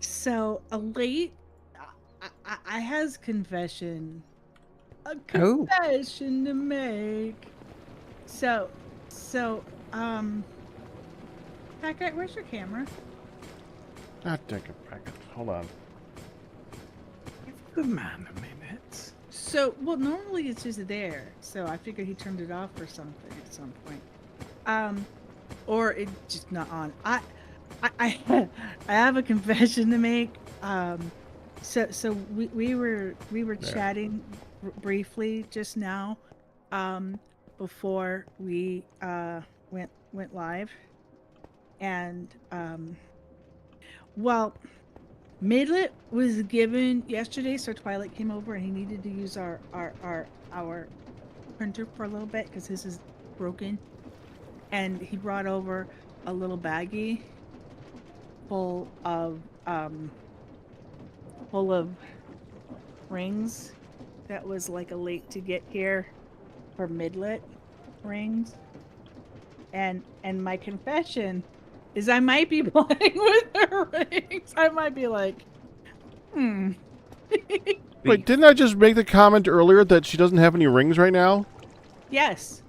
So a late, I has a Oh. confession to make. So, so, Packard, where's your camera? Ah, take it back. Hold on. Give the man a minute. So, well, normally it's just there. So I figured he turned it off or something at some point. Or it just not on. I I have a confession to make. So we were chatting briefly just now, before we went live, and well, Midlet was given yesterday, so Twilight came over and he needed to use our printer for a little bit because his is broken, and he brought over a little baggie full of rings that was like a late to get here for Midlet rings. And my confession is I might be playing with her rings. I might be like, Wait, didn't I just make the comment earlier that she doesn't have any rings right now? Yes.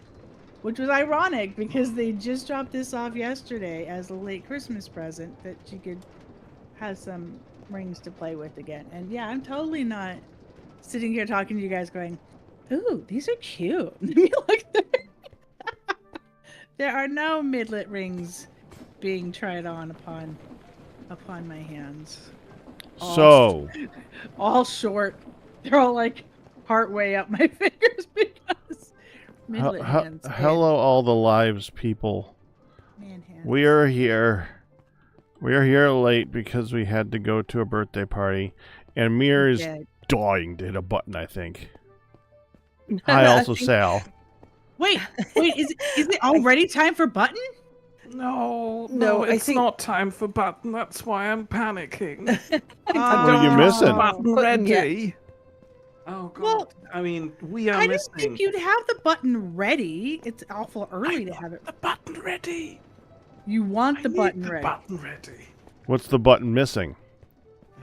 Which was ironic because they just dropped this off yesterday as a late Christmas present that she could have some rings to play with again. And yeah, I'm totally not sitting here talking to you guys going, ooh, these are cute. There are no midlet rings being tried on upon my hands. All short. They're all like part way up my fingers because midlet hands. Hello, all the lives people. Man hands. We are here. We are here late because we had to go to a birthday party, and Mere is dying to hit a button, I think. Hi, also Sal. Wait, is it already time for button? No, it's not time for button. That's why I'm panicking. What are you missing? Button ready. Oh god. Well, I mean, we are I missing. didn't think you'd have the button ready. It's awful early to have it. The button ready. You want the button ready. Button ready. What's the button missing?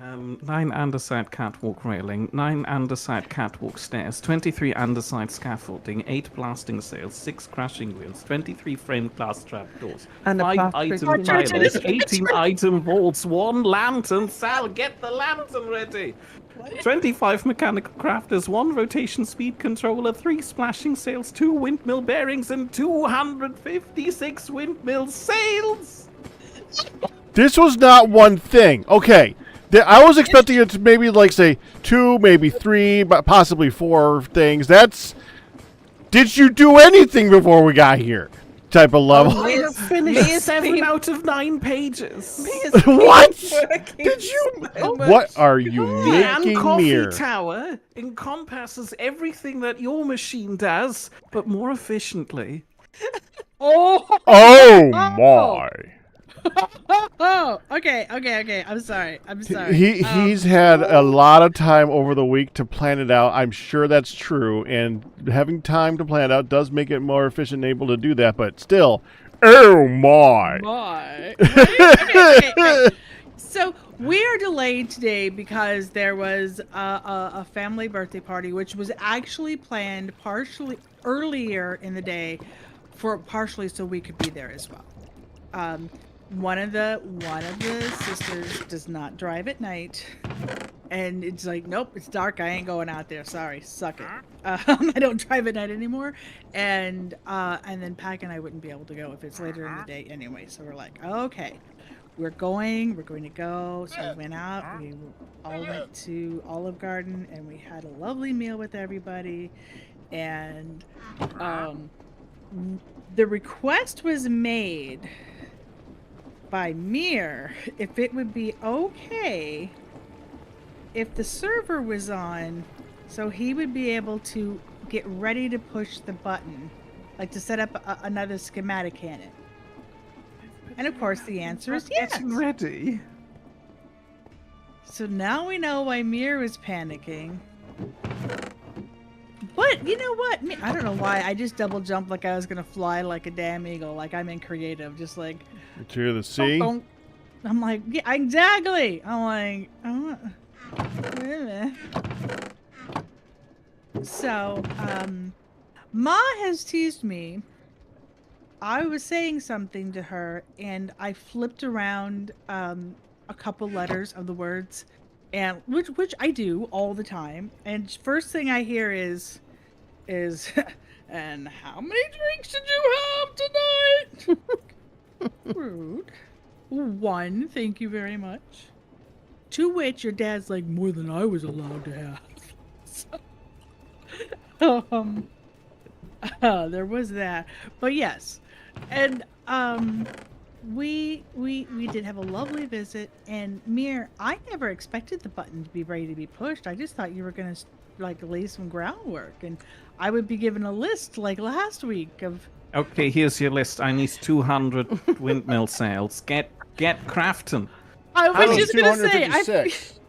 9 underside catwalk railing, 9 underside catwalk stairs, 23 underside scaffolding, 8 blasting sails, 6 crashing wheels, 23 framed glass trapdoors, And 5 item pylons, 18 item vaults, 1 lantern. Sal, get the lantern ready! 25 mechanical crafters, 1 rotation speed controller, 3 splashing sails, 2 windmill bearings, and 256 windmill sails! This was not one thing. Okay. I was expecting it to maybe, like, say, 2, maybe 3, but possibly 4 things. That's... Did you do anything before we got here? Type of level. I have finished 7 out of 9 pages. What? Did you... What are you making, Coffee Mere? Tower encompasses everything that your machine does, but more efficiently. Oh my. Oh, okay. I'm sorry. He's had a lot of time over the week to plan it out. I'm sure that's true, and having time to plan it out does make it more efficient and able to do that, but still, oh my. Okay. So we are delayed today because there was a family birthday party, which was actually planned partially earlier in the day partially so we could be there as well. One of the sisters does not drive at night, and it's like, nope, it's dark. I ain't going out there. Sorry, suck it. I don't drive at night anymore, and then Pack and I wouldn't be able to go if it's later in the day anyway. So we're like, okay, we're going to go. So we went out. We all went to Olive Garden, and we had a lovely meal with everybody, and the request was made by Mere if it would be okay if the server was on, so he would be able to get ready to push the button, like to set up another schematic cannon. And of course the answer is yes. Getting ready. So now we know why Mere was panicking. But you know what? I don't know why. I just double jumped like I was gonna fly like a damn eagle, like I'm in creative, just like. To the sea. Don't. I'm like, yeah, exactly. I'm like, wait a minute. So, Ma has teased me. I was saying something to her, and I flipped around a couple letters of the words, and which I do all the time. And first thing I hear is, and how many drinks did you have tonight? Rude. One, thank you very much. To which your dad's like, more than I was allowed to have. So, there was that. But yes. And we did have a lovely visit, and Mir, I never expected the button to be ready to be pushed. I just thought you were gonna like lay some groundwork, and I would be given a list like last week of. Okay, here's your list. I need 200 windmill sails. Get crafting. I was just gonna say, 256.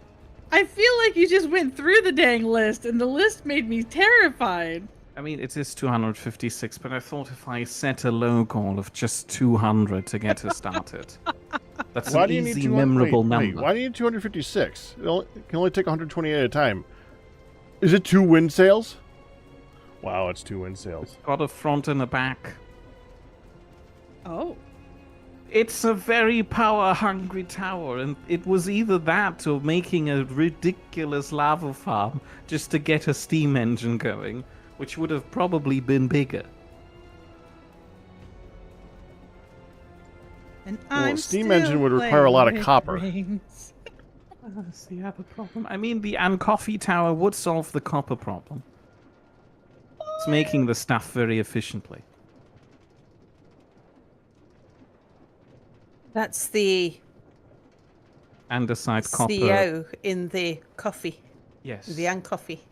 I feel like you just went through the dang list, and the list made me terrified. I mean, it is 256, but I thought if I set a low goal of just 200 to get us started, that's Why an do you need easy, 200? memorable Wait, number. why do you need 256? It can only take 128 at a time. Is it 2 wind sails? Wow, it's 2 wind sails. Got a front and a back. Oh. It's a very power-hungry tower, and it was either that or making a ridiculous lava farm just to get a steam engine going, which would have probably been bigger. And Well, I'm a steam still engine would require a lot of playing copper. rings. That's the other problem. I mean, the Coffee Tower would solve the copper problem. It's making the stuff very efficiently. That's the Andesite copper. CO in the coffee. Yes. The and coffee.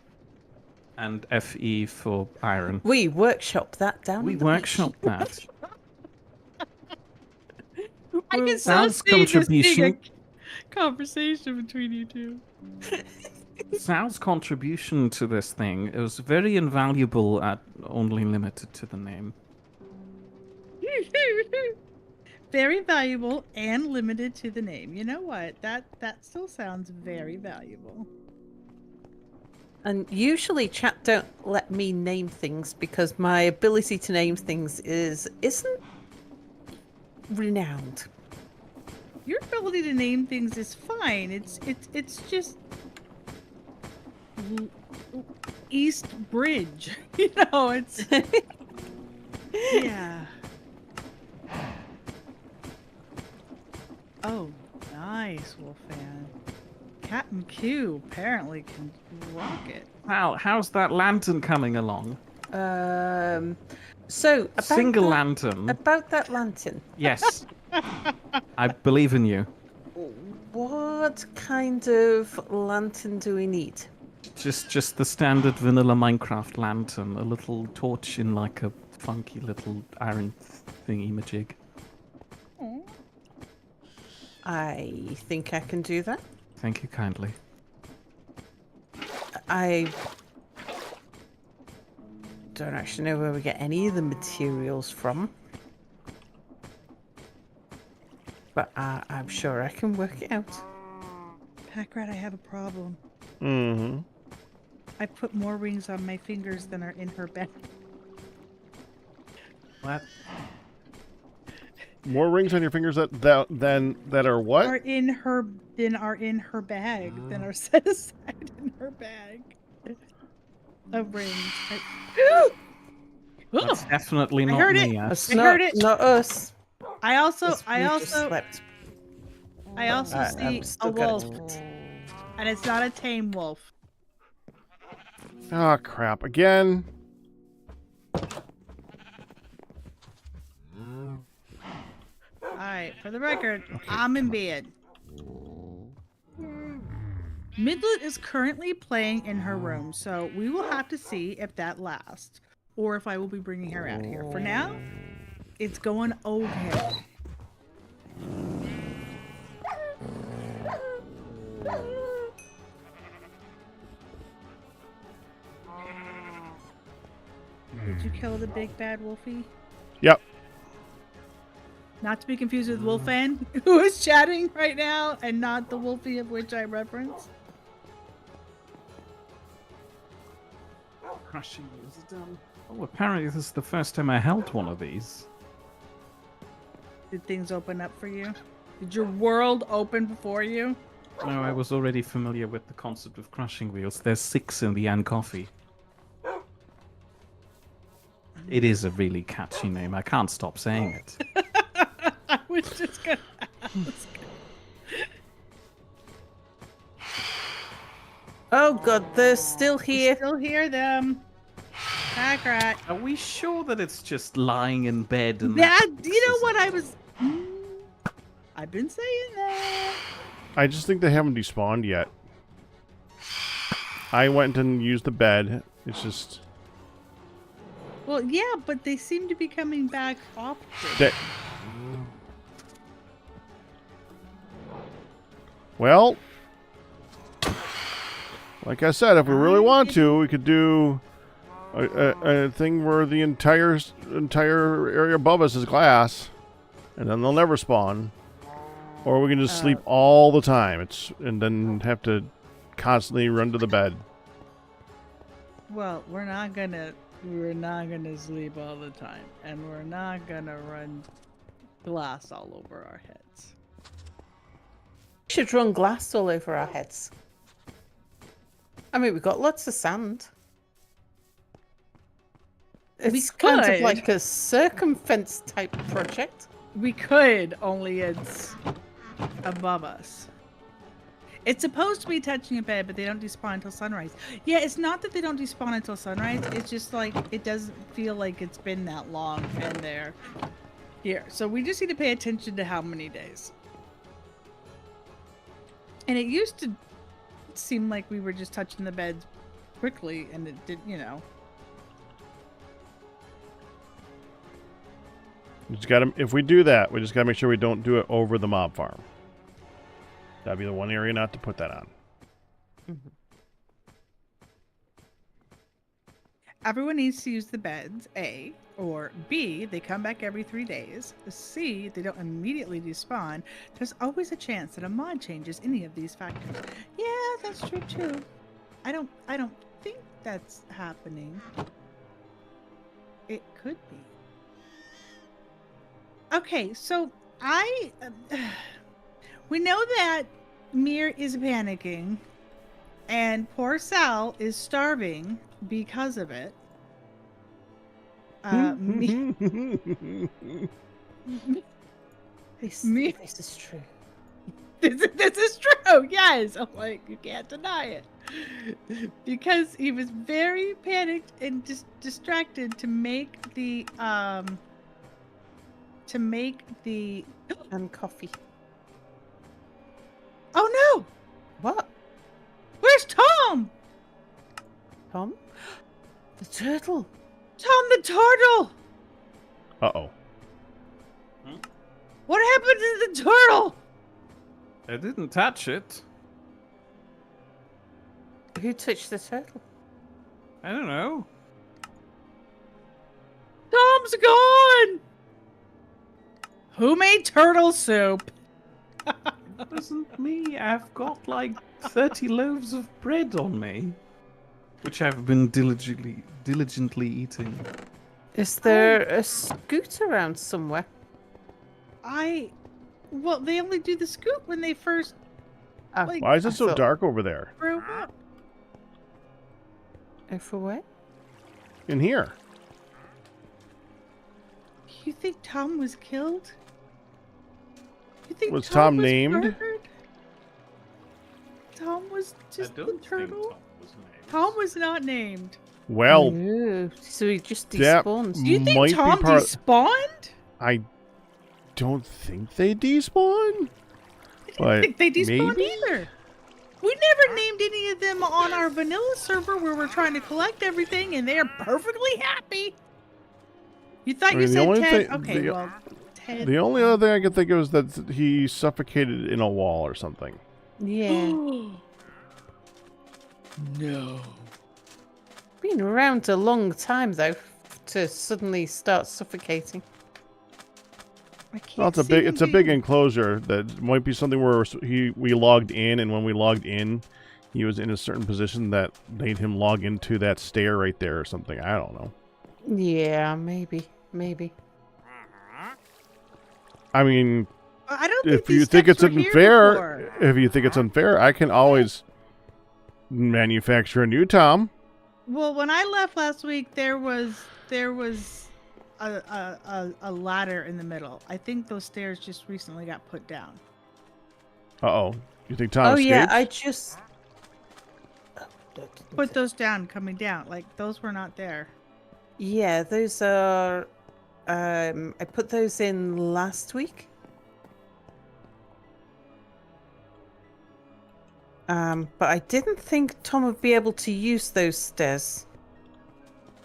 And Fe for iron. We workshop that down. We at the workshop that. I can so Sal's see this being contribution. a conversation between you two. Sal's contribution to this thing is very invaluable at only limited to the name. Very valuable and limited to the name. You know what? That still sounds very valuable. And usually chat don't let me name things because my ability to name things isn't renowned. Your ability to name things is fine. It's just East Bridge. You know, it's yeah. Oh, nice, Wolfan. Captain Q apparently can rock it. Wow, how's that lantern coming along? So about Single that, lantern. About that lantern. Yes. I believe in you. What kind of lantern do we need? Just the standard vanilla Minecraft lantern. A little torch in like a funky little iron thingy-majig. I think I can do that. Thank you kindly. I don't actually know where we get any of the materials from. But I'm sure I can work it out. Packrat, I have a problem. Mm-hmm. I put more rings on my fingers than are in her bag. What? More rings on your fingers that are what? Are in her bag than are set aside in her bag of rings. That's definitely not heard me. it. Yes. That's I not, heard it. not us. I also We just slept. see I'm a still gonna- wolf, and it's not a tame wolf. Oh crap! Again. Alright, for the record, I'm in bed. Midlet is currently playing in her room, so we will have to see if that lasts, or if I will be bringing her out here. For now, it's going okay. Did you kill the big bad wolfie? Yep. Not to be confused with Wolfan, who is chatting right now, and not the Wolfie of which I reference. Crushing wheels are done. Oh, apparently this is the first time I held one of these. Did things open up for you? Did your world open before you? No, I was already familiar with the concept of crushing wheels. There's 6 in the Ann Coffee. It is a really catchy name. I can't stop saying it. I was just gonna ask. Oh god, they're still here. Still hear them. Pack rat. Are we sure that it's just lying in bed and That, you know what I was... I've been saying that. I just think they haven't despawned yet. I went and used the bed. It's just... Well, yeah, but they seem to be coming back often. They... Well, like I said, if we really want to, we could do a thing where the entire area above us is glass, and then they'll never spawn. Or we can just sleep all the time. And then have to constantly run to the bed. Well, we're not gonna sleep all the time, and we're not gonna run glass all over our heads. We should run glass all over our heads. I mean, we've got lots of sand. It's kind of like a circumfence type project. We could, only it's above us. It's supposed to be touching a bed, but they don't despawn until sunrise. Yeah, it's not that they don't despawn until sunrise. It's just like it doesn't feel like it's been that long, and they're here. So we just need to pay attention to how many days. And it used to seem like we were just touching the beds quickly, and it did, you know. Just gotta, if we do that, we just gotta make sure we don't do it over the mob farm. That'd be the one area not to put that on. Mm-hmm. Everyone needs to use the beds, A, or B, they come back every 3 days. C, they don't immediately despawn. There's always a chance that a mod changes any of these factors. Yeah, that's true too. I don't think that's happening. It could be. Okay, so we know that Mere is panicking, and poor Sal is starving because of it. This is true. This is true. Yes, I'm like, you can't deny it, because he was very panicked and distracted to make the And coffee. Oh no! What? Where's Tom? Tom? The turtle. Tom the turtle! Uh-oh. What happened to the turtle? I didn't touch it. Who touched the turtle? I don't know. Tom's gone! Who made turtle soup? It wasn't me. I've got like 30 loaves of bread on me, which I've been diligently eating. Is there a scoot around somewhere? Well, they only do the scoop when they first. Oh, Like, Why is it so thought- dark over there? grew up. For what? In here. You think Tom was killed? You think Was Tom was named? murdered? Tom was just the turtle. Tom was not named. Well, Ooh, so he just that despawned. Do you think might be Tom part- despawned? I don't think they despawn. I But don't think they despawned maybe? either. We never named any of them on our vanilla server where we're trying to collect everything, and they are perfectly happy. You thought I you mean, the said only Ted? thing- Okay, the- well, Ted. The only other thing I could think of is that he suffocated in a wall or something. Yeah. No. Been around a long time, though, to suddenly start suffocating. I can't Well, see him it's a big being- enclosure that might be something where we logged in, and when we logged in, he was in a certain position that made him log into that stair right there or something. I don't know. Yeah, maybe. I mean, I don't think if you these think steps it's were here unfair, before. if you think it's unfair, I can always manufacture a new Tom. Well, when I left last week, there was a ladder in the middle. I think those stairs just recently got put down. Uh-oh. You think Tom Oh escaped? yeah, I just Put those down, coming down. Like those were not there. Yeah, those are. I put those in last week. But I didn't think Tom would be able to use those stairs.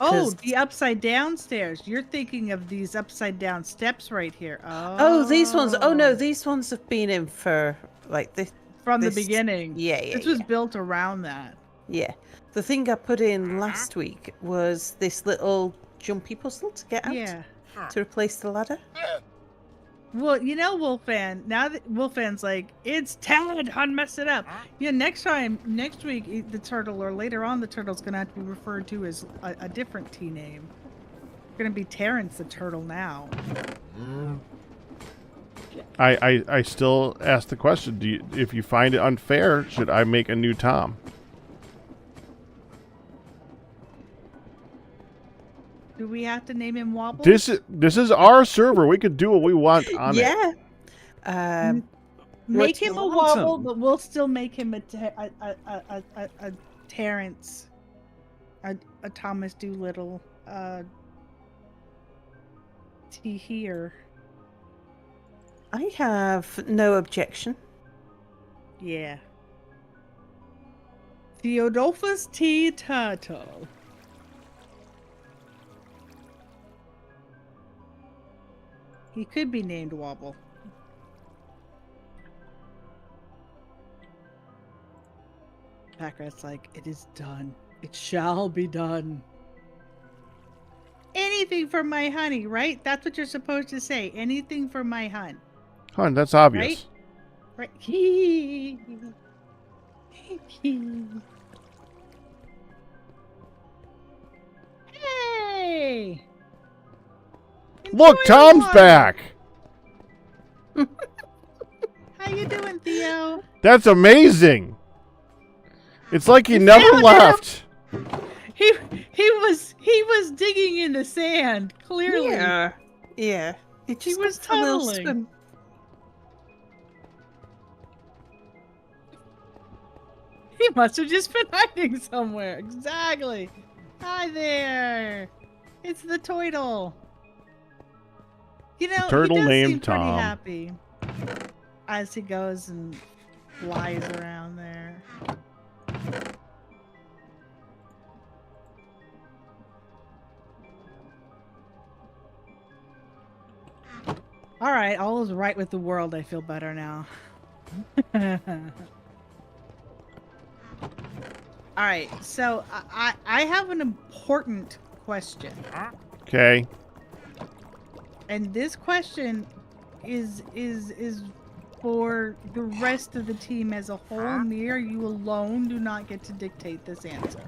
Oh, 'Cause- the upside down stairs. You're thinking of these upside down steps right here. Oh, these ones. Oh no, these ones have been in for like this. From the this- beginning. Yeah, yeah, This was yeah. built around that. Yeah. The thing I put in last week was this little jumpy puzzle to get out Yeah. to replace the ladder. Well, you know, Wolfan, now that Wolfan's like, it's Ted, unmess it up. Yeah, next week, the turtle, or later on, the turtle's going to have to be referred to as a different T name. Going to be Terrence the turtle now. I still ask the question, if you find it unfair, should I make a new Tom? Do we have to name him Wobble? This is our server. We could do what we want on it. Yeah. Make What's him the a Wobble, lantern? but we'll still make him a Terrence. A Thomas Doolittle. T here. I have no objection. Yeah. Theodolphus T. Turtle. He could be named Wobble. Packrat's like, it is done. It shall be done. Anything for my honey, right? That's what you're supposed to say. Anything for my hun. Hun, that's obvious. Right? Hey! Look, Enjoy the Tom's water. back. How you doing, Theo? That's amazing. It's like he You never found him. left. He was digging in the sand, clearly. Yeah. Yeah. It He just was got a little tunneling. swim. He must have just been hiding somewhere. Exactly. Hi there. It's the turtle. You know, turtle he does named seem pretty Tom. happy as he goes and flies around there. All right, all is right with the world. I feel better now. All right, so I have an important question, Okay. and this question is for the rest of the team as a whole. Mere, you alone do not get to dictate this answer.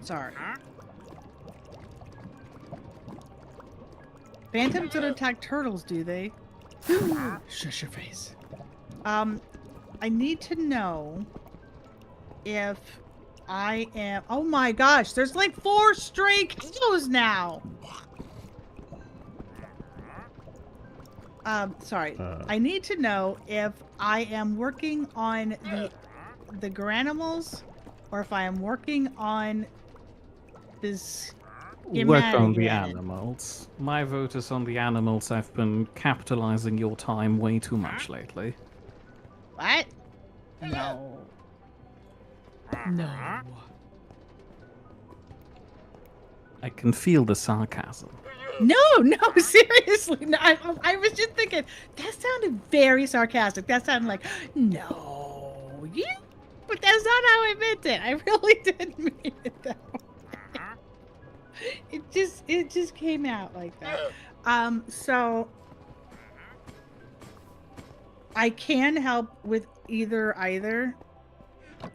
Sorry. Phantoms don't attack turtles, do they? Shush your face. I need to know if I am... Oh my gosh, there's like 4 stray cows now! Sorry. I need to know if I am working on the granimals or if I am working on this... Work on the Humanity. animals. My vote is on the animals. I've been capitalizing your time way too much lately. What? No. No. I can feel the sarcasm. No, seriously. No, I was just thinking, that sounded very sarcastic. That sounded like, no, you. But that's not how I meant it. I really didn't mean it that way. It just came out like that. So I can help with either.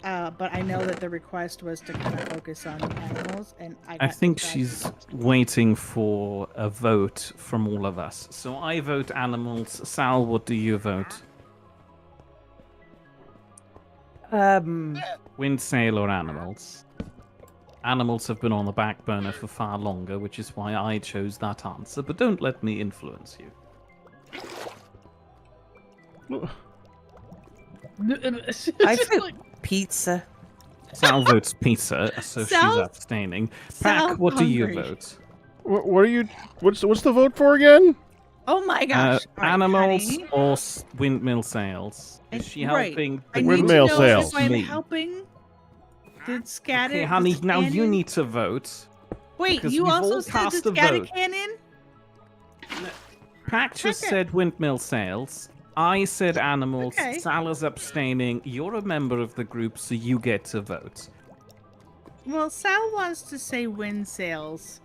But I know that the request was to kind of focus on the animals, and I I got think distracted. she's waiting for a vote from all of us. So I vote animals. Sal, what do you vote? Wind, sail, or animals? Animals have been on the back burner for far longer, which is why I chose that answer, but don't let me influence you. I vote pizza. Sal votes pizza, so she's Sal- abstaining. Sal Pack, what do you hungry. vote? What are you? What's the vote for again? Oh my gosh! All right, Animals honey. or windmill sails? Is she Right. helping I the need group to Windmill know sails. if I'm Me? helping the scatter. Okay, honey, the now you cannon. need to vote. Wait, because you we've also all said cast the a scatter vote. cannon? Pack just Okay. said windmill sails. I said animals. Okay. Sal is abstaining. You're a member of the group, so you get to vote. Well, Sal wants to say wind sails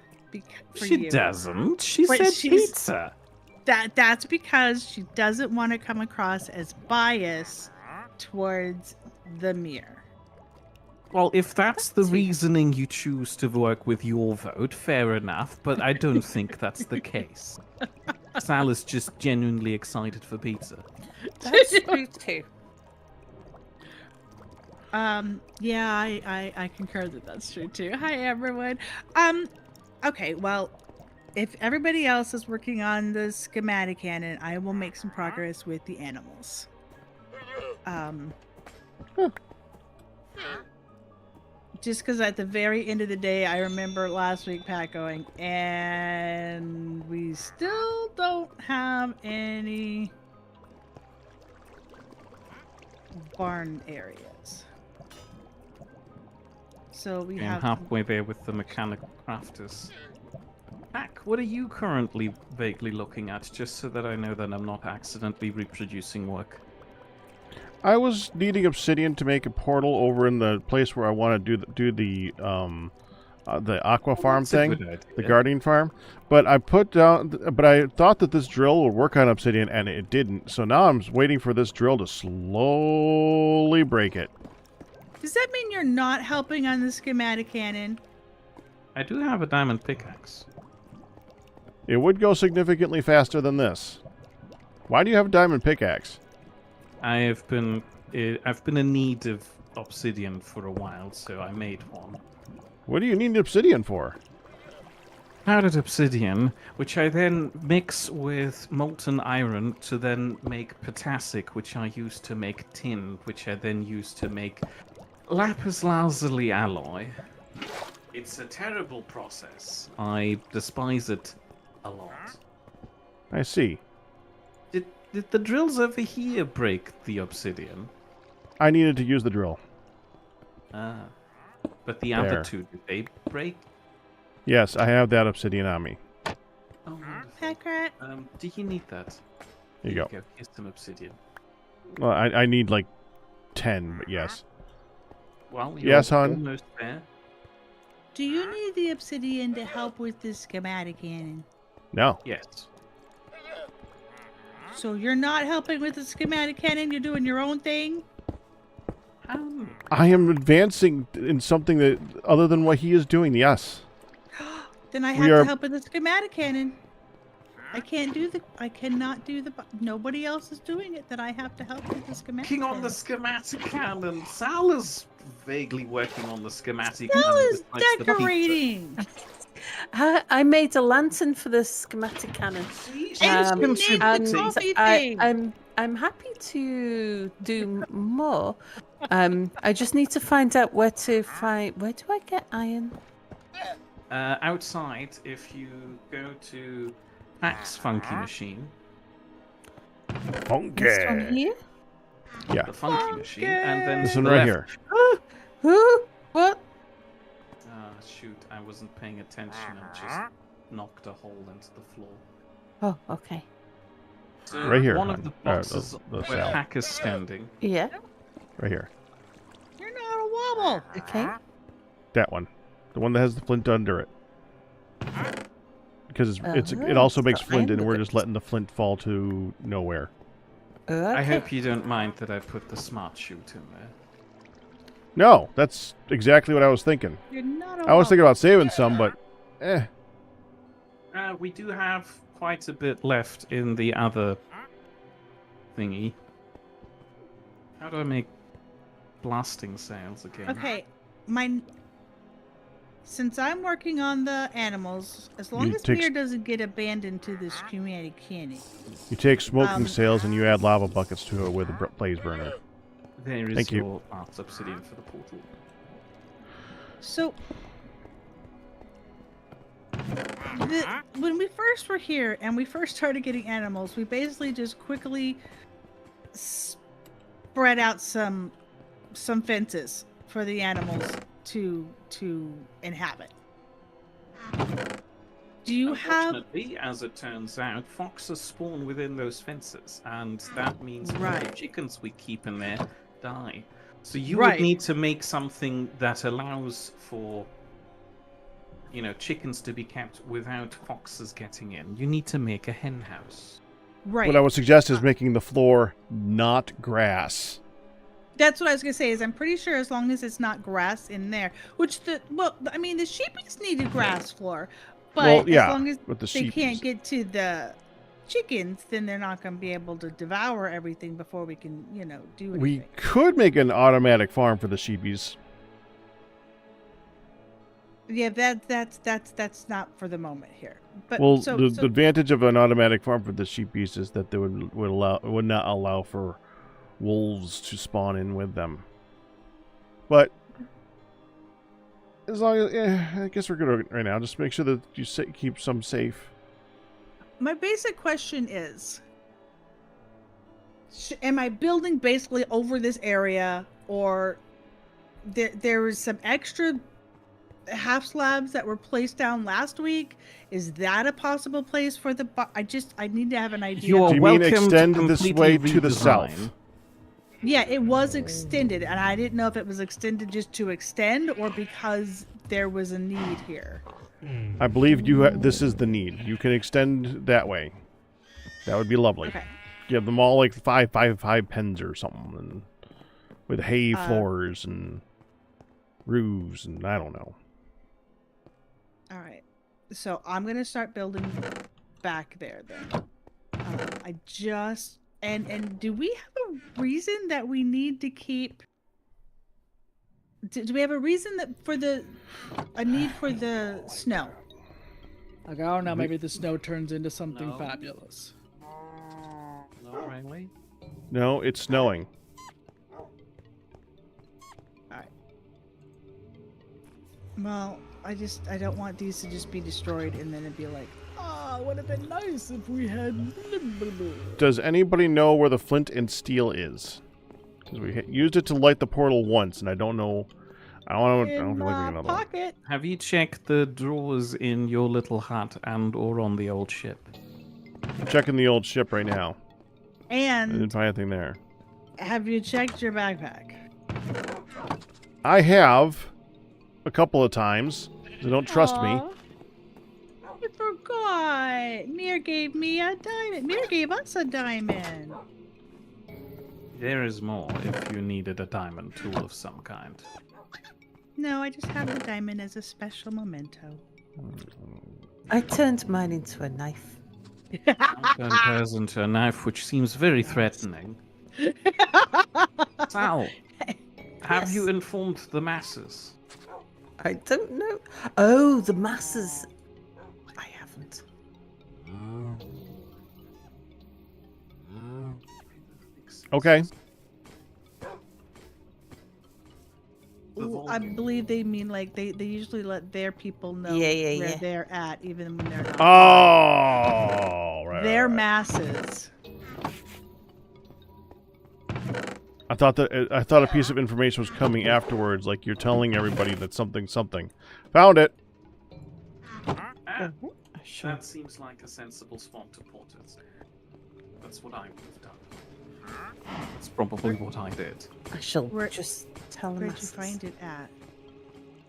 for She you. doesn't. She But said she's- pizza. That's because she doesn't want to come across as biased towards the mirror. Well, if that's the Sweet. reasoning you choose to work with your vote, fair enough, but I don't think that's the case. Sal is just genuinely excited for pizza. That's true too. Yeah, I concur that that's true too. Hi everyone. Okay, well, if everybody else is working on the schematic cannon, I will make some progress with the animals. Just because at the very end of the day, I remember last week Pat going, and we still don't have any barn areas. So we I'm have halfway there with the mechanical crafters. Pack, what are you currently vaguely looking at, just so that I know that I'm not accidentally reproducing work? I was needing obsidian to make a portal over in the place where I want to do the aqua farm that's a thing, good idea. the guardian farm. But I thought that this drill would work on obsidian, and it didn't. So now I'm waiting for this drill to slowly break it. Does that mean you're not helping on the schematic cannon? I do have a diamond pickaxe. It would go significantly faster than this. Why do you have a diamond pickaxe? I've been in need of obsidian for a while, so I made one. What do you need obsidian for? Powdered obsidian, which I then mix with molten iron to then make potassic, which I use to make tin, which I then use to make lapis lazuli alloy. It's a terrible process. I despise it a lot. I see. Did the drills over here break the obsidian? I needed to use the drill. Ah. But the There. other two, did they break? Yes, I have that obsidian on me. Oh, wonderful. Packrat? Do you need that? Here you go. Here's some obsidian. Well, I need like 10, but yes. Well, you're Yes, hon. almost there. Do you need the obsidian to help with the schematic cannon? No. Yes. So you're not helping with the schematic cannon? You're doing your own thing? I am advancing in something that other than what he is doing, yes. Then I We have are- to help with the schematic cannon. I cannot do the. Nobody else is doing it. That I have to help with the schematic. Working on the cannon. schematic cannon. Sal is vaguely working on the schematic Sal cannon. is besides the pizza. decorating. I made a lantern for the schematic cannon. See, she's And Um, she made the contributing. coffee I, thing. I'm happy to do more. I just need to find out where do I get iron? Outside, if you go to Pack's Funky Machine, This one Funky. here? Yeah. the Funky Machine, and then This to one the right left- here. Who? What? Ah, shoot, I wasn't paying attention and just knocked a hole into the floor. Oh, okay. So Right here, one hon. of the boxes the where cell. Pack is standing. Yeah. Right here. You're not a wobble. Okay. That one. The one that has the flint under it. because it also makes got flint, end and of we're it. just letting the flint fall to nowhere. Okay. I hope you don't mind that I put the smart chute in there. No, that's exactly what I was thinking. You're not I was thinking about saving some, but We do have quite a bit left in the other thingy. How do I make blasting sails again? Okay, since I'm working on the animals, as long You as take Mir doesn't get abandoned to this humanity candy. you take smoking Um, sails and you add lava buckets to it with a blaze burner. There is Thank you. your obsidian for the portal. So, when we first were here and we first started getting animals, we basically just quickly spread out some fences for the animals to inhabit. Do you have Unfortunately, as it turns out, foxes spawn within those fences, and that means all the Right. chickens we keep in there die. So you Right. would need to make something that allows for, chickens to be kept without foxes getting in. You need to make a hen house. right? What I would suggest is making the floor not grass. That's what I was gonna say. Is I'm pretty sure as long as it's not grass in there, which the sheepies need a grass floor, but Well, yeah, as long as with the they can't sheepies. get to the chickens, then they're not gonna be able to devour everything before we can, do anything. We could make an automatic farm for the sheepies. Yeah, that's not for the moment here. But Well, so the advantage of an automatic farm for the sheepies is that they would not allow for wolves to spawn in with them. But as long as I guess we're good right now. Just make sure that you keep some safe. my basic question is, am I building basically over this area, or there was some extra half slabs that were placed down last week? Is that a possible place for the I need to have an idea. You are Do you mean welcome extend to this completely way to the redesign. south? Yeah, it was extended, and I didn't know if it was extended just to extend or because there was a need here. I believe this is the need. You can extend that way. That would be lovely. Okay. Give them all like five pens or something, and with hay floors and roofs, and I don't know. All right. So I'm gonna start building back there then. I just and do we have a reason that we need to keep? Do we have a reason that a need for the snow? Like, I don't know, maybe the snow turns into something No. fabulous. Not really. No, it's snowing. All right. Well, I don't want these to just be destroyed and then it'd be like, Oh, would have been nice if we had. Does anybody know where the flint and steel is? Because we used it to light the portal once, and I don't know. I don't feel like we get another one. pocket. Have you checked the drawers in your little hut or on the old ship? I'm checking the old ship right now. I And didn't find anything there. have you checked your backpack? I have a couple of times. They don't trust me. Aw, I forgot. Mir gave me a diamond. Mir gave us a diamond. There is more if you needed a diamond tool of some kind. No, I just have the diamond as a special memento. I turned mine into a knife. Turn hers into a knife, which seems very threatening. Sal, have Yes. you informed the masses? I don't know. Oh, the masses. I haven't. Okay. I believe they mean like they usually let their people know Yeah, where yeah. they're at, even when they're not. Oh, right. They're right. masses. I thought a piece of information was coming afterwards, like you're telling everybody that something. Found it. Ah, Sure. that seems like a sensible spot to put it. That's what I would have done. That's probably what I did. I shall Where- just tell the Where'd you masses. find it at?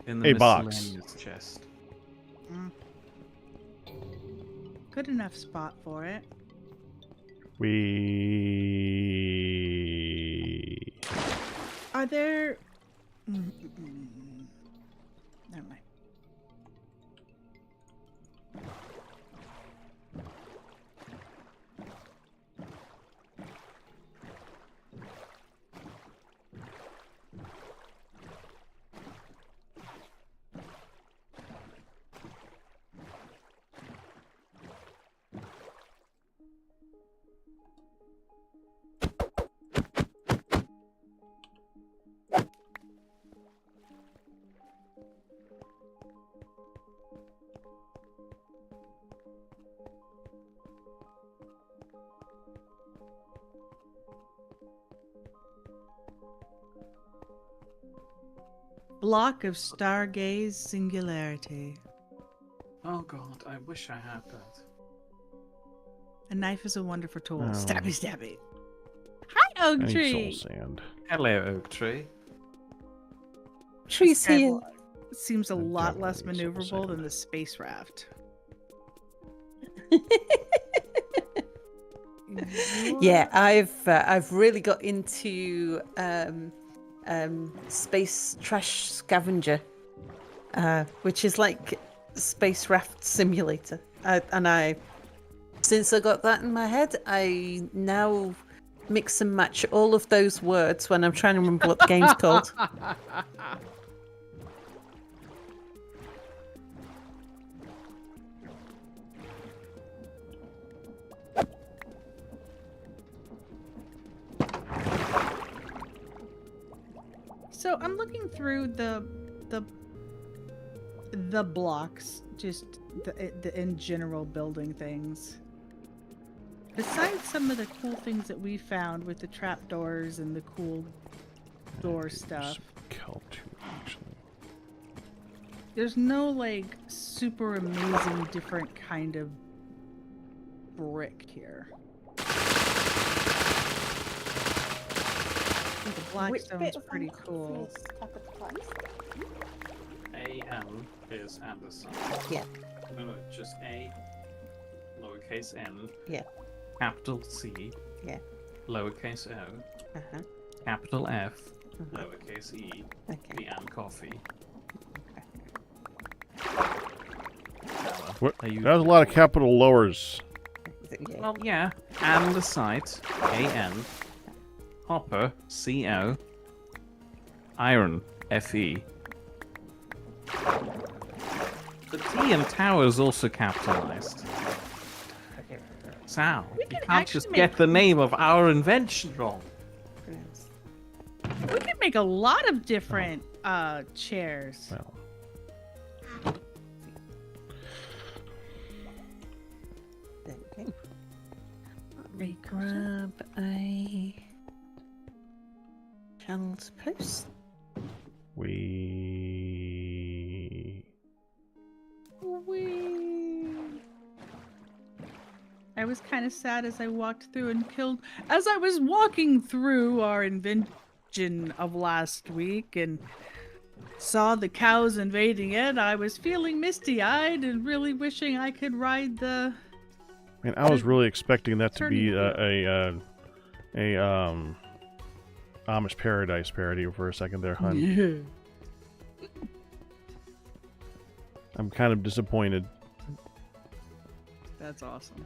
In the A box. miscellaneous chest. good enough spot for it. We. Are there... Never mind. Block of Stargaze Singularity. Oh god, I wish I had that. A knife is a wonderful tool. Oh. Stabby, stabby. Hi, Oak I need Tree. soul sand. Hello, Oak Tree. Trees here. Seems a I lot less definitely need soul maneuverable than sand. the space raft. Yeah, I've really got into space trash scavenger, which is like space raft simulator. Since I got that in my head, I now mix and match all of those words when I'm trying to remember what the game's called. So I'm looking through the blocks, just the in general building things. Besides some of the cool things that we found with the trapdoors and the cool door stuff, Kelp too, actually. there's no like super amazing different kind of brick here. The blackstone's pretty cool. A-N is Anderson. Yeah. No, just A, lowercase n. Yeah. Capital C. Yeah. Lowercase o. Uh-huh. Capital F. Mhm. Lowercase e. Okay. The and coffee. What? Are you- That was a lot of capital lowers. Yeah. Well, yeah. And the site. A-N. Hopper. C-O. Iron. F-E. The T in tower is also capitalized. Sal, We you can can't actually just make- get the name of our invention wrong. We could make a lot of different chairs. Well, Okay. Let me grab a channel to post. we. I was kind of sad as I walked through and killed. As I was walking through our invention of last week and saw the cows invading it, I was feeling misty-eyed and really wishing I could ride the. Man, I was really expecting that to be Turning a Amish Paradise parody for a second there, hun. I'm kind of disappointed. That's awesome.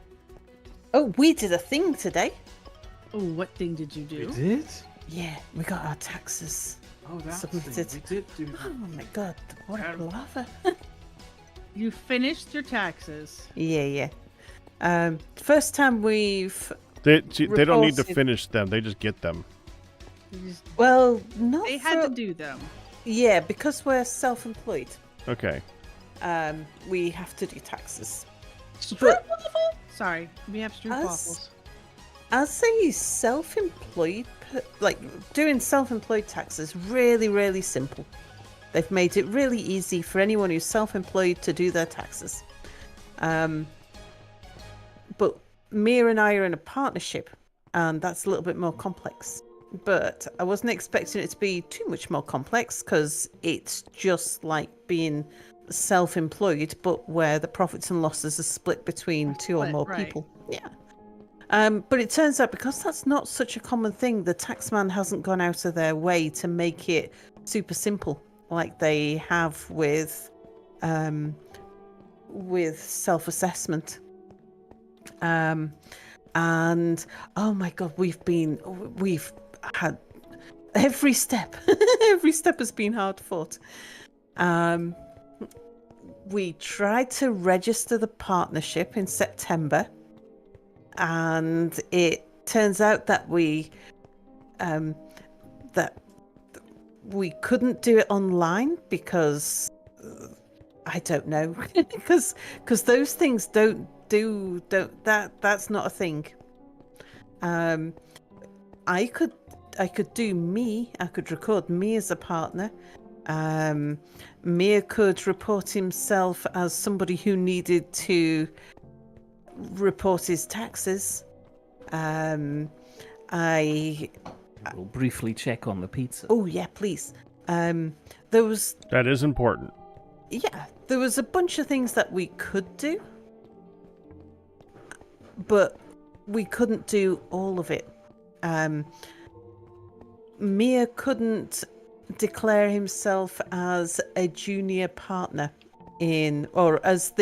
Oh, we did a thing today. Oh, what thing did you do? did? Yeah, we got our taxes. Oh, that's Submitted. We did do that. Oh my god, what a palaver. You finished your taxes. Yeah. First time we've They don't need to Repulsive. finish them. They just get them. You just- well not They had for- to do them. Yeah, because we're self-employed. Okay. We have to do taxes. Stroop waffle? Sorry, we have stroop Us? waffles. As a self-employed, like doing self-employed tax is really, really simple. They've made it really easy for anyone who's self-employed to do their taxes. But Mia and I are in a partnership, and that's a little bit more complex. But I wasn't expecting it to be too much more complex because it's just like being self-employed, but where the profits and losses are split between two or Split, more right. people. Yeah. But it turns out because that's not such a common thing, the taxman hasn't gone out of their way to make it super simple like they have with self-assessment. And oh my god, we've had every step every step has been hard fought. We tried to register the partnership in September, and it turns out that we couldn't do it online because I don't know, because those things that's not a thing. I could record me as a partner. Mere could report himself as somebody who needed to report his taxes. I We'll briefly check on the pizza. Oh yeah, please. There was That is important. there was a bunch of things that we could do, but we couldn't do all of it. Mia couldn't declare himself as a junior partner or as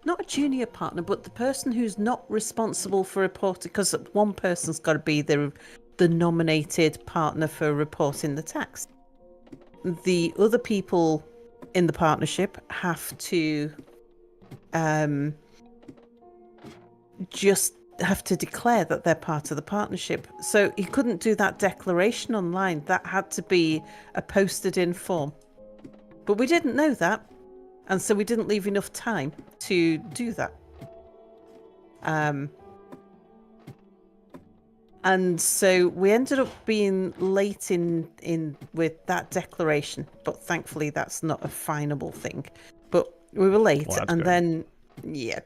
not a junior partner, but the person who's not responsible for reporting, because one person's got to be the nominated partner for reporting the tax. The other people in the partnership have to just have to declare that they're part of the partnership. So he couldn't do that declaration online. That had to be a posted in form. But we didn't know that, and so we didn't leave enough time to do that. And so we ended up being late in with that declaration, but thankfully that's not a finable thing. But we were late, Well, that's and good.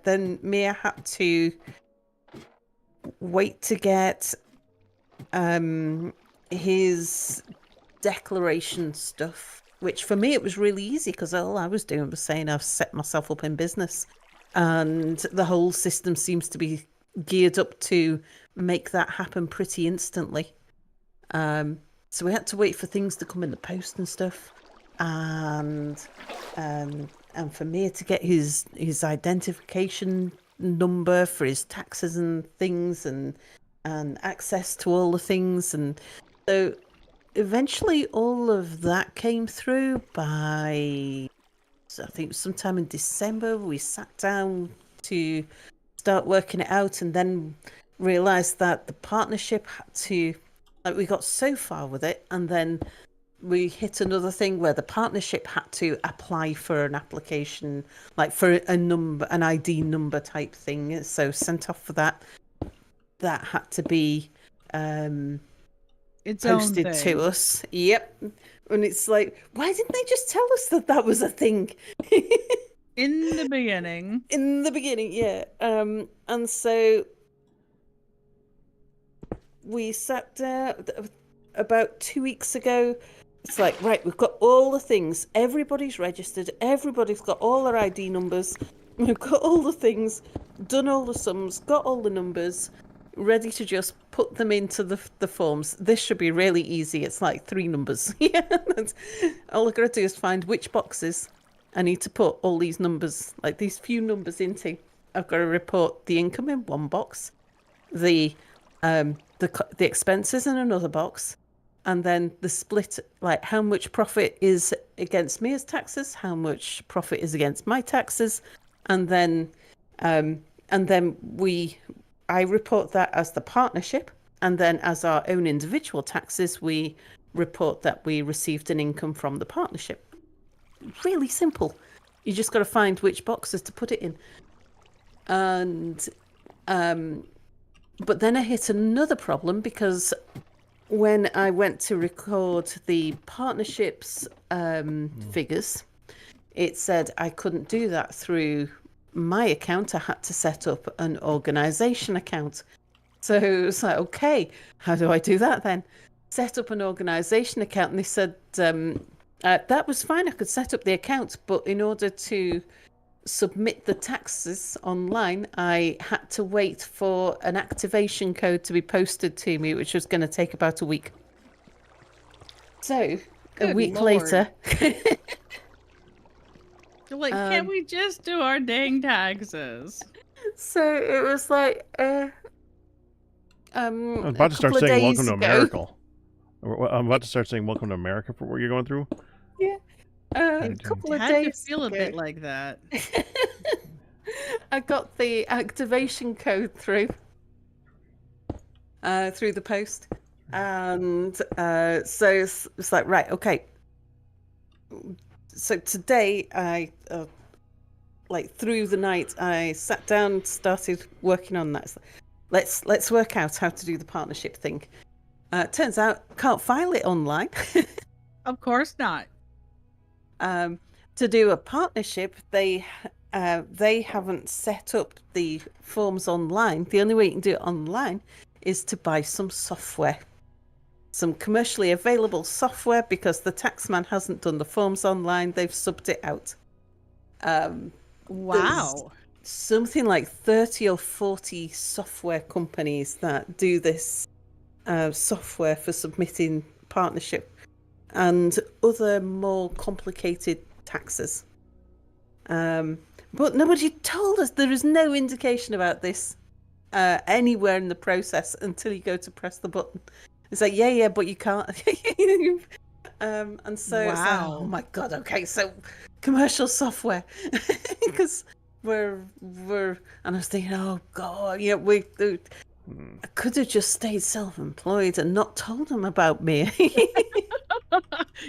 then Mia had to wait to get his declaration stuff, which for me it was really easy because all I was doing was saying I've set myself up in business, and the whole system seems to be geared up to make that happen pretty instantly. So we had to wait for things to come in the post and stuff, and for Mia to get his identification number for his taxes and things, and access to all the things. And so eventually all of that came through by, I think sometime in December. We sat down to start working it out, and then realized that the partnership had to, like, we got so far with it, and then we hit another thing where the partnership had to apply for an application, like for a number, an ID number type thing. So sent off for that. That had to be Its own posted thing. to us. Yep. And it's like, why didn't they just tell us that was a thing? In the beginning. In the beginning, yeah. And so we sat down about 2 weeks ago. It's like, right, we've got all the things. Everybody's registered. Everybody's got all their ID numbers. We've got all the things, done all the sums, got all the numbers, ready to just put them into the forms. This should be really easy. It's like 3 numbers. Yeah, all I've got to do is find which boxes I need to put all these numbers, like these few numbers into. I've got to report the income in one box, the expenses in another box, and then the split, like how much profit is against me as taxes, how much profit is against my taxes, and then I report that as the partnership, and then as our own individual taxes, we report that we received an income from the partnership. Really simple. You just got to find which boxes to put it in. And but then I hit another problem, because when I went to record the partnerships figures, it said I couldn't do that through my account. I had to set up an organisation account. So it's like, okay, how do I do that then? Set up an organisation account, and they said That was fine. I could set up the account, but in order to submit the taxes online, I had to wait for an activation code to be posted to me, which was going to take about a week. So, a Good week Lord. later, You're like, can't we just do our dang taxes? so it was like, I was a about to start couple of saying days "Welcome to ago. America." I'm about to start saying "Welcome to America" for what you're going through. A couple of Had to days feel a ago, bit like that. I got the activation code through the post, and so it's like, right, okay. So today I like through the night I sat down, started working on that. Let's work out how to do the partnership thing. Turns out can't file it online. Of course not. To do a partnership, they haven't set up the forms online. The only way you can do it online is to buy some software, some commercially available software, because the taxman hasn't done the forms online. They've subbed it out. Wow. Something like 30 or 40 software companies that do this software for submitting partnership and other more complicated taxes. But nobody told us. There is no indication about this anywhere in the process until you go to press the button. It's like, yeah, but you can't. And so it's like, oh Wow. my god, okay, so commercial software, because we're and I was thinking, oh god, yeah, I could have just stayed self-employed and not told them about me.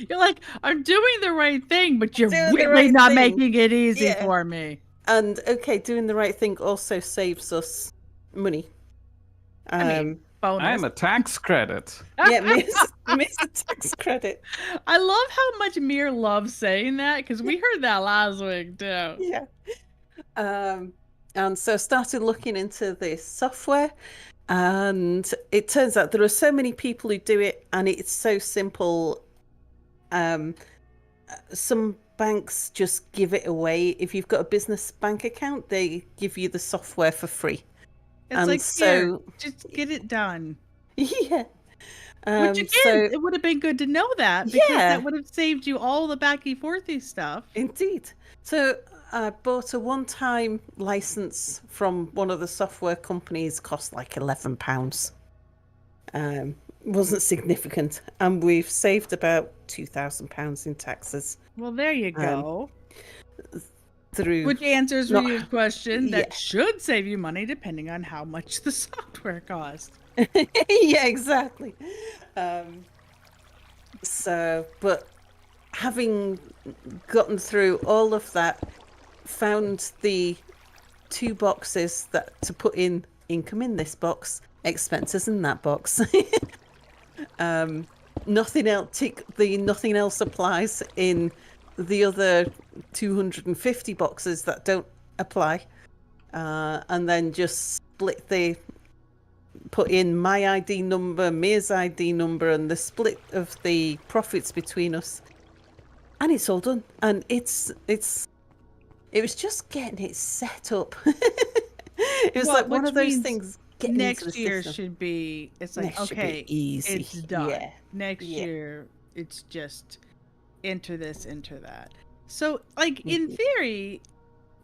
You're like, I'm doing the right thing, but you're Doing the really right not thing. making it easy Yeah. for me. And okay, doing the right thing also saves us money. I mean, bonus. I'm a tax credit. Yeah, miss a tax credit. I love how much Mir loves saying that, because we heard that last week too. Yeah. And so I started looking into this software, and it turns out there are so many people who do it, and it's so simple. Some banks just give it away. If you've got a business bank account, they give you the software for free. It's And like, so- here, just get it done. Yeah. Which again, So it would have been good to know that, because Yeah. that would have saved you all the backy-forthy stuff. indeed. So I bought a one-time license from one of the software companies, cost like £11. Wasn't significant, and we've saved about £2,000 in taxes Well, there you go. through. Which answers not- Ryu's question that Yeah. should save you money depending on how much the software costs. Yeah, exactly. But having gotten through all of that, found the 2 boxes that to put in income in this box, expenses in that box. Nothing else applies in the other 250 boxes that don't apply, and then just put in my ID number, Mia's ID number, and the split of the profits between us, and it's all done. And it was just getting it set up. It was Well, like one which of those means things. Getting into Next the year system. should be, it's like, Next should be okay, easy. it's done. Yeah. Next Yeah. year, it's just enter this, enter that. So, like, in Mhm. theory,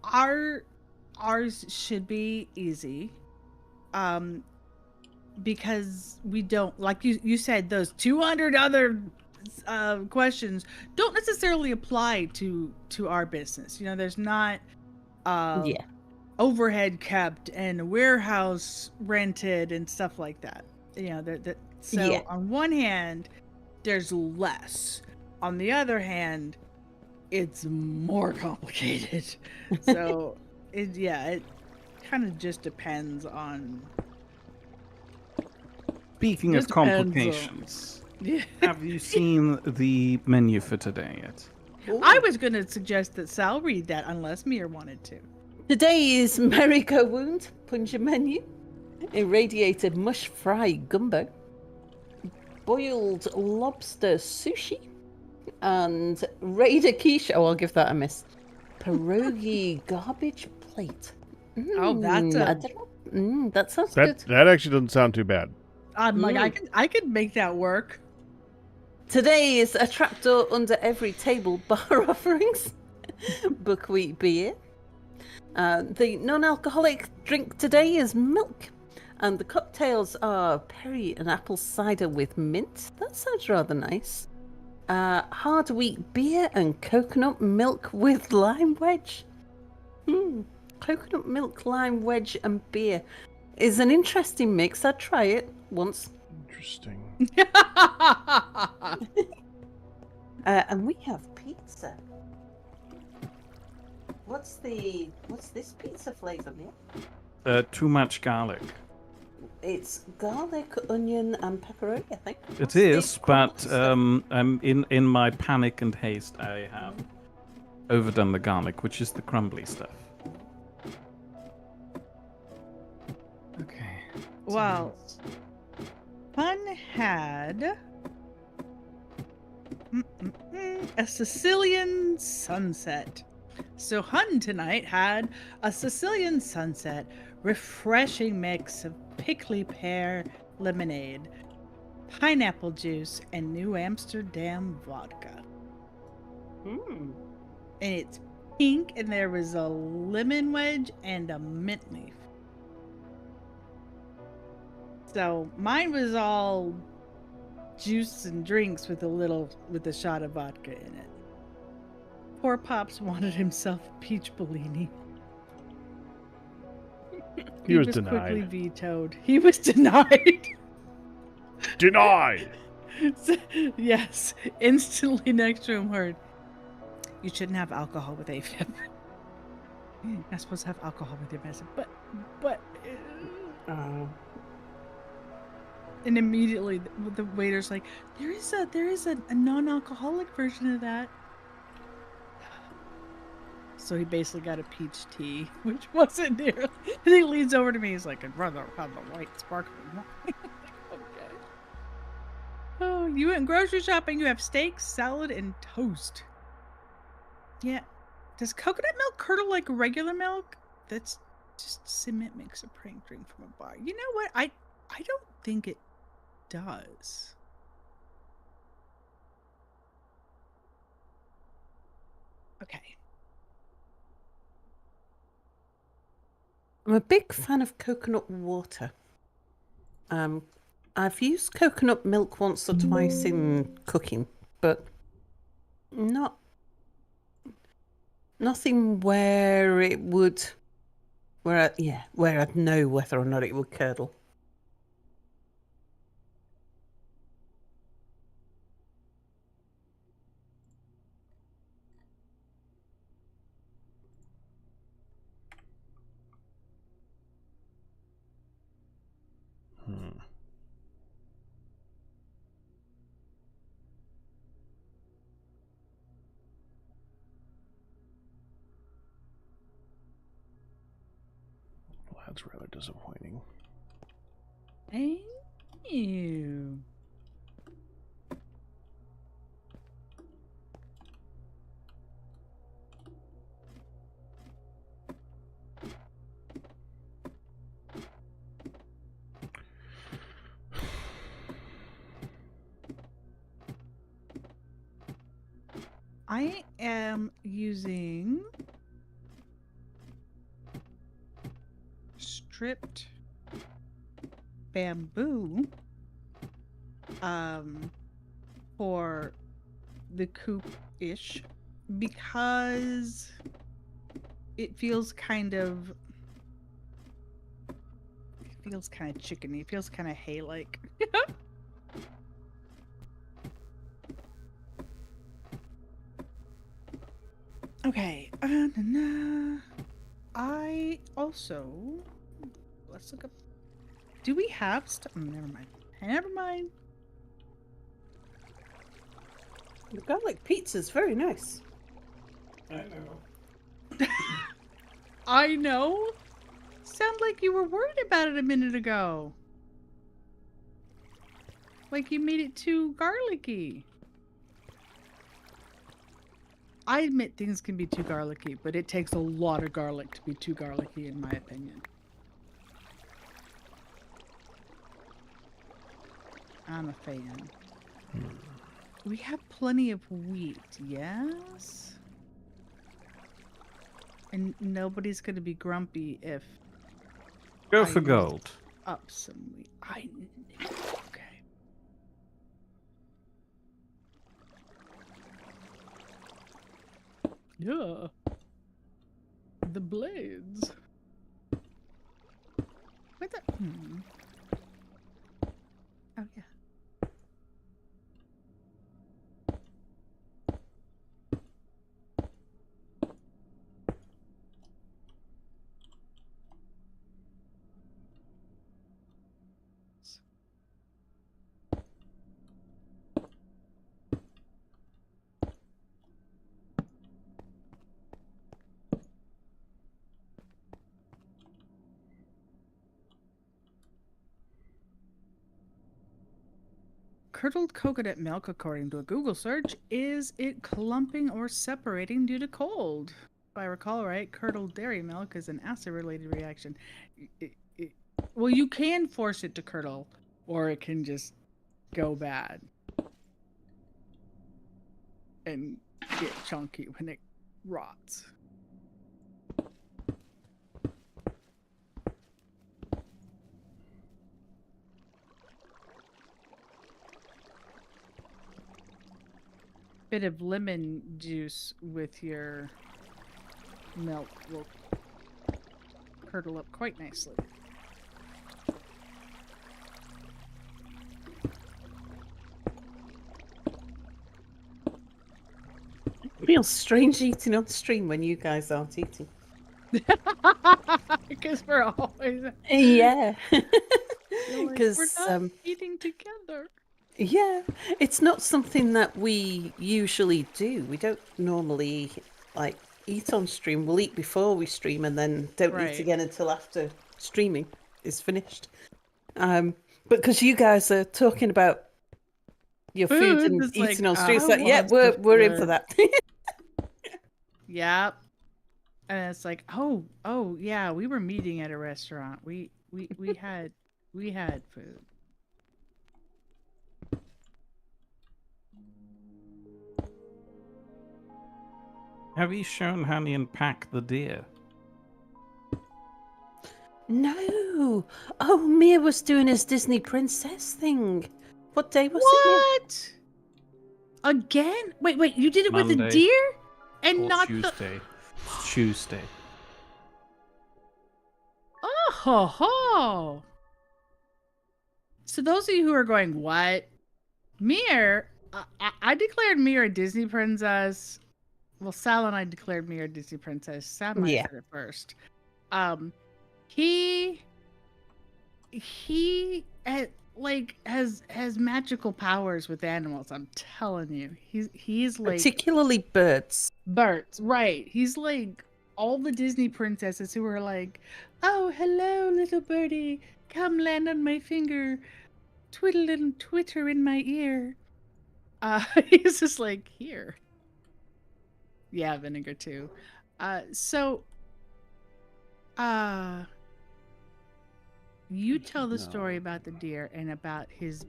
ours should be easy. Because we don't, like you said, those 200 other questions don't necessarily apply to our business. You know, there's not Yeah. overhead kept and a warehouse rented and stuff like that. You know, so Yeah. on one hand, there's less. On the other hand, it's more complicated. So it kind of just depends on. Speaking of Just depends on- complications, Yeah. have you seen the menu for today yet? I was going to suggest that Sal read that unless Mir wanted to. Today is Merry-Go-Wound Punja menu, irradiated mush fry gumbo, boiled lobster sushi, And Raider quiche. Oh, I'll give that a miss. Pierogi garbage plate. Oh, that's a. That sounds That good. that actually doesn't sound too bad. I'm like, I could make that work. Today is a trapdoor under every table bar offerings. Buckwheat beer. The non-alcoholic drink today is milk. And the cocktails are perry and apple cider with mint. That sounds rather nice. Hard wheat beer and coconut milk with lime wedge. Coconut milk, lime wedge, and beer is an interesting mix. I'd try it once. Interesting. And we have pizza. What's this pizza flavor, Mia? Too much garlic. It's garlic, onion, and pepperoni, I think. It is, but in my panic and haste, I have overdone the garlic, which is the crumbly stuff. Okay. Well, Fun had a Sicilian sunset. So Hun tonight had a Sicilian sunset, refreshing mix of pickly pear lemonade, pineapple juice, and New Amsterdam vodka. And it's pink, and there was a lemon wedge and a mint leaf. So mine was all juice and drinks with a shot of vodka in it. Poor Pops wanted himself a peach Bellini. He was quickly denied. vetoed. He was denied. Denied. Yes, instantly next to him heard, "You shouldn't have alcohol with AFib. You're not supposed to have alcohol with your medicine." But. And immediately the waiter's like, there is a non-alcoholic version of that. So he basically got a peach tea, which wasn't nearly. And he leans over to me. He's like, "I'd rather have the white sparkling wine." Okay. Oh, you went grocery shopping. You have steak, salad, and toast. Yeah. Does coconut milk curdle like regular milk? That's just cement makes a prank drink from a bar. You know what? I don't think it does. Okay. I'm a big fan of coconut water. I've used coconut milk once or twice in cooking, but nothing where it would, where I'd know whether or not it would curdle. Well, that's rather disappointing. Ew. I am using stripped bamboo for the coop-ish because it feels kind of chickeny. It feels kind of hay-like. Okay. I also, let's look up. Do we have stuff? Never mind. Never mind. The garlic pizza's very nice. I know. I know. Sound like you were worried about it a minute ago. Like you made it too garlicky. I admit things can be too garlicky, but it takes a lot of garlic to be too garlicky, in my opinion. I'm a fan. We have plenty of wheat, yes? And nobody's going to be grumpy if Go I for use gold. up some wheat. I knew. Okay. Yeah. The blades. What the? Oh, yeah. Curdled coconut milk, according to a Google search, is it clumping or separating due to cold? If I recall right, curdled dairy milk is an acid-related reaction. Well, you can force it to curdle, or it can just go bad and get chunky when it rots. Bit of lemon juice with your milk will curdle up quite nicely. Feels strange eating on stream when you guys aren't eating. Because we're always Yeah. we're Because not eating together. yeah, it's not something that we usually do. We don't normally like eat on stream. We'll eat before we stream and then don't eat Right. again until after streaming is finished. But because you guys are talking about your food and It's eating like, on stream, it's like, yeah, wants we're in for food. that. Yep. And it's like, oh yeah, we were meeting at a restaurant. We had food. Have you shown Honey and Pack the deer? No. Oh, Mia was doing his Disney princess thing. What day was it, Mia? What? Again? Wait, you did it with a Monday deer? And Or not Tuesday. Tuesday. Oh ho ho. So those of you who are going, what? Mere, I declared Mere a Disney princess. Well, Sal and I declared Mere a Disney princess. Sam might have Yeah. said it first. He has magical powers with animals. I'm telling you, he's like Particularly birds. birds, right? He's like all the Disney princesses who are like, "Oh, hello, little birdie, come land on my finger, twiddle and twitter in my ear." He's just like here. Yeah, vinegar too. You tell the story about the deer and about his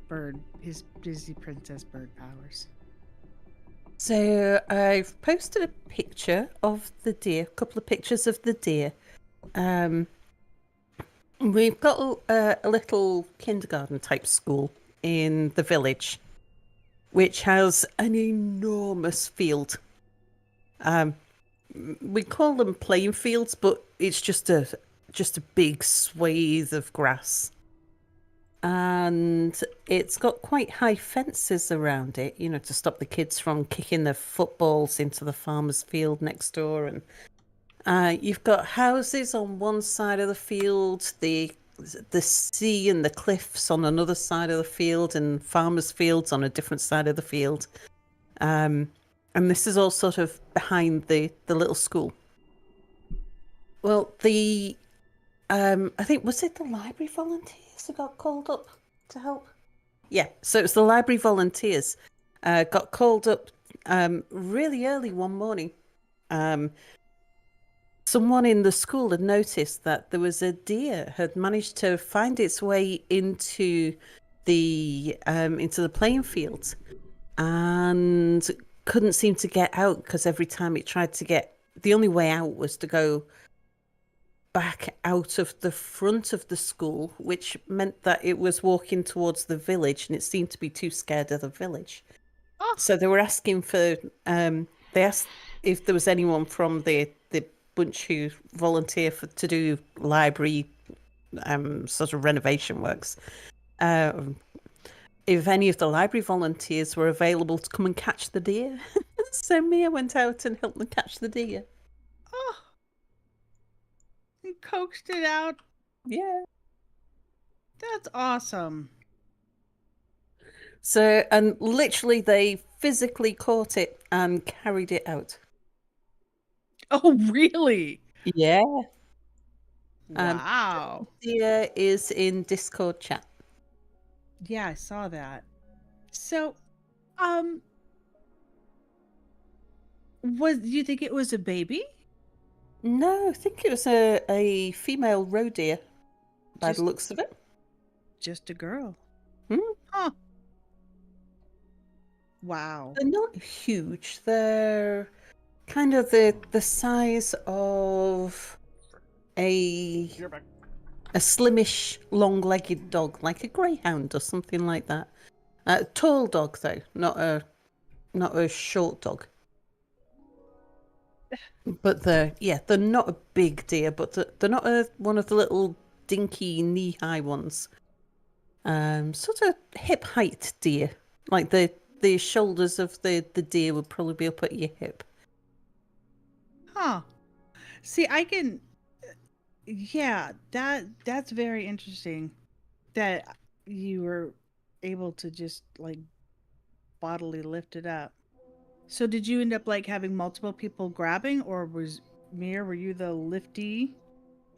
Disney princess bird powers. So I've posted a picture of the deer, a couple of pictures of the deer. We've got a little kindergarten type school in the village, which has an enormous field. We call them playing fields, but it's just a big swathe of grass. And it's got quite high fences around it, you know, to stop the kids from kicking their footballs into the farmer's field next door. And you've got houses on one side of the field, the sea and the cliffs on another side of the field, and farmers' fields on a different side of the field. And this is all sort of behind the little school. Well, I think, was it the library volunteers who got called up to help? Yeah, so it was the library volunteers got called up really early one morning, someone in the school had noticed that there was a deer had managed to find its way into the playing field and couldn't seem to get out because every time it tried to get, the only way out was to go back out of the front of the school, which meant that it was walking towards the village, and it seemed to be too scared of the village. Oh. So they were asking for, they asked if there was anyone from the bunch who volunteer to do library sort of renovation works. If any of the library volunteers were available to come and catch the deer. So Mia went out and helped them catch the deer. Oh. And coaxed it out. Yeah. That's awesome. So, and literally they physically caught it and carried it out. Oh, really? Yeah. Wow. Deer is in Discord chat. Yeah, I saw that. So, do you think it was a baby? No, I think it was a female roe deer by the looks of it. Just a girl. Hmm? Huh. Wow. They're not huge. They're kind of the size of a slimish, long-legged dog, like a greyhound or something like that. Tall dog though, not a short dog. But they're not a big deer, but they're not one of the little dinky knee-high ones. Sort of hip-height deer, like the shoulders of the deer would probably be up at your hip. Huh. See, I can. Yeah, that's very interesting. That you were able to just like bodily lift it up. So did you end up like having multiple people grabbing, or were you the liftee?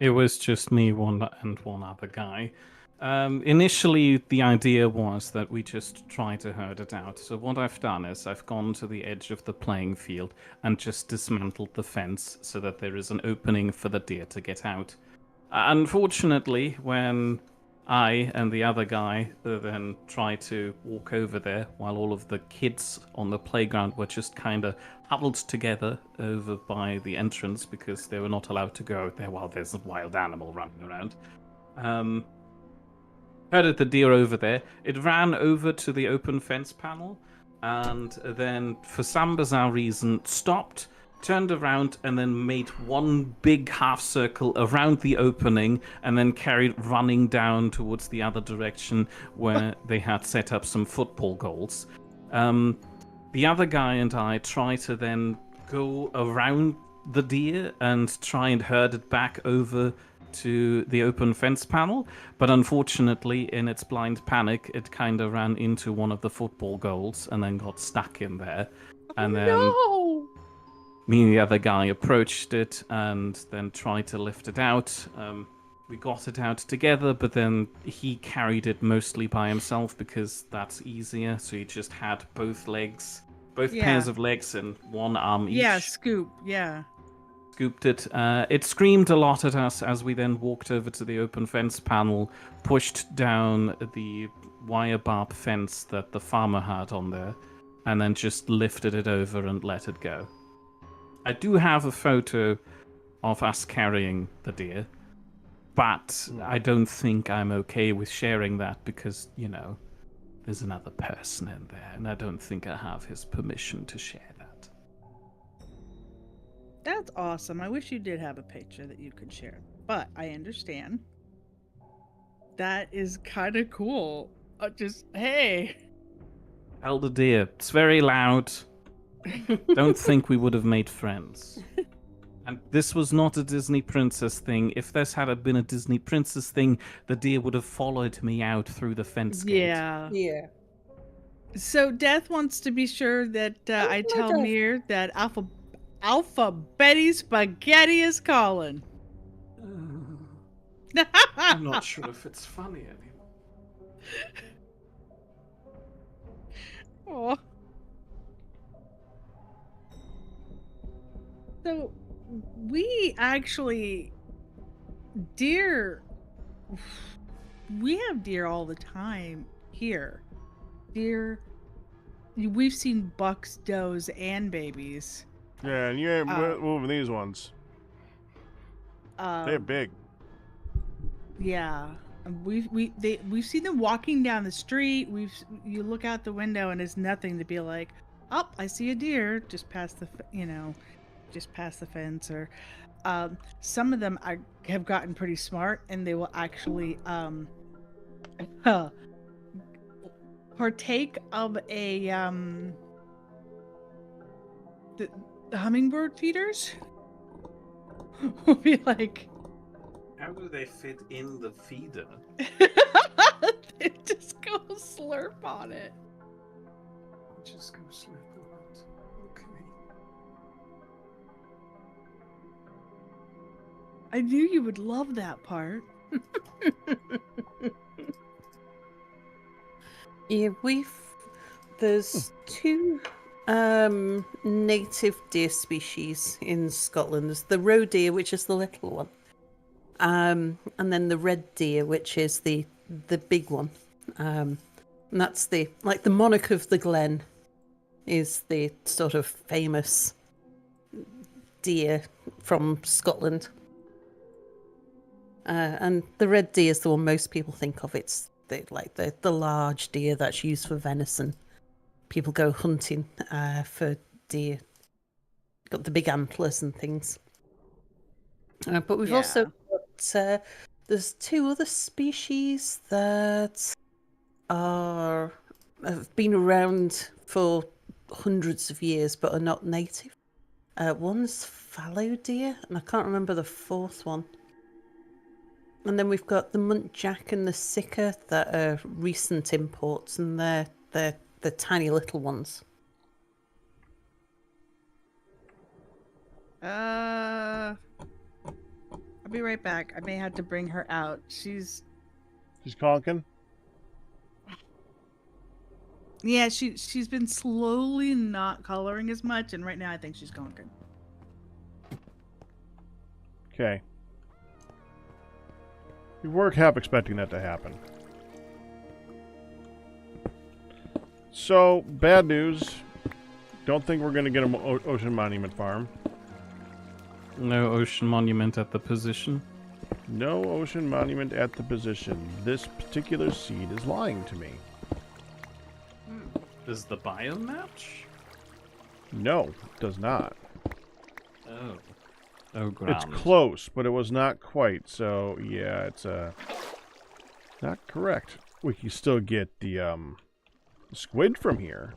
It was just me, one other guy. Initially, the idea was that we just try to herd it out. So what I've done is I've gone to the edge of the playing field and just dismantled the fence so that there is an opening for the deer to get out. Unfortunately, when I and the other guy then tried to walk over there while all of the kids on the playground were just kind of huddled together over by the entrance because they were not allowed to go out there while there's a wild animal running around. Herded the deer over there. It ran over to the open fence panel and then, for some bizarre reason, stopped, turned around, and then made one big half circle around the opening and then carried running down towards the other direction where they had set up some football goals. The other guy and I try to then go around the deer and try and herd it back over to the open fence panel, but unfortunately, in its blind panic, it kind of ran into one of the football goals and then got stuck in there. And then me and the other guy approached it and then tried to lift it out. We got it out together, but then he carried it mostly by himself because that's easier. So he just had both pairs of legs and one arm each. Yeah, scoop. Yeah. Scooped it. It screamed a lot at us as we then walked over to the open fence panel, pushed down the wire barb fence that the farmer had on there, and then just lifted it over and let it go. I do have a photo of us carrying the deer, but I don't think I'm okay with sharing that because, there's another person in there, and I don't think I have his permission to share that. That's awesome. I wish you did have a picture that you could share, but I understand. That is kind of cool. Hey. Elder deer, it's very loud. Don't think we would have made friends. And this was not a Disney princess thing. If this had been a Disney princess thing, the deer would have followed me out through the fence gate. Yeah. Yeah. So Death wants to be sure that I tell Death. Mere that Alpha Betty Spaghetti is calling. I'm not sure if it's funny anymore. Oh. So we actually deer. We have deer all the time here. Deer. We've seen bucks, does, and babies. Yeah, and you ain't moving these ones. They're Um, big. Yeah, we've seen them walking down the street. You look out the window and it's nothing to be like, oh, I see a deer just past just past the fence. Or some of them have gotten pretty smart and they will actually partake of the hummingbird feeders. Will be like. How do they fit in the feeder? They just go slurp on it. Just go slip on it. Okay. I knew you would love that part. Yeah, there's two native deer species in Scotland. There's the roe deer, which is the little one. And then the red deer, which is the big one. And that's the monarch of the glen is the sort of famous deer from Scotland. And the red deer is the one most people think of. It's the large deer that's used for venison. People go hunting for deer. Got the big antlers and things. But we've also got, there's two other species that have been around for hundreds of years but are not native. One's fallow deer, and I can't remember the fourth one. And then we've got the muntjac and the sika that are recent imports, and they're the tiny little ones. I'll be right back. I may have to bring her out. She's conking. Yeah, she's been slowly not coloring as much, and right now I think she's conking. Okay. We were half expecting that to happen. So, bad news. Don't think we're going to get an ocean monument farm. No ocean monument at the position. No ocean monument at the position. This particular seed is lying to me. Does the biome match? No, it does not. Oh. Oh, ground. It's close, but it was not quite. So, yeah, it's not correct. We can still get the squid from here.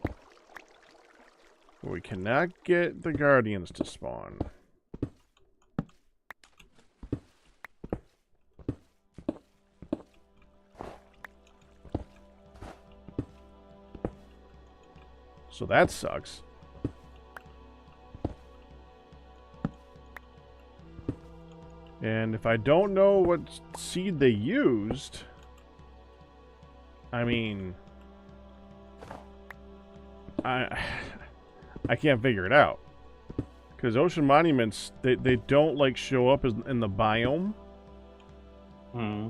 But we cannot get the guardians to spawn. So that sucks. And if I don't know what seed they used, I mean, I can't figure it out. Because ocean monuments, they don't like show up in the biome. Hmm.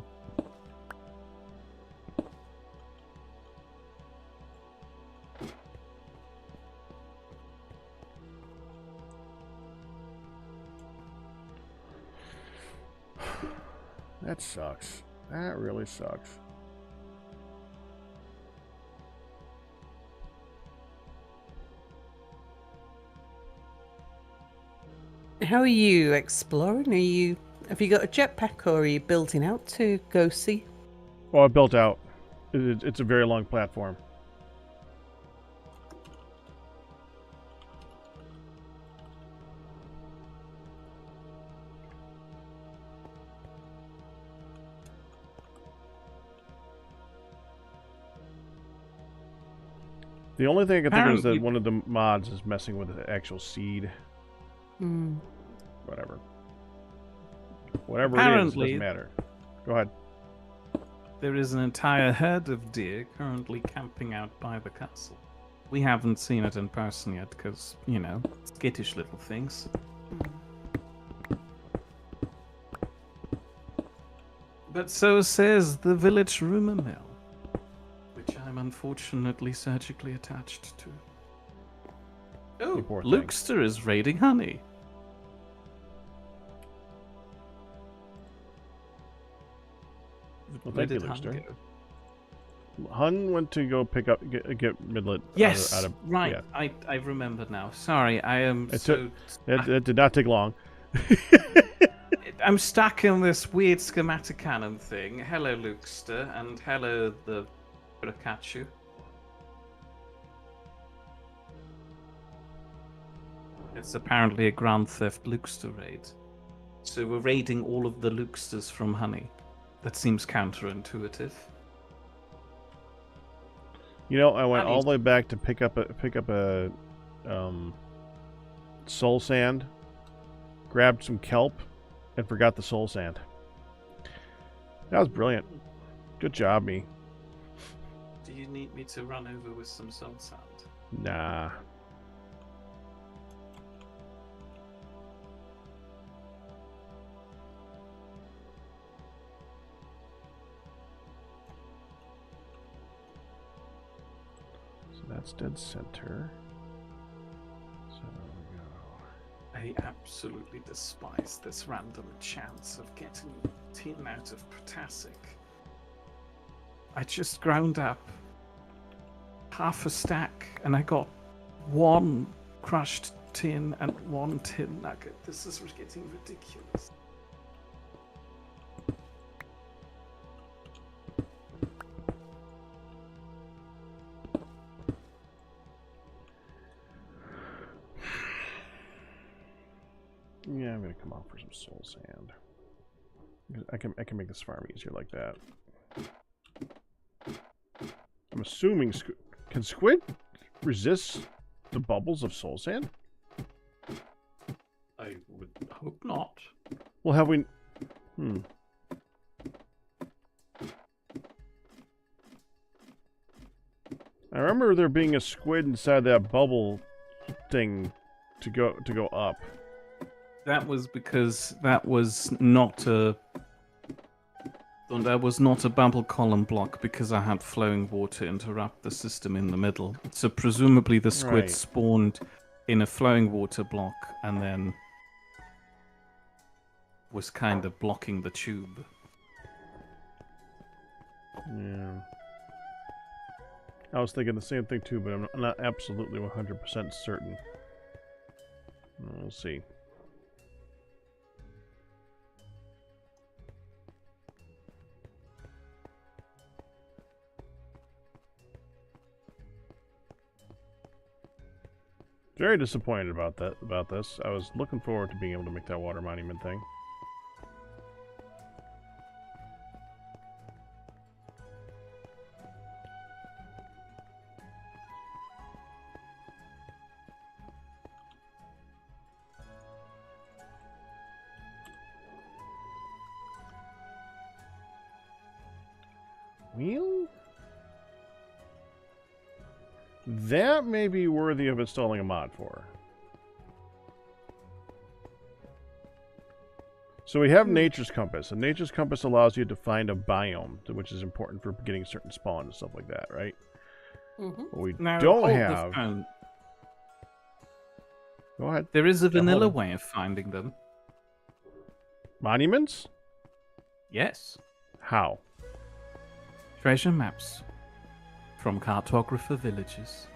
That sucks. That really sucks. How are you exploring? Have you got a jetpack, or are you building out to go see? Well, I built out. It's a very long platform. The only thing I can think of is that one of the mods is messing with the actual seed. Hmm. Whatever. Whatever it is, it doesn't matter. Go ahead. There is an entire herd of deer currently camping out by the castle. We haven't seen it in person yet because, skittish little things. But so says the village rumor mill, which I'm unfortunately surgically attached to. Oh, You poor thing. Lukester is raiding honey. Well, Where thank you, did Hun Lukester. go? Hun went to go pick up, get Midlet. Yes, out of right. Yeah. I remember now. Sorry, I am It so... It did not take long. I'm stuck in this weird schematic cannon thing. Hello, Lukester, and hello, the Pikachu. It's apparently a Grand Theft Lukester raid. So we're raiding all of the Lukesters from Honey. That seems counterintuitive. You know, I went Honey's- all the way back to pick up a soul sand, grabbed some kelp, and forgot the soul sand. That was brilliant. Good job, me. Do you need me to run over with some soul sand? Nah. So that's dead center. So we go. I absolutely despise this random chance of getting tin out of potassic. I just ground up half a stack and I got one crushed tin and one tin nugget. This is getting ridiculous. Yeah, I'm gonna come out for some soul sand. I can make this farm easier like that. I'm assuming can squid resist the bubbles of soul sand? I would hope not. Well, have we? I remember there being a squid inside that bubble thing to go up. That was because that was not a bubble column block because I had flowing water interrupt the system in the middle. So presumably the squid Right. spawned in a flowing water block and then was kind of blocking the tube. Yeah. I was thinking the same thing too, but I'm not absolutely 100% certain. We'll see. Very disappointed about this. I was looking forward to being able to make that water monument thing. Well, that may be worthy of installing a mod for. So we have Nature's Compass, and Nature's Compass allows you to find a biome, which is important for getting certain spawn and stuff like that, right? Mm-hmm. What we Now, don't hold the have... phone. Go ahead. There is a hold vanilla on. way of finding them. Monuments? Yes. How? Treasure maps from cartographer villages.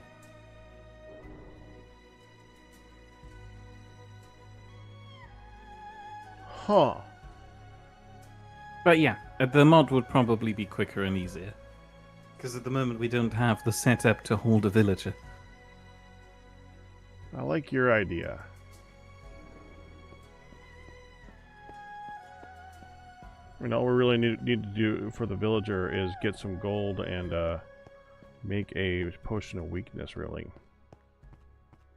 Huh. But yeah, the mod would probably be quicker and easier. Because at the moment we don't have the setup to hold a villager. I like your idea. And all we really need to do for the villager is get some gold and make a potion of weakness, really.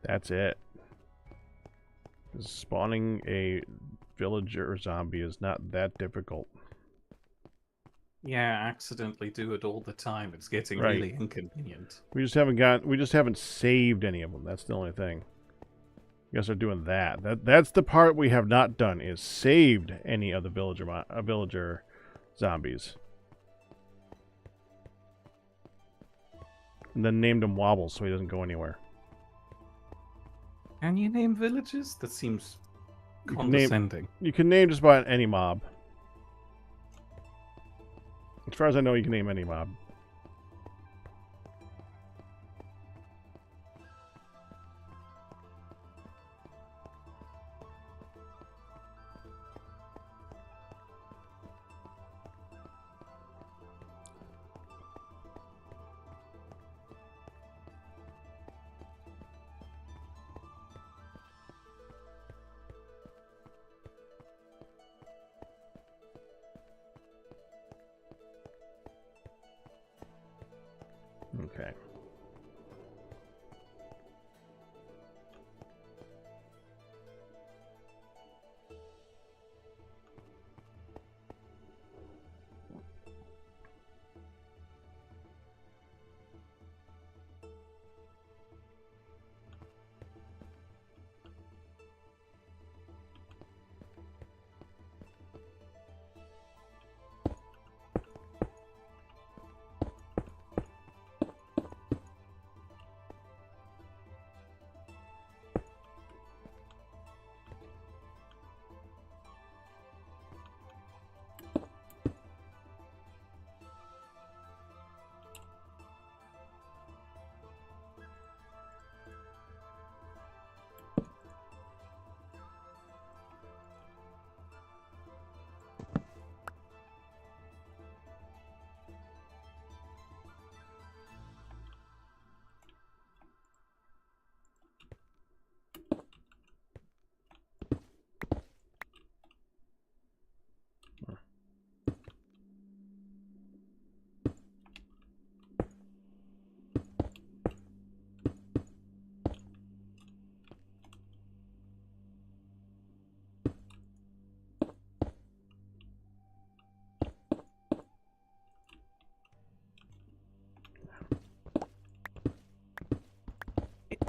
That's it. 'Cause spawning a villager or zombie is not that difficult. Yeah, I accidentally do it all the time. It's getting Right. really inconvenient. We just haven't saved any of them. That's the only thing. You guys are doing that. That's the part we have not done, is saved any of the villager zombies. And then named him Wobble so he doesn't go anywhere. Can you name villages? That seems You can condescending. You can name just about any mob. As far as I know, you can name any mob. Okay.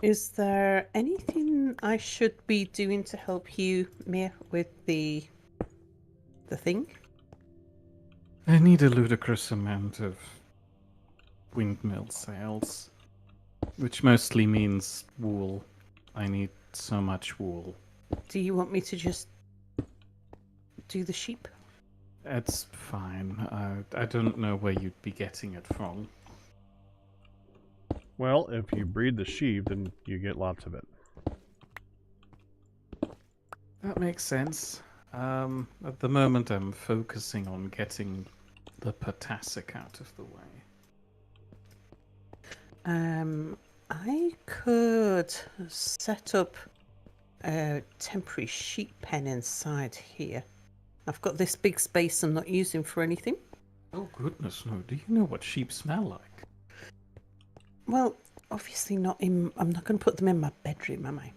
Is there anything I should be doing to help you, Mere, with the thing? I need a ludicrous amount of windmill sails, which mostly means wool. I need so much wool. Do you want me to just do the sheep? It's fine. I don't know where you'd be getting it from. Well, if you breed the sheep, then you get lots of it. That makes sense. At the moment, I'm focusing on getting the potassic out of the way. I could set up a temporary sheep pen inside here. I've got this big space I'm not using for anything. Oh goodness, no. Do you know what sheep smell like? Well, obviously not in... I'm not going to put them in my bedroom, am I?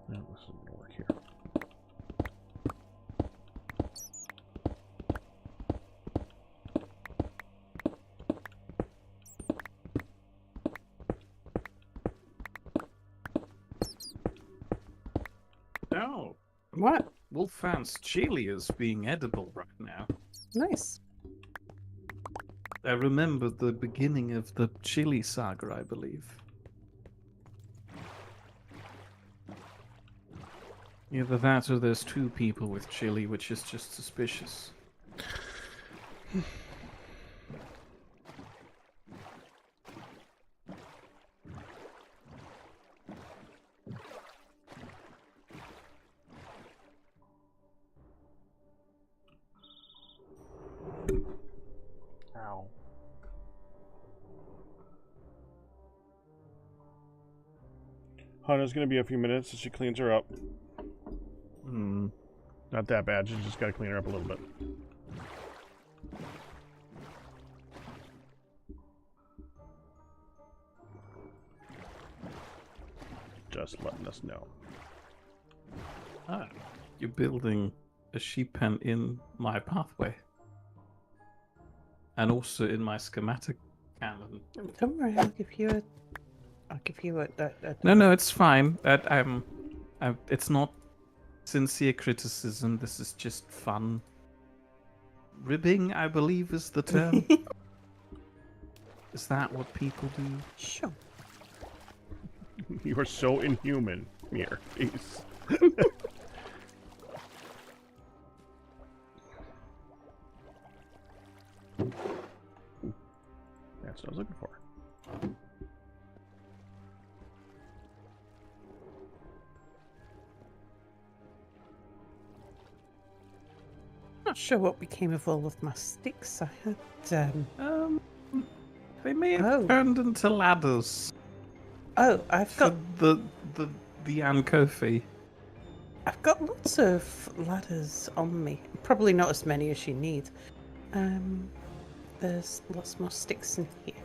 No, this isn't gonna work here. No. What? Wolfhound's chili is being edible right now. Nice. I remember the beginning of the chili saga, I believe. Either that or there's two people with chili, which is just suspicious. Ow. Hana's gonna be a few minutes as she cleans her up. Hmm. Not that bad. She's just gotta clean her up a little bit. Just letting us know. Ah, you're building a sheep pen in my pathway. And also in my schematic cannon. Don't worry, I'll give you a No, it's fine. It's not sincere criticism. This is just fun. Ribbing, I believe, is the term. Is that what people do? Sure. You are so inhuman, Mere. Jeez. That's what I was looking for. Not sure what became of all of my sticks. I had They may have Oh. turned into ladders I've for got the Ankofi. lots of ladders on me. Probably not as many as you need. There's lots more sticks in here.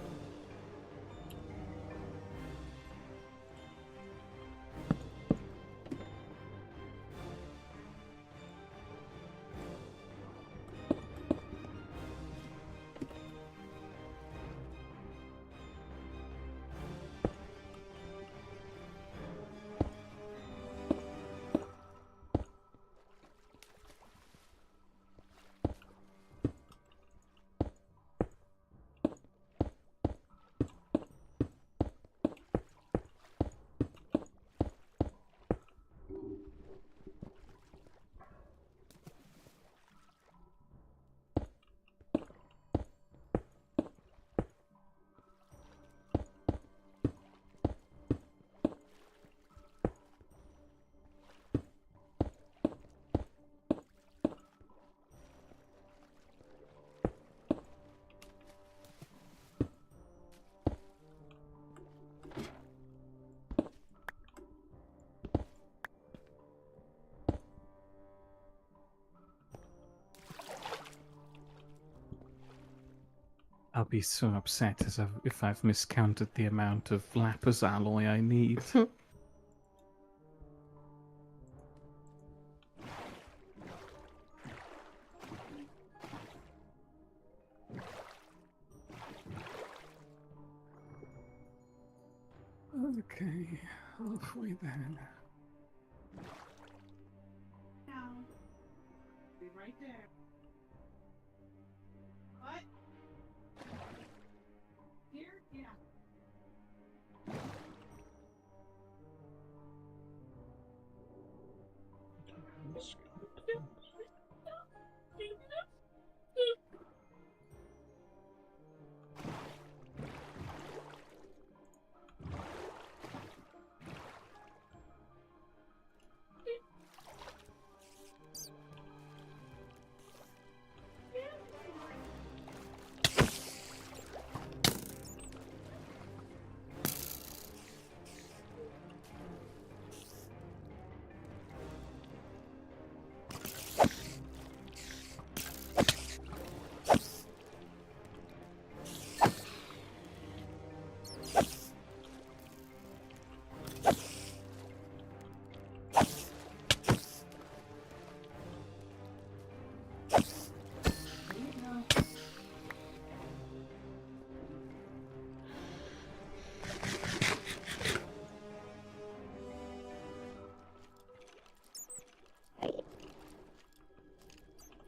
I'll be so upset if I've miscounted the amount of lapis alloy I need. Okay, halfway then. Be right there. What? Here? Yeah.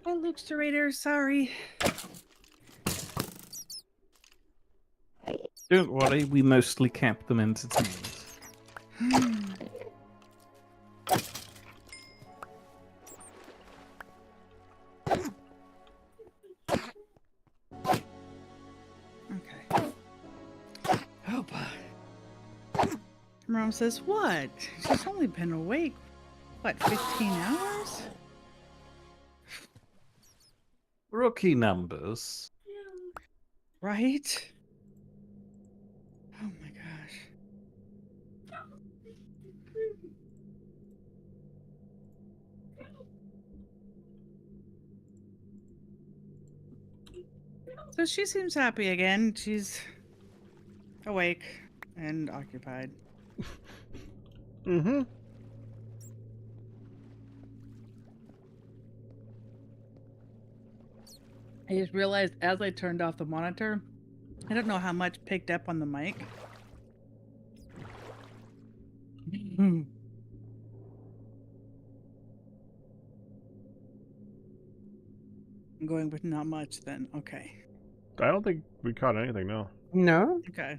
Hi, Luxerator. Sorry. Don't worry, we mostly kept them entertained. Okay. Oh, boy. Mom says, what? She's only been awake, what, 15 hours? Rookie numbers. Right? Oh my gosh. So she seems happy again. She's awake and occupied. Mm-hmm. I just realized as I turned off the monitor, I don't know how much picked up on the mic. I'm going with not much then. Okay. I don't think we caught anything, no. No. Okay.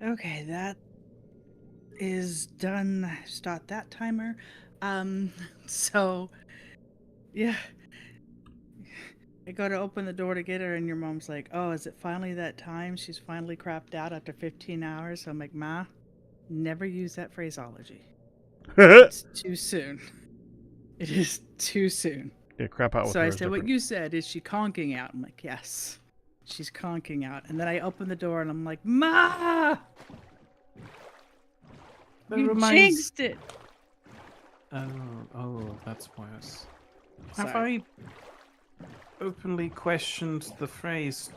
Okay, that is done. Start that timer. So yeah. I go to open the door to get her, and your mom's like, "Oh, is it finally that time? She's finally crapped out after 15 hours." So I'm like, "Ma, never use that phraseology. It's too soon. It is too soon." Yeah, crap out with So her I is said, "What different. you said, is she conking out?" I'm like, "Yes, she's conking out." And then I open the door, and I'm like, "Ma, That you reminds. jinxed it." Oh, that's worse. Have Sorry. I openly questioned the phrase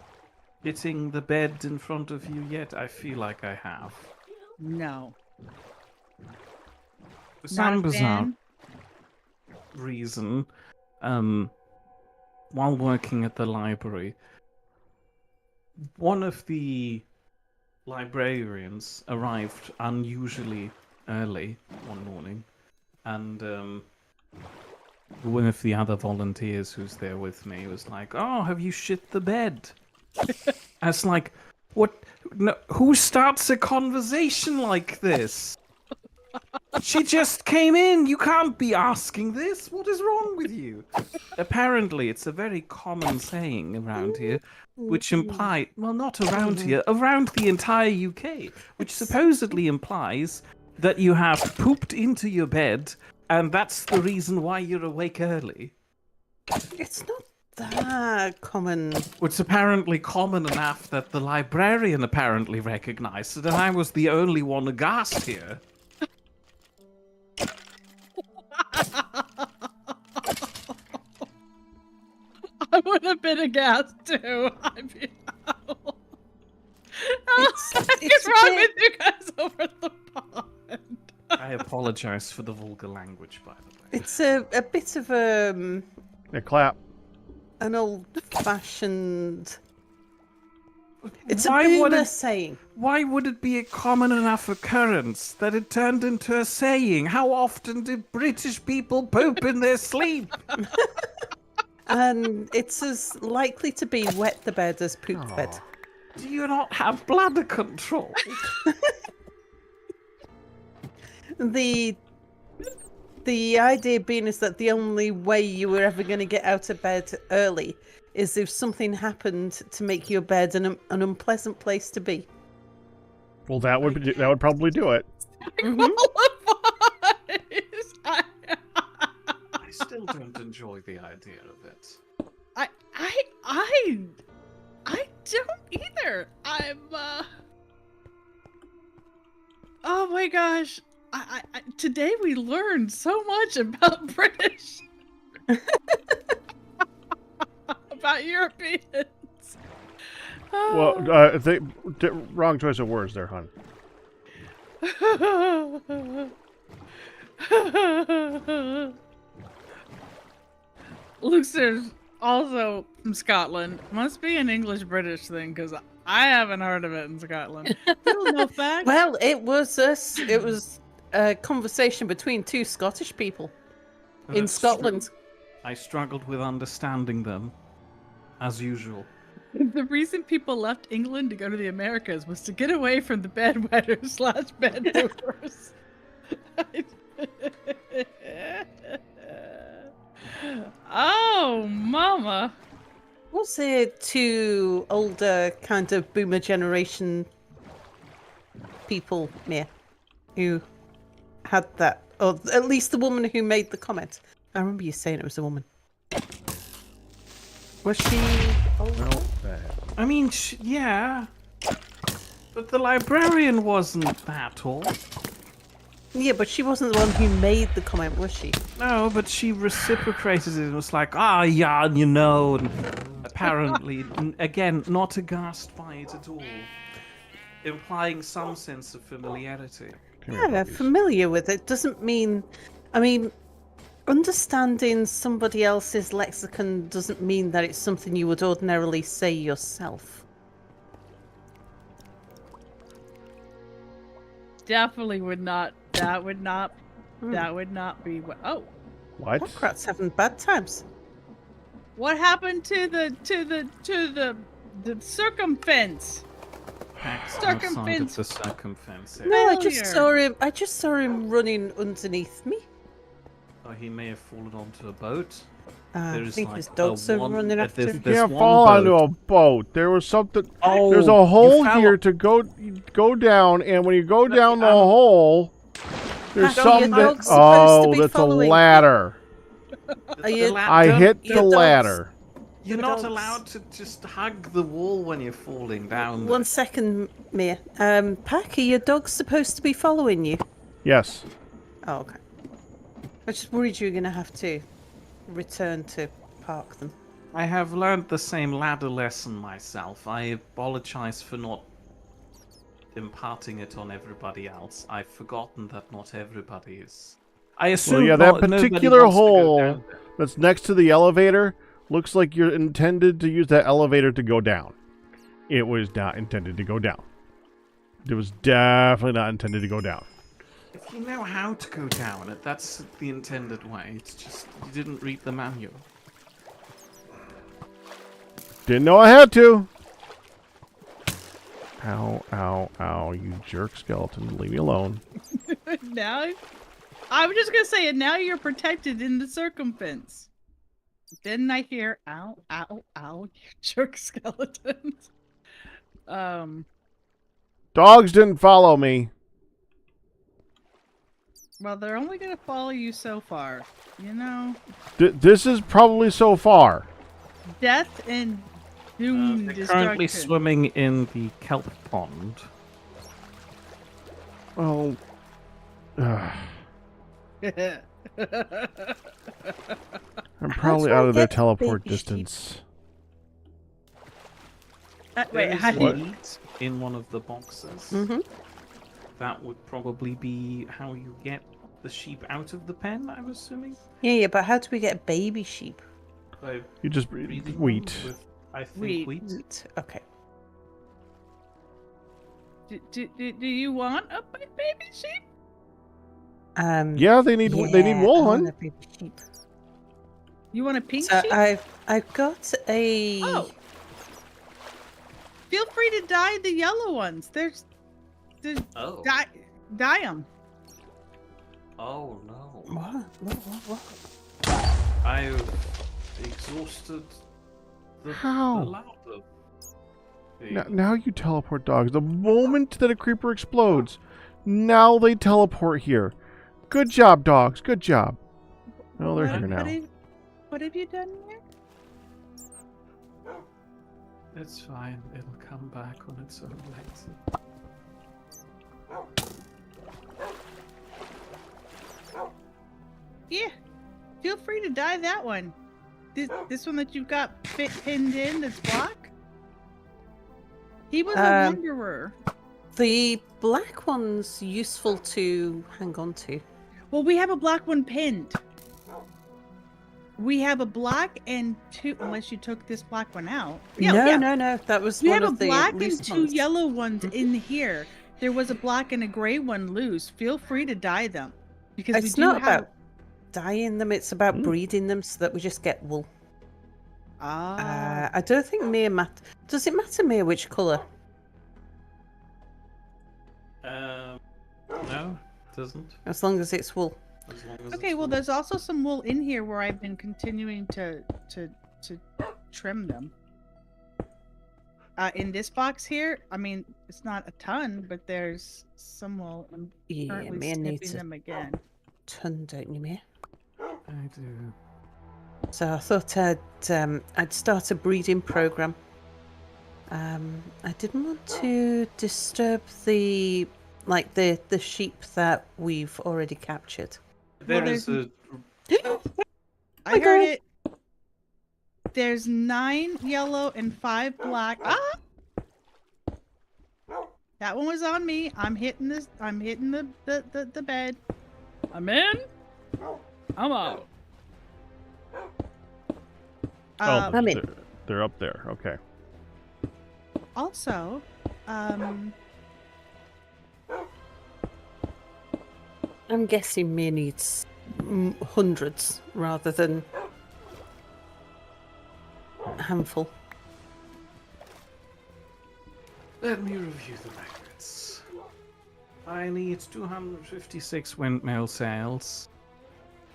"hitting the bed in front of you" yet? I feel like I have. No. For some Not a bizarre fan. reason, while working at the library, one of the librarians arrived unusually early one morning, and one of the other volunteers who's there with me was like, "Oh, have you shit the bed?" I was like, "What? No, who starts a conversation like this? She just came in. You can't be asking this. What is wrong with you?" Apparently, it's a very common saying around here, which imply, well, not around here, around the entire UK, which supposedly implies that you have pooped into your bed, and that's the reason why you're awake early. It's not that common. It's apparently common enough that the librarian apparently recognized it, and I was the only one aghast here. I would have been aghast too. I mean, It's what is a wrong bit- with you guys over the pond? I apologize for the vulgar language, by the way. It's a bit of Yeah, clap. an old-fashioned. It's Why a would boomer it- saying. Why would it be a common enough occurrence that it turned into a saying? How often did British people poop in their sleep? And it's as likely to be wet the bed as poop the bed. Do you not have bladder control? The idea being is that the only way you were ever going to get out of bed early is if something happened to make your bed an unpleasant place to be. Well, that would probably do it. I still don't enjoy the idea of it. I don't either. Oh my gosh. Today we learned so much about British. About Europeans. Well, wrong choice of words there, hon. Luxor's also from Scotland. Must be an English-British thing, because I haven't heard of it in Scotland. Little no fact. Well, it was a conversation between two Scottish people in That's Scotland. true. I struggled with understanding them, as usual. The reason people left England to go to the Americas was to get away from the bedwetters / bed poopers. Oh, mama. Was it two older kind of boomer generation people, Mere, who had that, or at least the woman who made the comment? I remember you saying it was a woman. Was she older? No, I mean, yeah. But the librarian wasn't that old. Yeah, but she wasn't the one who made the comment, was she? No, but she reciprocated it and was like, ah, yeah, you know, and apparently, again, not aghast by it at all, implying some sense of familiarity. Come here, Yeah, puppies. familiar with it doesn't mean. I mean, understanding somebody else's lexicon doesn't mean that it's something you would ordinarily say yourself. Definitely would not. That would not. That would not be what. Oh, What? Popcrat's having bad times. what happened to the circumfence? Pax outside of Circumfence. the circumfence. No, I Failure. just saw him. I just saw him running underneath me. Oh, he may have fallen onto a boat. I There's think like his dogs are running after there's, him. You there's can't one fall onto boat. a boat. There was something. Oh, There's a you hole fell- here to go down, and when you go down the I'm- hole, there's Pat, something. your dog's supposed to be That's a following you. ladder. Are you- I hit the your dogs- ladder. You're your not dogs- allowed to just hug the wall when you're falling down. One second, Mia. Pack, are your dogs supposed to be following you? Yes. Oh, okay. I just worried you were going to have to return to park them. I have learned the same ladder lesson myself. I apologize for not imparting it on everybody else. I've forgotten that not everybody is. I assume Well, yeah, that nobody particular wants to go hole down there. that's next to the elevator looks like you're intended to use that elevator to go down. It was not intended to go down. It was definitely not intended to go down. If you know how to go down it, that's the intended way. It's just you didn't read the manual. Didn't know I had to. Ow, ow, ow, you jerk skeleton. Leave me alone. Now, I was just gonna say, and now you're protected in the circumfence. Didn't I hear? Ow, ow, ow, you jerk skeletons. Dogs didn't follow me. Well, they're only gonna follow you so far. You know, This is probably so far. death and doom They're destruction. currently swimming in the kelp pond. Well, I'm probably do I out of their get teleport baby sheep? distance. Wait, There is how a do you... lead in one of the boxes. Mm-hmm. That would probably be how you get the sheep out of the pen, I'm assuming. Yeah, but how do we get baby sheep? By You just breeding them wheat. with, I think, Wheat. wheat. Okay. Do you want a baby sheep? Yeah, they need wool, I want hun. a baby sheep. You want a pink So sheep? I've got a. Oh. Feel free to dye the yellow ones. There's Oh. dye them. Oh no. What? I've exhausted the How? ladder. Now you teleport dogs. The moment that a creeper explodes, now they teleport here. Good job, dogs. Good job. Oh, they're here now. What have you done here? It's fine. It'll come back on its own legs. Yeah. Feel free to dye that one. This one that you've got pinned in that's black. He was a wanderer. The black one's useful to hang on to. Well, we have a black one pinned. We have a black and two, unless you took this black one out. No. That was We one have a of the black and loose two ones. yellow ones in here. There was a black and a gray one loose. Feel free to dye them. Because It's we do not have... about dyeing them, it's about breeding them so that we just get wool. Ah. I don't think Mere Does it matter, Mere, which colour? No, it doesn't. As long as it's wool. As long as Okay, it's well, wool. there's also some wool in here where I've been continuing to trim them. In this box here, I mean, it's not a ton, but there's some wool. I'm Yeah, currently Mere snipping needs a them again. ton, don't you, Mere? I do. So I thought I'd start a breeding program. I didn't want to disturb the Like the sheep that we've already captured. There is a. I heard it. There's 9 yellow and 5 black. Ah! That one was on me. I'm hitting this. I'm hitting the bed. I'm in. I'm out. Oh, I'm in. they're up there. Okay. Also, I'm guessing Mere needs hundreds rather than a handful. Let me review the records. I need 256 windmill sails,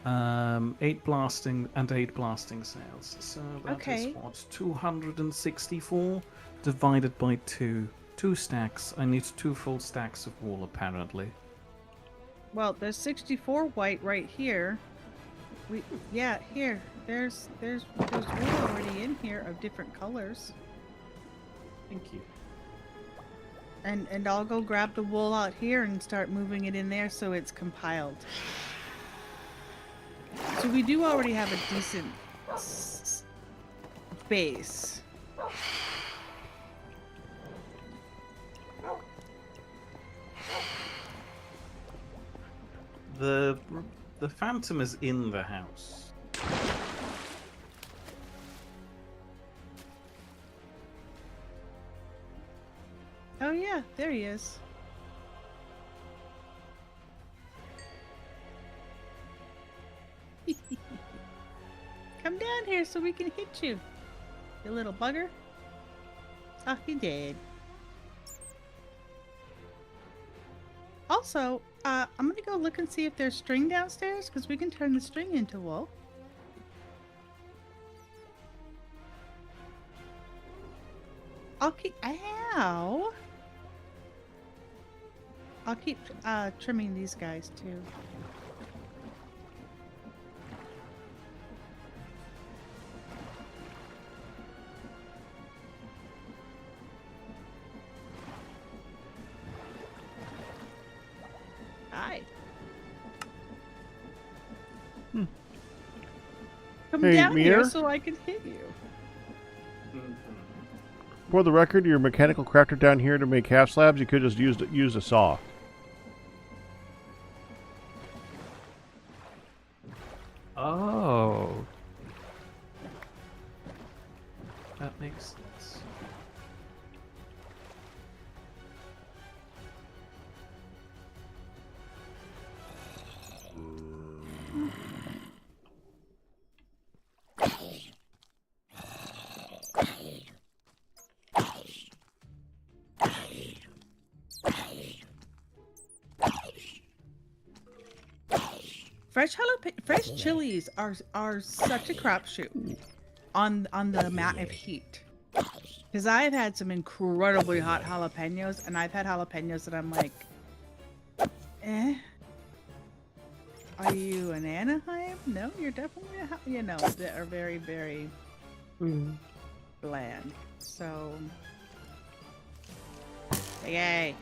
8 blasting and 8 blasting sails. So that Okay. is what 264 divided by 2. 2 stacks. I need 2 full stacks of wool apparently. well, there's 64 white right here. Here. There's wool already in here of different colors. Thank you. And I'll go grab the wool out here and start moving it in there so it's compiled. So we do already have a decent base. The phantom is in the house. Oh yeah, there he is. Come down here so we can hit you, you little bugger. Oh, he did. Also, I'm gonna go look and see if there's string downstairs, because we can turn the string into wool. I'll keep... Ow! I'll keep trimming these guys, too. Hi. Come Hey, down here Mere? so I can hit you. For the record, your mechanical crafter down here to make half slabs, you could just use a saw. Oh. That makes sense. Fresh chilies are such a crapshoot on the amount of heat. Because I've had some incredibly hot jalapenos, and I've had jalapenos that I'm like, eh. Are you an Anaheim? No, you're definitely that are very, very bland. So, yay.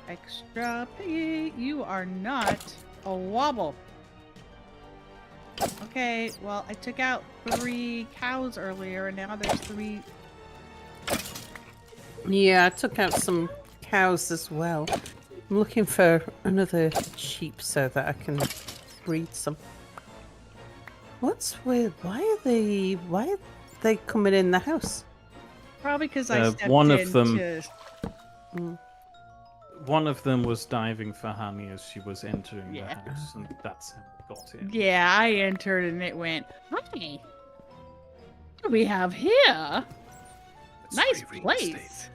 Extra piggy, you are not a wobble. Okay, well, I took out 3 cows earlier, and now there's 3. Yeah, I took out some cows as well. I'm looking for another sheep so that I can breed some. What's weird? Why are they coming in the house? Probably because I stepped one in of them- to... One of them was diving for honey as she was entering Yeah. the house, and that's how it got in. Yeah, I entered and it went, "Hi, what do we have here? It's Nice free real place." estate.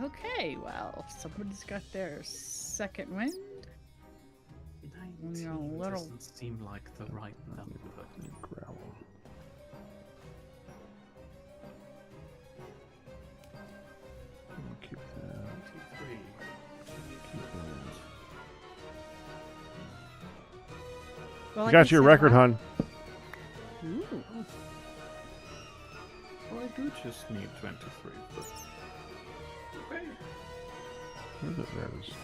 Okay, well, somebody's got their second wind. 19 a little- doesn't seem like the right number. Gravel. Keep that. 23. Well, You like I got your said, record, hun. Ooh. 23. But... Okay. Where's it? There it is.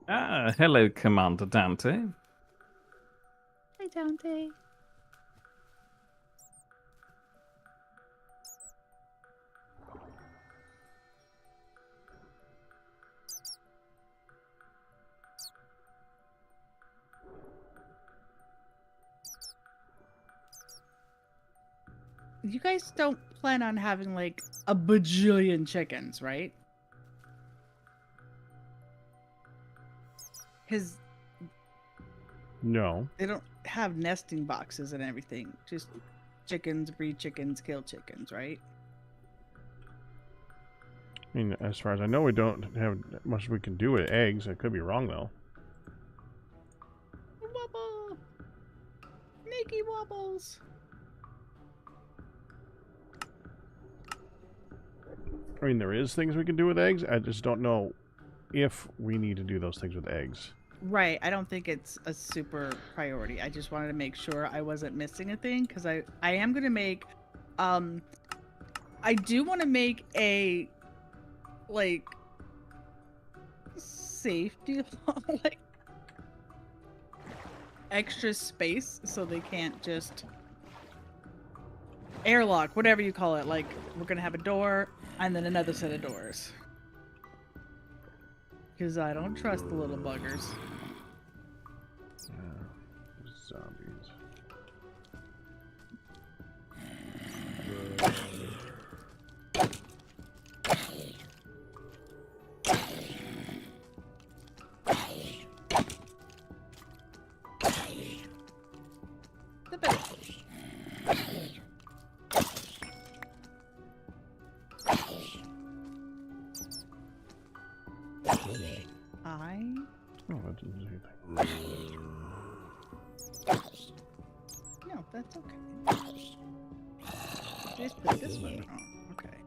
Ah, hello, Commander Dante. Hi, Dante. You guys don't plan on having like a bajillion chickens, right? Because No. they don't have nesting boxes and everything. Just chickens, breed chickens, kill chickens, right? I mean, as far as I know, we don't have much we can do with eggs. I could be wrong, though. Wobble! Nikki wobbles! I mean, there is things we can do with eggs. I just don't know if we need to do those things with eggs. Right. I don't think it's a super priority. I just wanted to make sure I wasn't missing a thing because I am going to make I do want to make a like safety like extra space so they can't just airlock, whatever you call it. Like we're going to have a door and then another set of doors. Because I don't trust the little buggers. Zombies. The bed. Oh, that didn't do anything. No, that's okay. Just put this one on. Okay.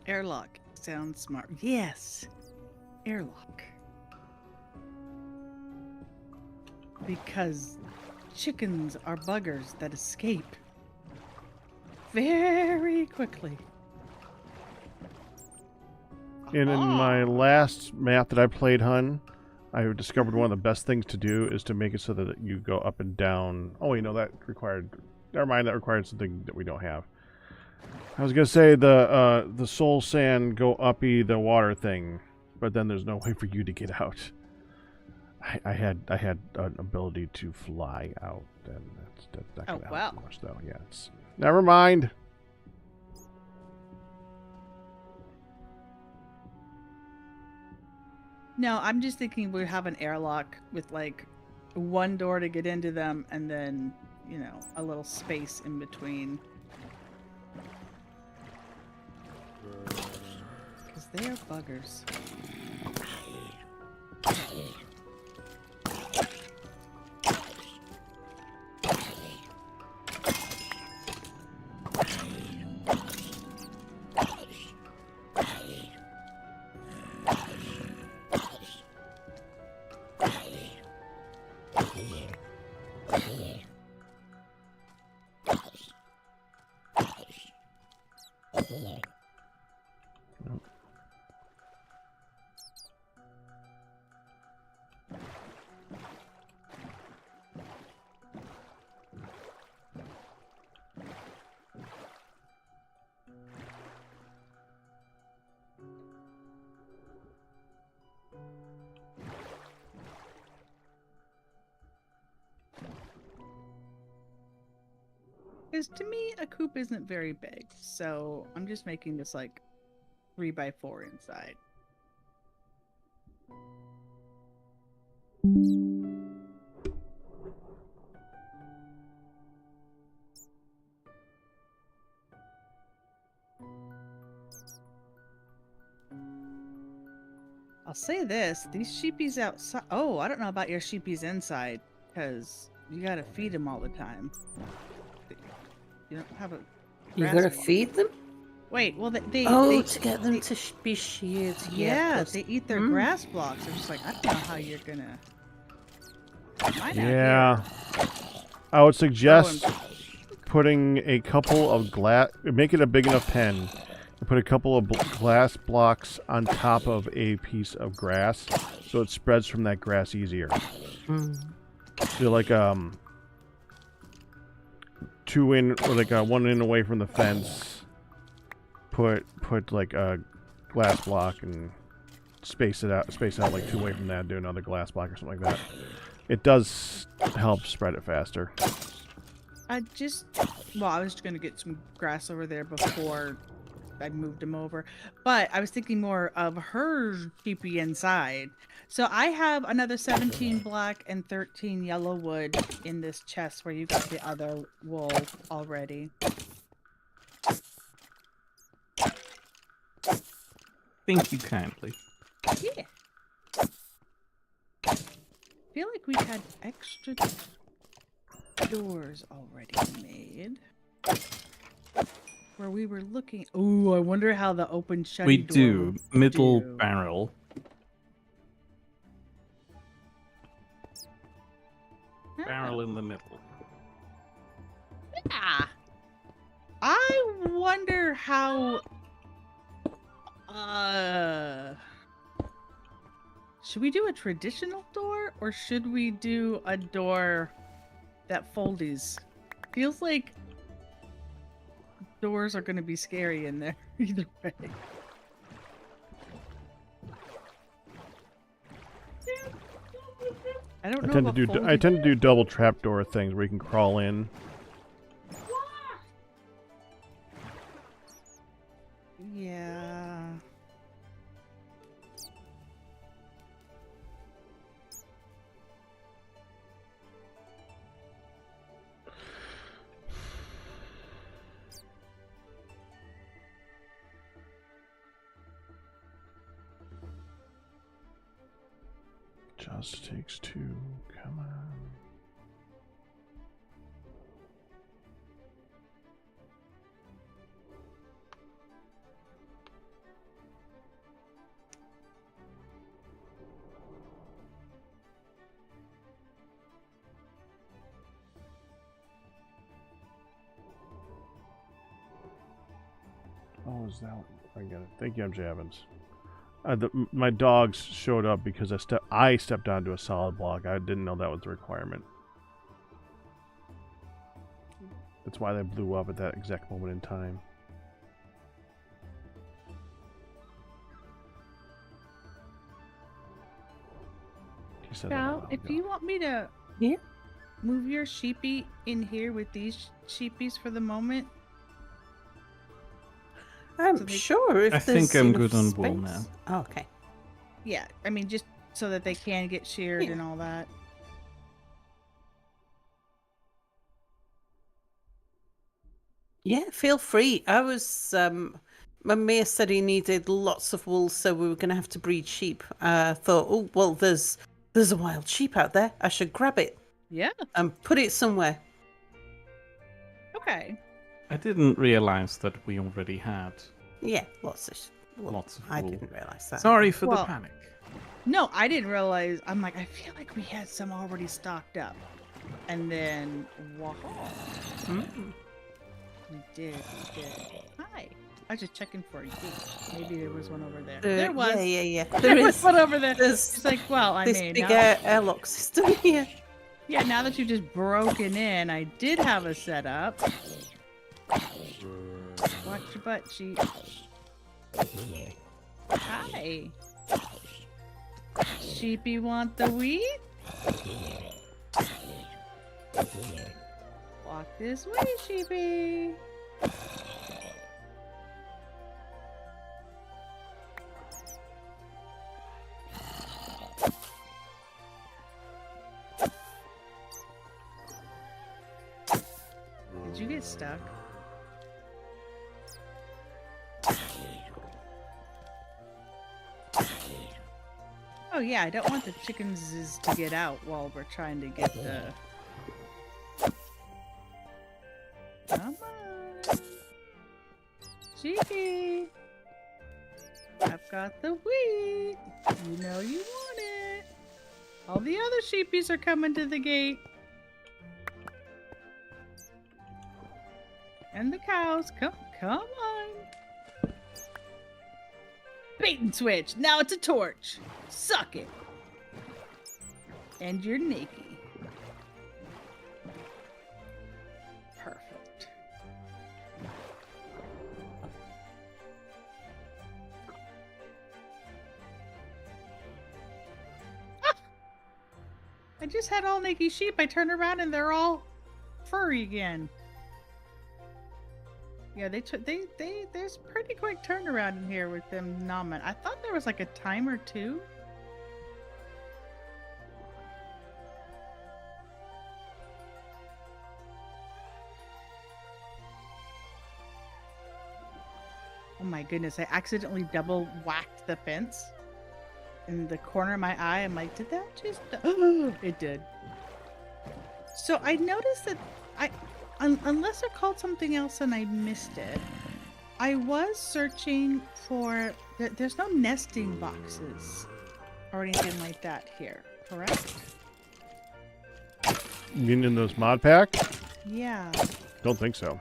Airlock sounds smart. Yes, airlock. Because chickens are buggers that escape very quickly. And in my last map that I played, Hun, I discovered one of the best things to do is to make it so that you go up and down. Oh, you know, that required... Never mind, that required something that we don't have. I was going to say the soul sand go uppy the water thing, but then there's no way for you to get out. I had an ability to fly out, and that's not going to help much, though. Yeah, it's... Never mind. No, I'm just thinking we have an airlock with like one door to get into them and then, you know, a little space in between. Because they are buggers. Because to me, a coop isn't very big. So I'm just making this like 3x4 inside. I'll say this, these sheepies outside. Oh, I don't know about your sheepies inside, because you gotta feed them all the time. You don't have a. You grass gotta wall. feed them? Wait, well, they To get them they- to be sheared. Yeah, those- they eat their grass blocks. I'm just like, I don't know how you're gonna. Mine out Yeah. here. I would suggest Throwing- putting a couple of glass. Make it a big enough pen. And put a couple of glass blocks on top of a piece of grass, so it spreads from that grass easier. So like 2 in or like 1 in away from the fence. Put like a glass block and space it out like 2 away from that. Do another glass block or something like that. It does help spread it faster. I was gonna get some grass over there before I moved him over, but I was thinking more of her sheepy inside. So I have another 17 black and 13 yellow wood in this chest where you got the other wool already. Thank you kindly. Yeah. I feel like we had extra doors already made. Where we were looking. Ooh, I wonder how the open shut We door do. would Middle do. barrel. Barrel in the middle. Yeah. I wonder how. Should we do a traditional door or should we do a door that foldies? Feels like doors are going to be scary in there either way. I don't know. I tend to do double trapdoor things where you can crawl in. Yeah. Just takes 2. Come on. Oh, is that? I get it. Thank you, MJ Evans. My dogs showed up because I stepped onto a solid block. I didn't know that was the requirement. That's why they blew up at that exact moment in time. He said that Cal, a while if ago. you want me to move your sheepy in here with these sheepies for the moment. I'm So they- sure if I there's think I'm enough good on wool space. now. Oh, okay. Yeah, I mean, just so that they can get sheared Yeah. and all that. Yeah, feel free. I was when Mia said he needed lots of wool, so we were going to have to breed sheep. I thought, oh well, there's a wild sheep out there. I should grab it Yeah. and put it somewhere. Okay. I didn't realize that we already had Yeah, lots of. Well, lots of I wool. didn't realize that. Sorry for Well- the panic. No, I didn't realize. I'm like, I feel like we had some already stocked up. And then, wow. Mm. We did. Hi. I was just checking for a gate. Maybe there was one over there. There There was. Yeah. There was is one over there. there's It's like, well, I this mean, big now, airlock system here. yeah, now that you've just broken in, I did have a setup. Watch your butt, sheep. Hi. Sheepy want the wheat? Walk this way, sheepy. Did you get stuck? Oh yeah, I don't want the chickens to get out while we're trying to get the... Come on. Sheepy. I've got the wheat. You know you want it. All the other sheepies are coming to the gate. And the cows. Come on. Bait and switch. Now it's a torch. Suck it. And you're naked. Perfect. Ah! I just had all naked sheep. I turn around and they're all furry again. Yeah, there's pretty quick turnaround in here with them nomming. I thought there was like a timer too. Oh my goodness, I accidentally double whacked the fence in the corner of my eye. I'm like, did that just... It did. So I noticed that unless they're called something else and I missed it, I was searching for... There's no nesting boxes or anything like that here, correct? You mean in those mod pack? Yeah. Don't think so.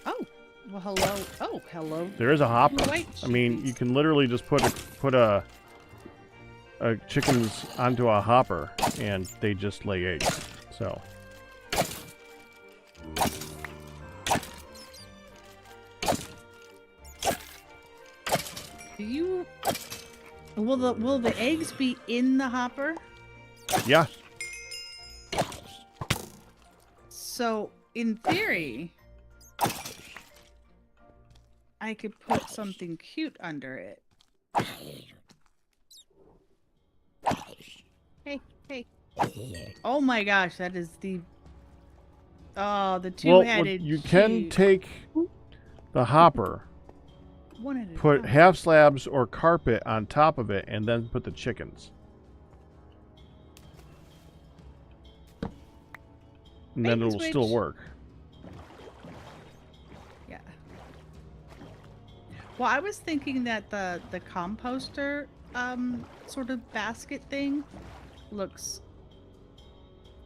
Oh, well, hello. Oh, hello. There is a hopper. White I mean, sheepies. you can literally just put a chickens onto a hopper and they just lay eggs. So. Do you... Will the eggs be in the hopper? Yeah. So, in theory, I could put something cute under it. Hey. Oh my gosh, that is the... Oh, the Well, two-headed you can sheep. take the hopper, One at a put time. half slabs or carpet on top of it, and then put the chickens. And then Bait and it'll still switch. work. Yeah. Well, I was thinking that the composter sort of basket thing looks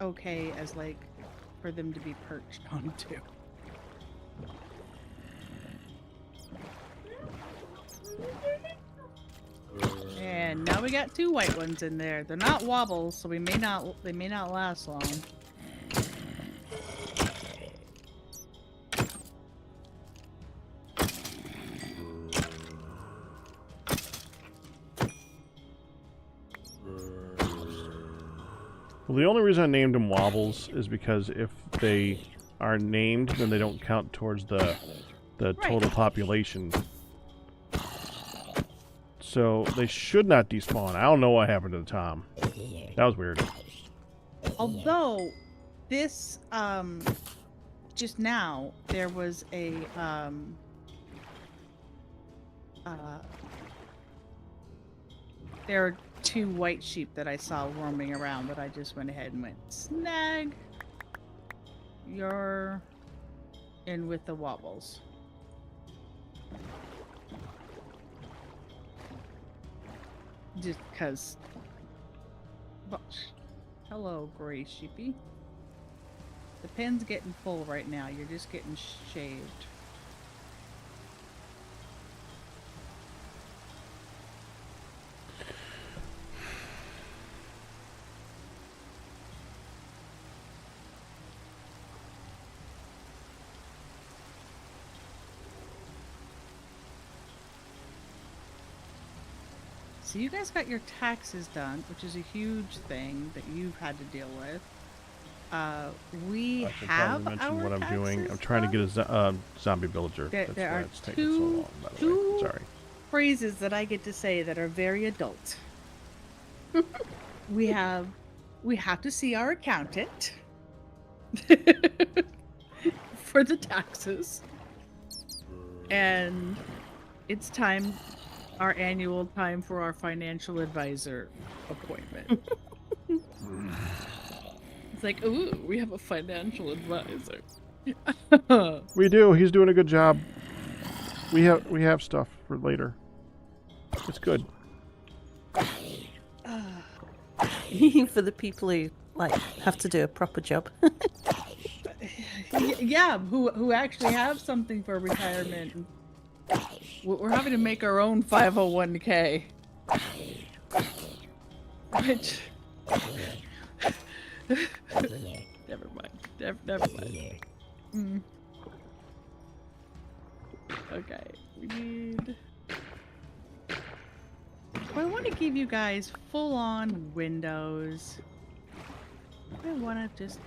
okay as like for them to be perched onto. And now we got two white ones in there. They're not wobbles, so they may not last long. Well, the only reason I named them wobbles is because if they are named, then they don't count towards the total population. So they should not despawn. I don't know what happened to the Tom. That was weird. Although this just now there was a there are two white sheep that I saw roaming around that I just went ahead and went snag. You're in with the wobbles. Just because. Hello, gray sheepy. The pen's getting full right now. You're just getting shaved. So you guys got your taxes done, which is a huge thing that you've had to deal with. We I should have probably mention our what I'm doing. I'm taxes trying to get a done. zombie villager. There, That's there why are it's taking so long, by the way. two Sorry. phrases that I get to say that are very adult. we have to see our accountant for the taxes. And it's time, our annual time for our financial advisor appointment. It's like, ooh, we have a financial advisor. We do. He's doing a good job. We have stuff for later. It's good. For the people who have to do a proper job. Yeah, who actually have something for retirement. We're having to make our own 501k. Which never mind. Never mind. Okay, we need. I want to give you guys full-on windows. I want to just.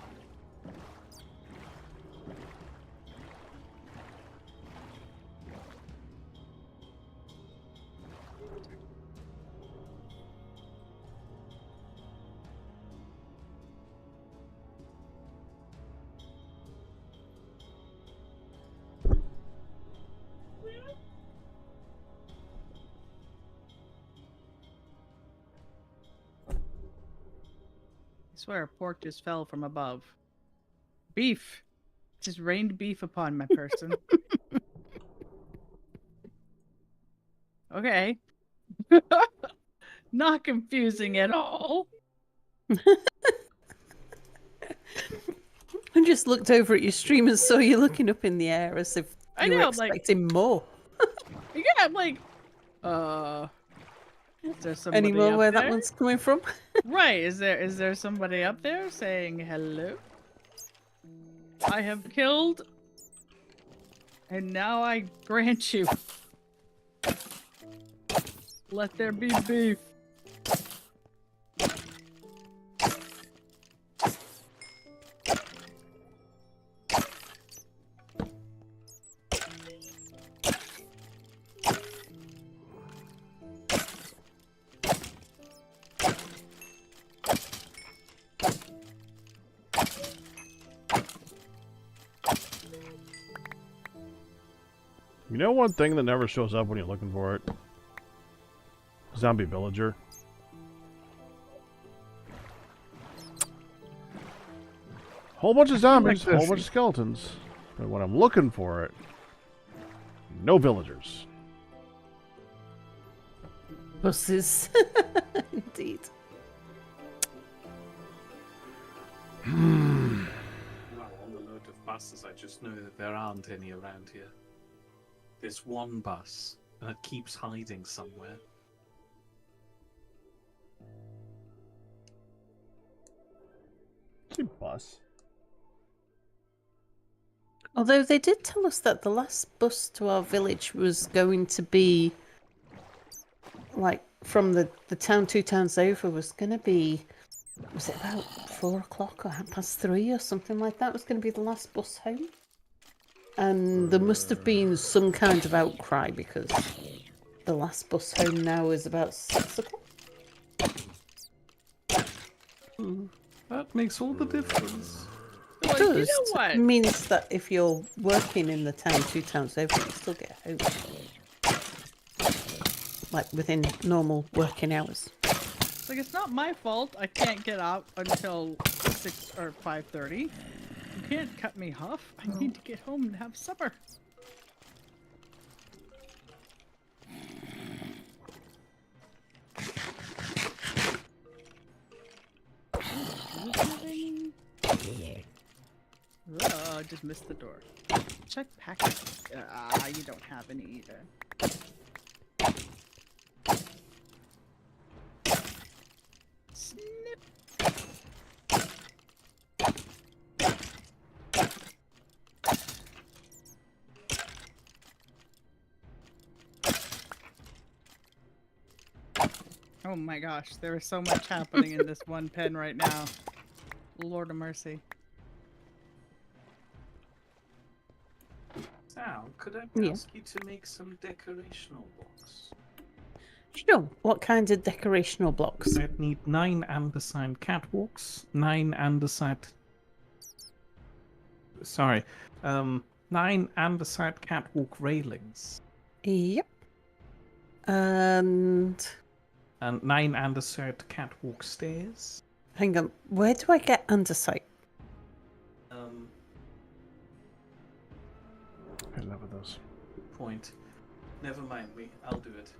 I swear, a pork just fell from above. Beef. Just rained beef upon my person. Okay. Not confusing at all. I just looked over at your stream and saw you looking up in the air as if I you were know, like- expecting more. Yeah, I'm like, is there somebody Any more up where there? that one's coming from? Right, is there somebody up there saying hello? I have killed, and now I grant you. Let there be beef. You know one thing that never shows up when you're looking for it? Zombie villager. Whole bunch of zombies, whole bunch of skeletons. But when I'm looking for it, no villagers. Buses. Indeed. Well, on the note of buses, I just know that there aren't any around here. There's one bus, and it keeps hiding somewhere. It's a bus. Although they did tell us that the last bus to our village was going to be, like, from the town 2 towns over, was going to be, was it about 4 o'clock or 3:30 or something like that? Was going to be the last bus home. And there must have been some kind of outcry because the last bus home now is about 6 o'clock. That makes all the difference. It Well, you does. know what? It means that if you're working in the town 2 towns over, you still get home. Like within normal working hours. It's like, it's not my fault I can't get out until 6 or 5:30. You can't cut me off. I need to get home and have supper. Oh, I just missed the door. Check package. You don't have any either. Snip. Oh my gosh, there is so much happening in this one pen right now. Lord of mercy. Sal, could I Yeah. ask you to make some decorational blocks? Sure. What kinds of decorational blocks? I'd need 9 andesite catwalks, 9 andesite. Sorry, 9 andesite catwalk railings, Yep. And and 9 andesite catwalk stairs. hang on, where do I get andesite? I love this. Point. Never mind me. I'll do it.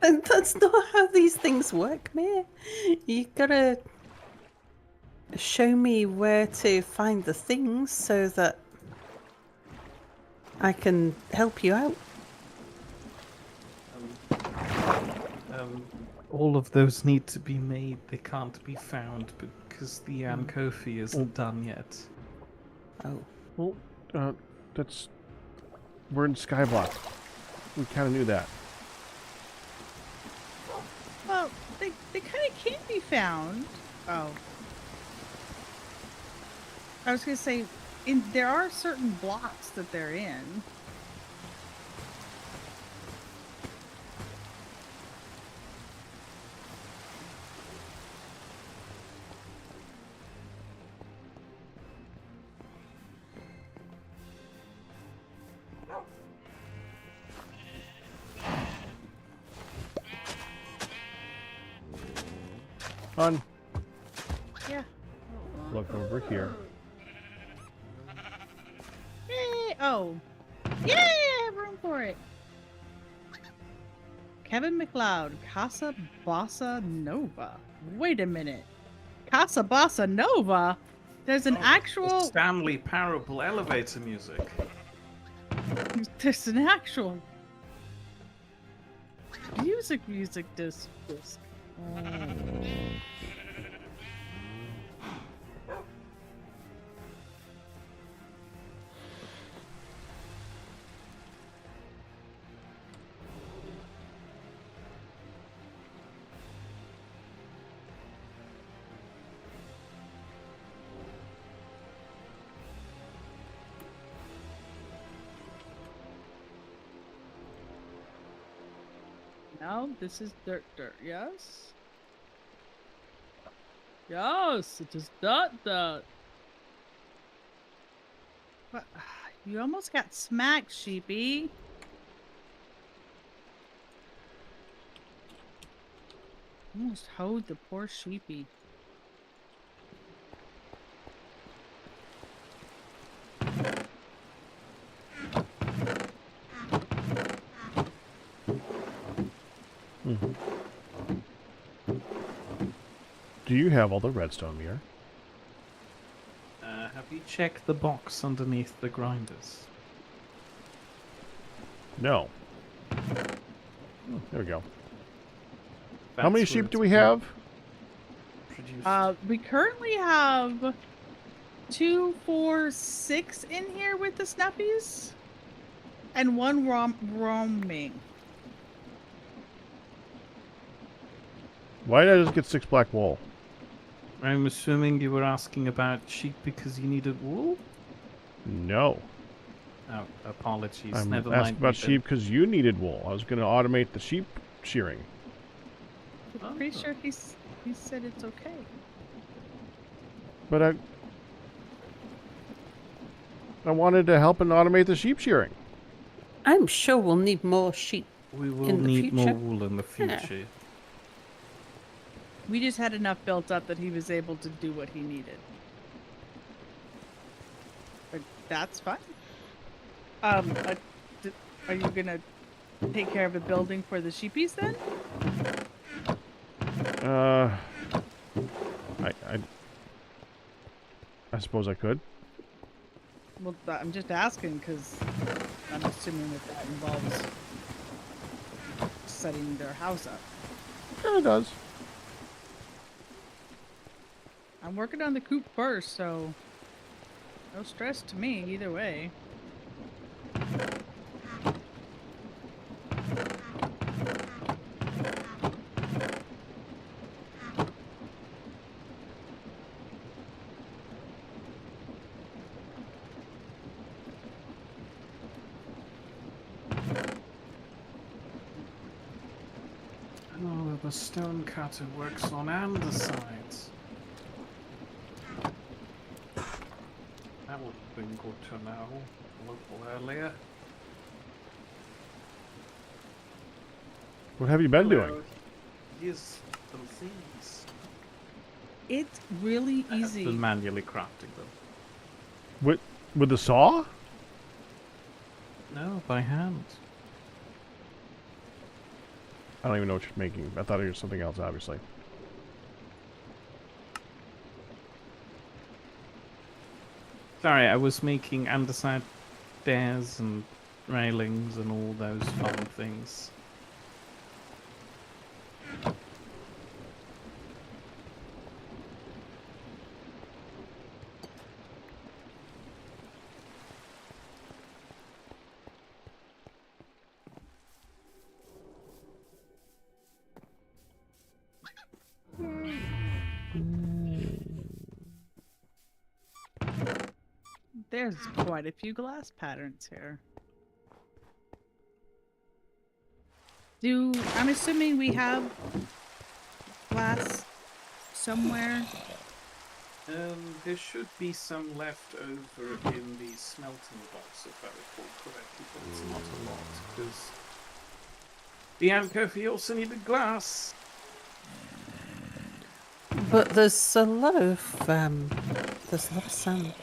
And that's not how these things work, Mere. You gotta show me where to find the things so that I can help you out. All of those need to be made. They can't be found because the Ankofi isn't done yet. Oh. Well, that's... We're in Skyblock. We kind of knew that. Well, they kind of can't be found. Oh. I was gonna say, there are certain blocks that they're in. Fun. Yeah. Look over here. Yay! Oh. Yay! I have room for it. Kevin McLeod, Casa Bossa Nova. Wait a minute. Casa Bossa Nova? There's an actual... Stanley Parable elevator music. There's an actual... music disc. No, this is dirt, yes? Yes, it is dirt. What? You almost got smacked, sheepy. Almost hoed the poor sheepy. Do you have all the redstone, Mere? Have you checked the box underneath the grinders? No. Oh, there we go. How That's many where sheep it's do we been have? produced. We currently have 2, 4, 6 in here with the snappies, and 1 roaming. Why did I just get 6 black wool? I'm assuming you were asking about sheep because you needed wool? No. Oh, apologies. I'm Never asking mind. about sheep because you needed wool. I was going to automate the sheep shearing. I'm pretty sure he said it's okay. But I wanted to help and automate the sheep shearing. I'm sure we'll need more sheep. We will in the need more future. wool in the Yeah. future. We just had enough built up that he was able to do what he needed. But that's fine. Are you gonna take care of the building for the sheepies then? I suppose I could. Well, I'm just asking because I'm assuming that involves setting their house up. Yeah, it does. I'm working on the coop first, so no stress to me either way. The stone cutter works on andesites. That would have been good to know a little earlier. What have you been doing? Use some things. It's really I have easy. been manually crafting them. With the saw? No, by hand. I don't even know what you're making. I thought it was something else, obviously. Sorry, I was making andesite stairs and railings and all those fun things. There's quite a few glass patterns here. I'm assuming we have glass somewhere? There should be some left over in the smelting box, if I recall correctly, but it's not a lot, because the alcove also needed glass. But there's a lot of sand.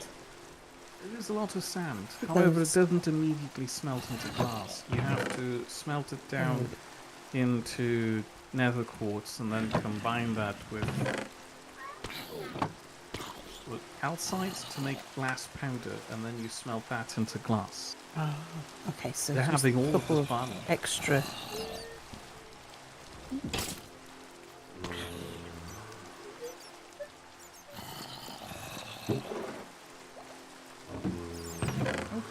There is a lot of sand. However, it doesn't immediately smelt into glass. You have to smelt it down into nether quartz and then combine that with calcite to make glass powder, and then you smelt that into glass. Oh, okay, so They're just having a all couple the of fun. extra. Okay.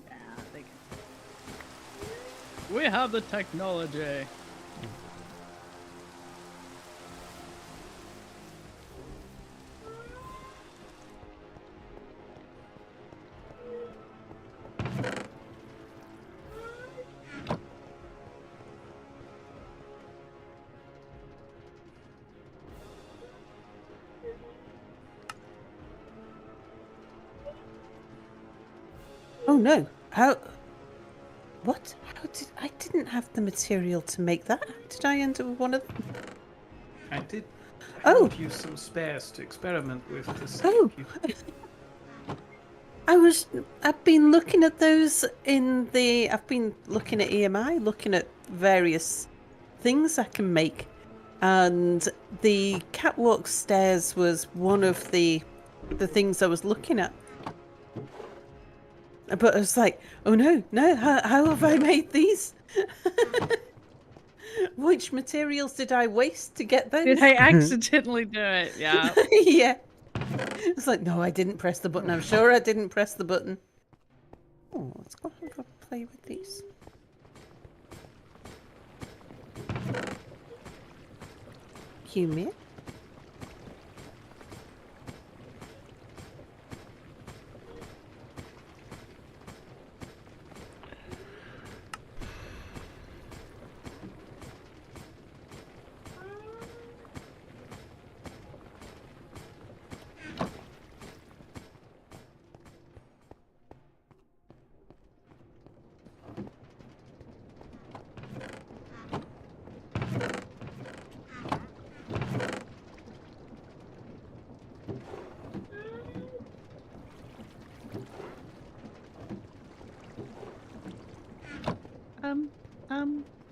Yeah, they can. We have the technology. Oh no! How? What? How did I didn't have the material to make that? How did I end up with one of them? I did Oh. hand you some spares to experiment with to see Oh. if you... I've been looking at those I've been looking at EMI, looking at various things I can make, and the catwalk stairs was one of the things I was looking at. But I was like, oh no, how have I made these? Which materials did I waste to get those? Did I accidentally do it? Yeah. Yeah. It's like, no, I didn't press the button. I'm sure I didn't press the button. Oh, let's go have a play with these. Humid.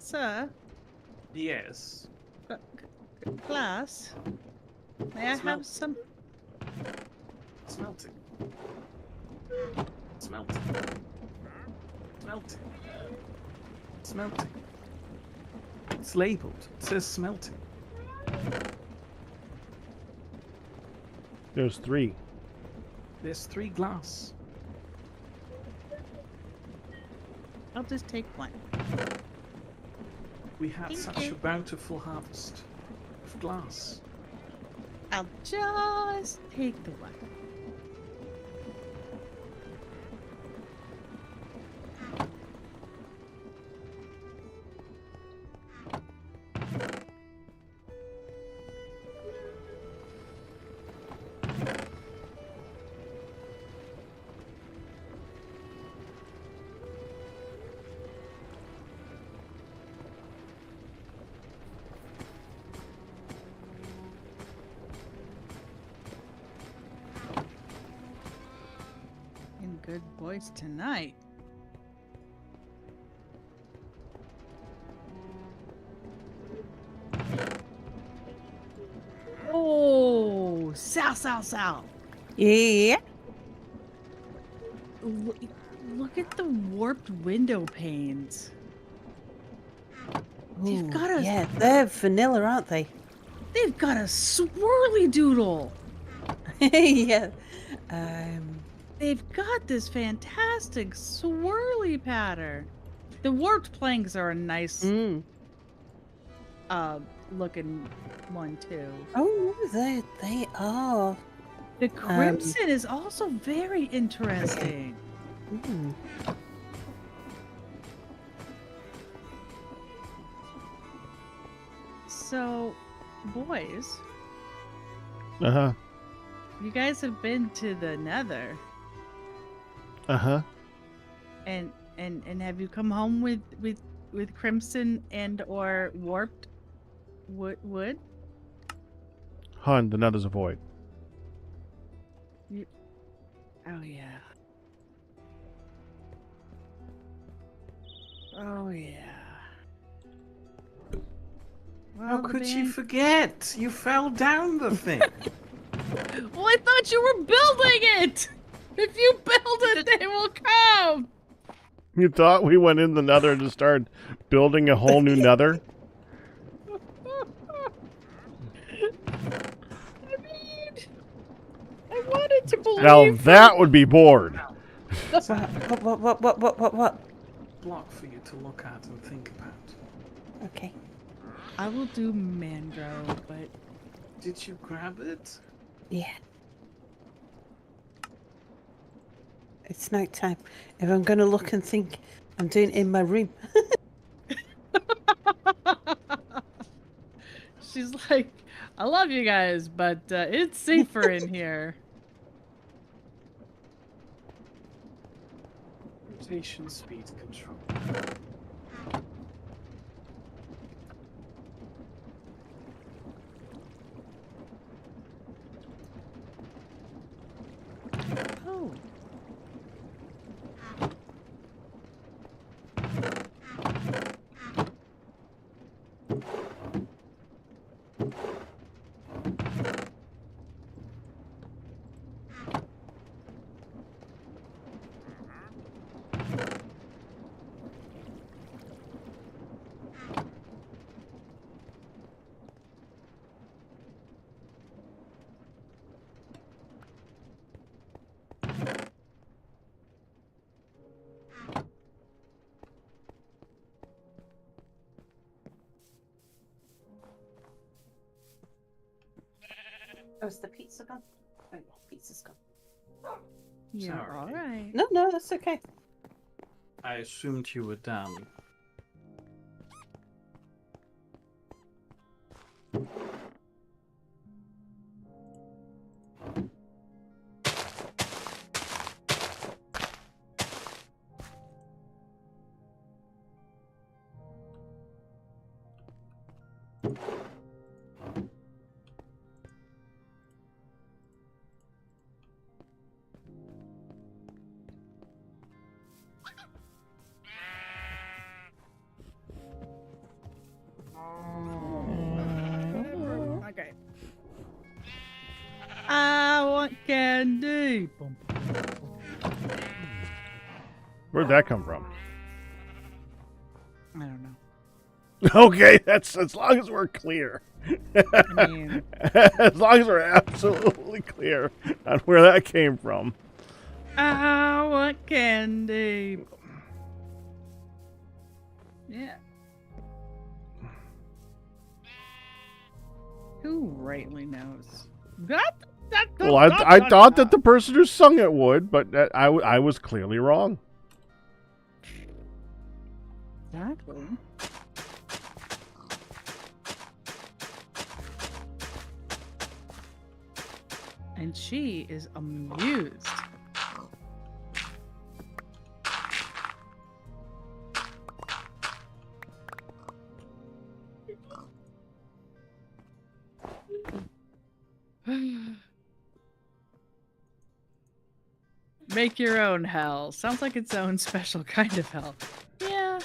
Sir, Yes. glass. May I Smell. have some? Smelting. Smelting. Smelting. Smelting. It's labeled. It says smelting. There's 3. There's 3 glass. I'll just take one. We had Thank such you. a bountiful harvest of glass. I'll just take the one. In good voice tonight. Oh, Sal. Yeah. Look at the warped window panes. They've Ooh, got a yeah, they're vanilla, aren't they? they've got a swirly doodle. Yeah. They've got this fantastic swirly pattern. The warped planks are a nice Mm. looking one too. Oh, they are. The crimson is also very interesting. Mm. So, boys, Uh-huh. you guys have been to the Nether, Uh-huh. and have you come home with crimson and or warped wood? Hun, the nether's a void. Oh yeah. Oh yeah. How Well, the could you band- forget? You fell down the thing. Well, I thought you were building it. If you build it, they will come. You thought we went in the nether to start building a whole new nether? I mean, I wanted to believe. Now that would be bored. What? Block for you to look at and think about. Okay. I will do mangrove, but Did you grab it? Yeah. It's night time. If I'm gonna look and think, I'm doing it in my room. she's like, I love you guys, but it's safer in here. Rotation speed control. Oh. Oh, is the pizza gone? Oh, pizza's gone. You're Sorry. all right. No, that's okay. I assumed you were done. Okay. I want candy. Where'd that come from? I don't know. Okay, that's as long as we're clear. I mean, As long as we're absolutely clear on where that came from. I want candy. Yeah. Who rightly knows? Well, I thought that the person who sung it would, but I was clearly wrong. Exactly. And she is amused. Make your own hell. Sounds like its own special kind of hell. Yeah.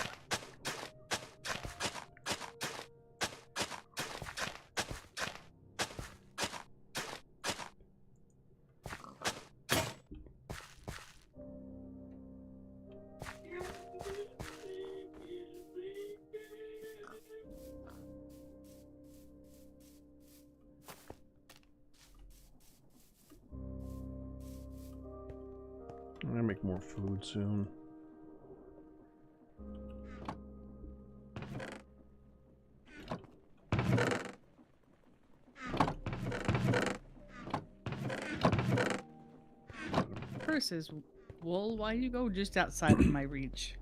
I'm gonna make more food soon. Versus wool, why you go just outside of my reach?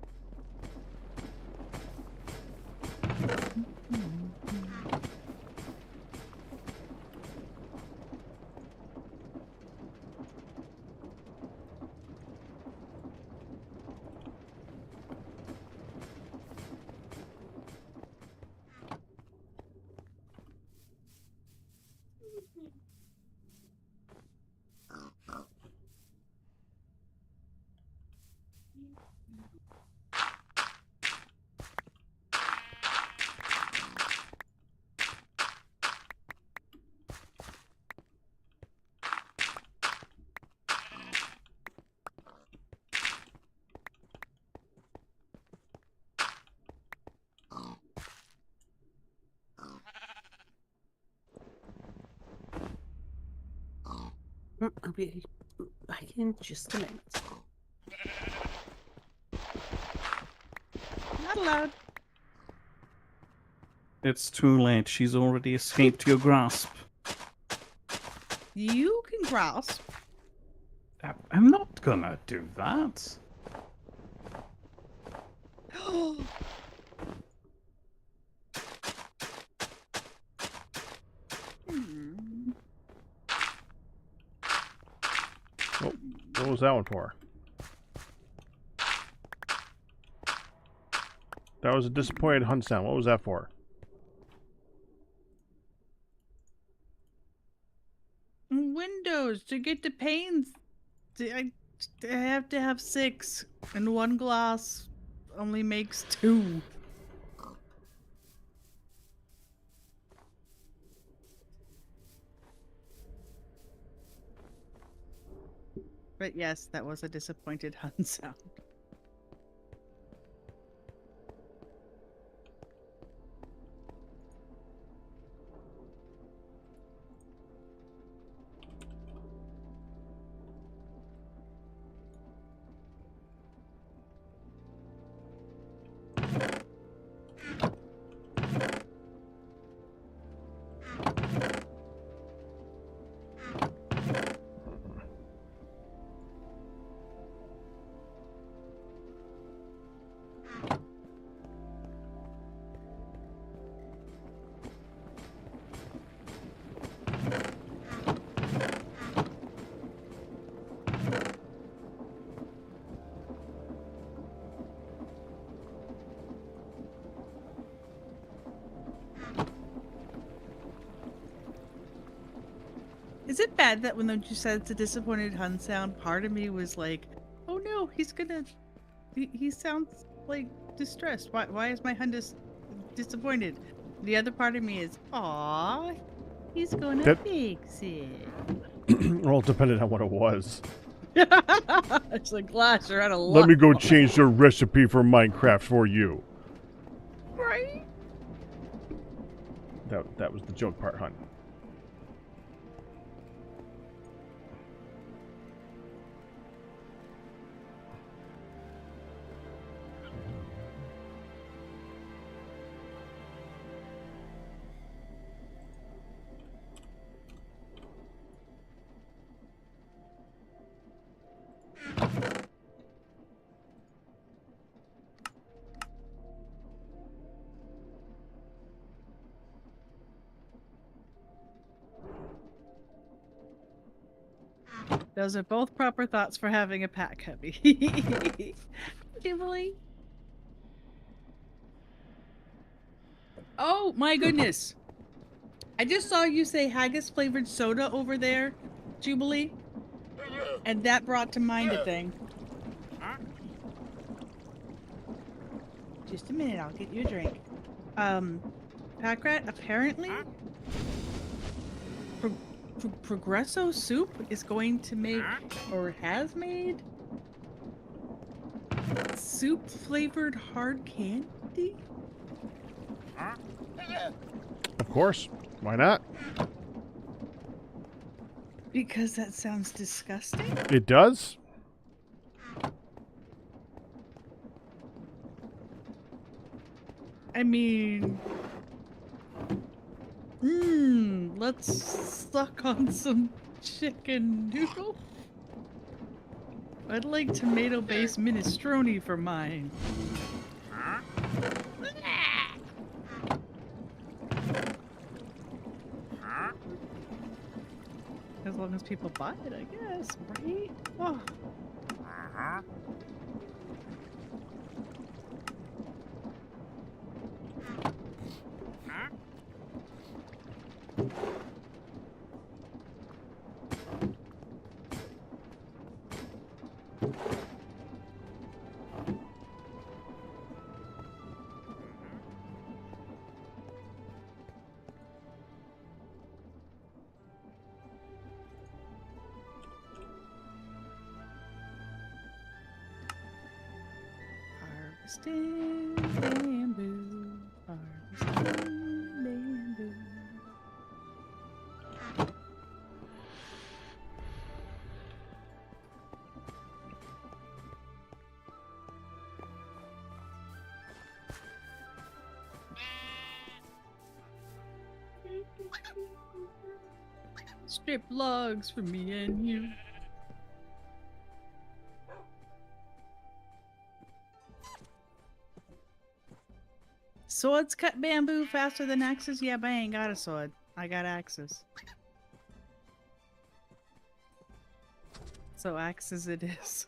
I'll be back in just a minute. Not allowed. It's too late. She's already escaped your grasp. You can grasp. I'm not gonna do that. Oh, what was that one for? That was a disappointed hunt sound. What was that for? Windows to get the panes. I have to have 6, and one glass only makes 2. But yes, that was a disappointed hunt sound. Is it bad that when you said it's a disappointed hunt sound, part of me was like, oh no, he's gonna. He sounds like distressed. Why is my hunt disappointed? The other part of me is, aw, he's gonna That- fix it. Well, it depended on what it was. It's like glass, you're out of luck. Let me go change the recipe for Minecraft for you. Right? That was the joke part, hunt. Those are both proper thoughts for having a pack hubby. Emily. Oh my goodness. I just saw you say haggis flavored soda over there, Jubilee. And that brought to mind a thing. Just a minute, I'll get you a drink. Packrat, apparently Progresso Soup is going to make, or has made, soup flavored hard candy? Of course. Why not? Because that sounds disgusting. It does. I mean, let's suck on some chicken noodle. I'd like tomato-based minestrone for mine. As long as people buy it, I guess, right? Oh. Harvesting bamboo, harvesting bamboo. Strip logs for me and you. Swords cut bamboo faster than axes? Yeah, but I ain't got a sword. I got axes. So axes it is.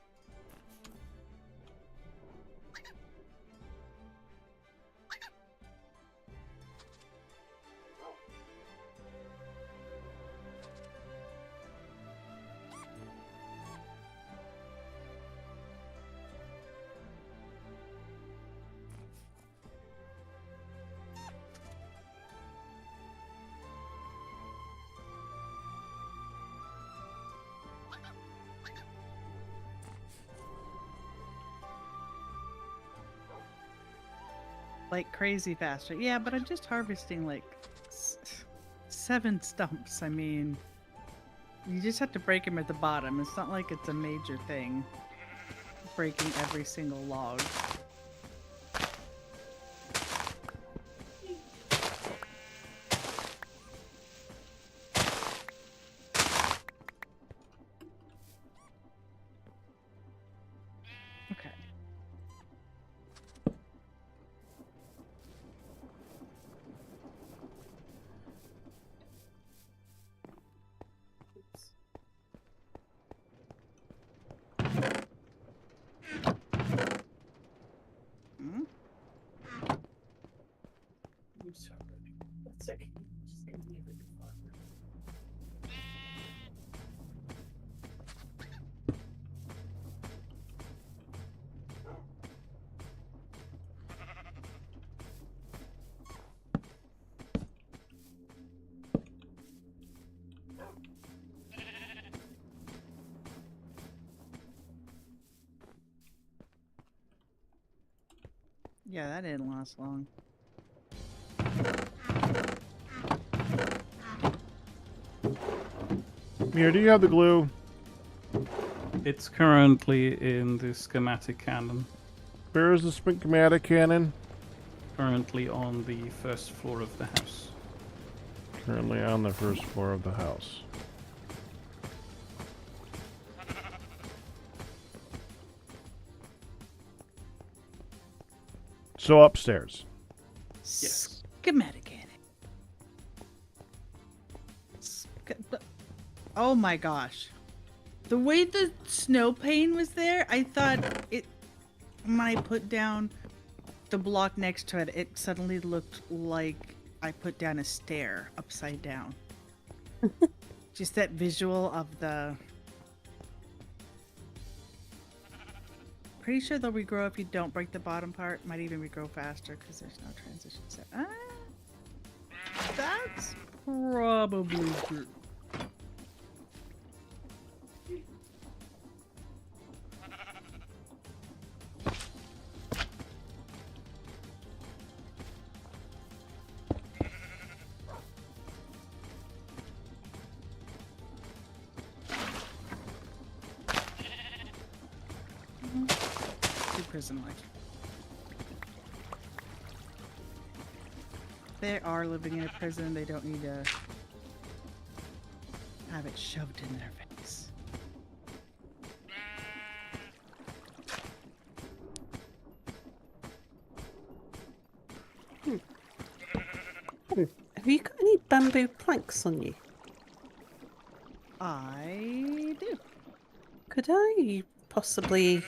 Like crazy faster. Yeah, but I'm just harvesting like 7 stumps. I mean, you just have to break them at the bottom. It's not like it's a major thing. Breaking every single log. Okay. Yeah, that didn't last long. Mere, do you have the glue? It's currently in the schematic cannon. Where is the schematic cannon? Currently on the first floor of the house. Currently on the first floor of the house. So upstairs. Yes. Schematic cannon. Oh my gosh. The way the snow pane was there, I thought it. When I put down the block next to it, it suddenly looked like I put down a stair upside down. Just that visual of the. Pretty sure they'll regrow if you don't break the bottom part. Might even regrow faster because there's no transition set. That's probably true. Prison life. They are living in a prison. They don't need to have it shoved in their face. Have you got any bamboo planks on you? I do. Could I possibly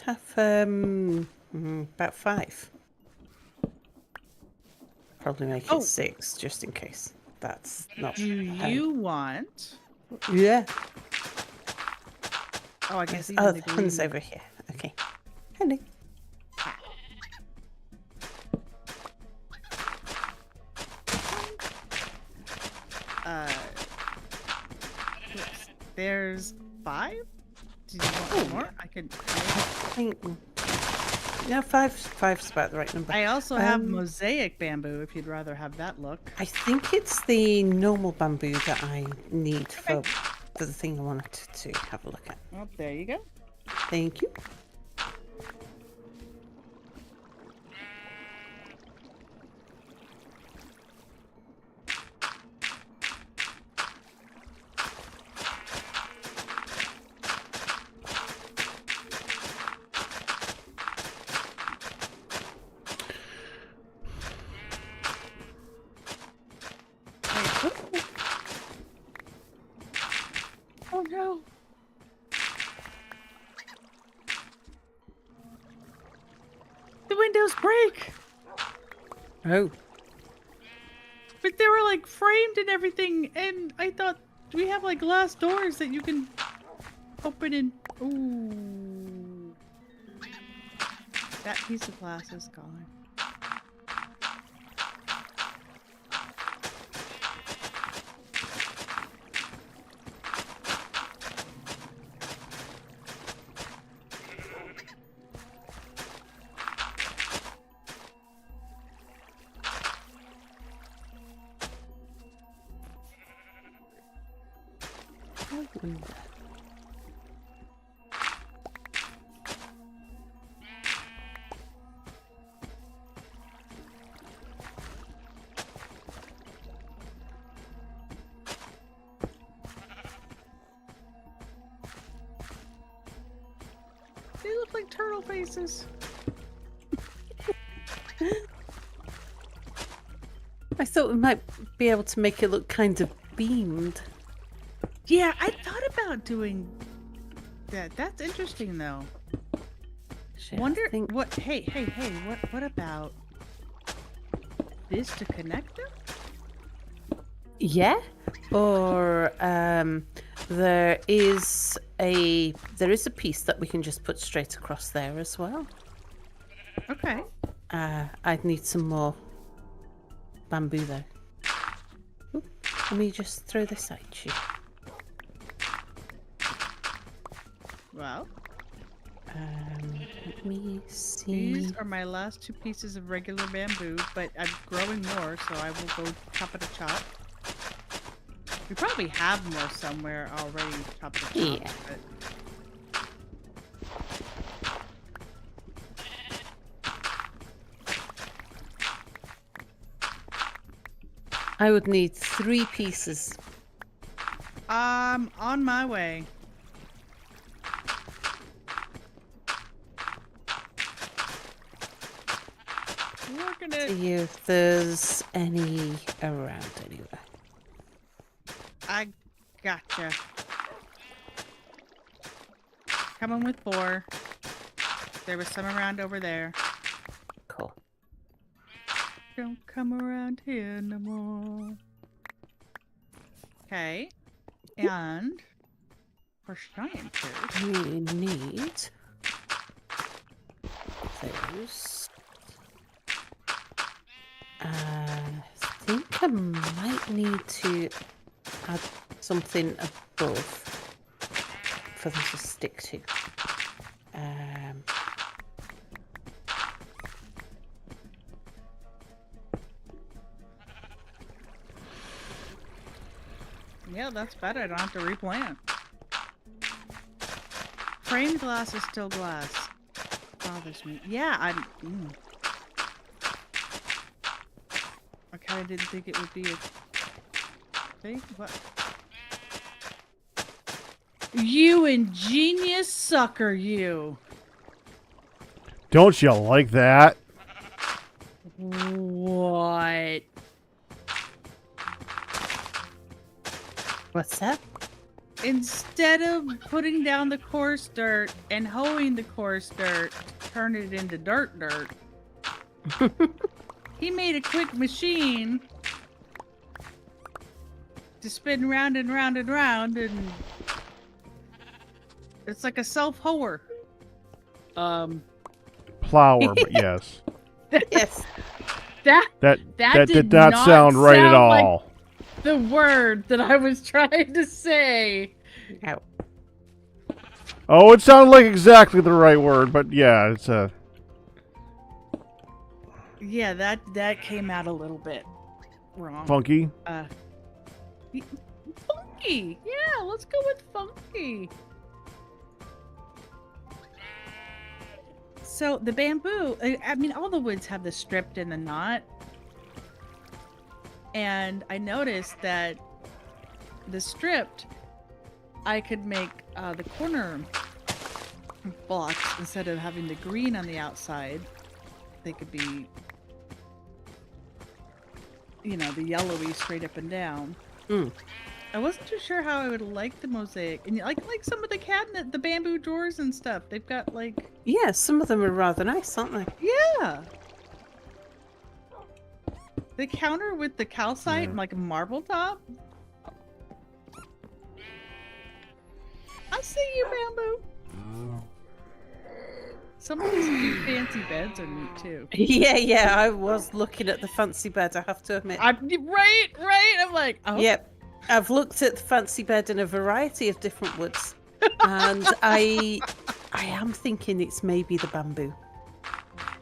have about 5? Probably make it 6 just in case. That's not. Do you want? Yeah. Oh, I guess Oh, even the the one's green. over here. Okay. Hello. There's 5. Do you want more? I could. I think. Yeah, five's about the right number. I also have mosaic bamboo if you'd rather have that look. I think it's the normal bamboo that I need for the thing I wanted to have a look at. Well, there you go. Thank you. Oh no. The windows break. Oh. But they were like framed and everything, and I thought we have like glass doors that you can open and ooh. That piece of glass is gone. They look like turtle faces. I thought we might be able to make it look kind of beamed. Yeah, I thought about doing that. That's interesting though. Shit, I Wonder think- what? Hey, what about this to connect them? Yeah. Or there is a piece that we can just put straight across there as well. Okay. I'd need some more bamboo though. Oop, let me just throw this at you. Well, Let me see. these are my last 2 pieces of regular bamboo, but I'm growing more, so I will go chop it a chop. We probably have more somewhere already chopped a chop. Yeah. But... I would need 3 pieces. On my way. We're gonna. See if there's any around anywhere. I gotcha. coming with 4. There was some around over there. Cool. Don't come around here no more. Okay. And for scientists, We need those. I think I might need to add something above for them to stick to. yeah, that's better. I don't have to replant. Framed glass is still glass. Bothers me. Yeah, I kind of didn't think it would be a thing. What? You ingenious sucker, you. Don't you like that? What? What's that? Instead of putting down the coarse dirt and hoeing the coarse dirt, turn it into dirt. He made a quick machine to spin round and round and round, and it's like a self-hoer. Plower, but yes. Yes. That That did not sound right at like all. the word that I was trying to say. Ow. Oh, it sounded like exactly the right word, but yeah, it's a... Yeah, that came out a little bit wrong. funky. Funky. Yeah, let's go with funky. So the bamboo, I mean, all the woods have the stripped and the knot. And I noticed that the stripped, I could make the corner blocks, instead of having the green on the outside, they could be, you know, the yellowy straight up and down. Mm. I wasn't too sure how I would like the mosaic, and like some of the cabinet, the bamboo drawers and stuff. They've got like, Yeah, some of them are rather nice, aren't they? yeah, the counter with the calcite and like a marble top. I see you, bamboo. Some of these cute fancy beds are neat too. Yeah, I was looking at the fancy bed, I have to admit. Right. I'm like, oh, Yep. I've looked at the fancy bed in a variety of different woods, and I am thinking it's maybe the bamboo.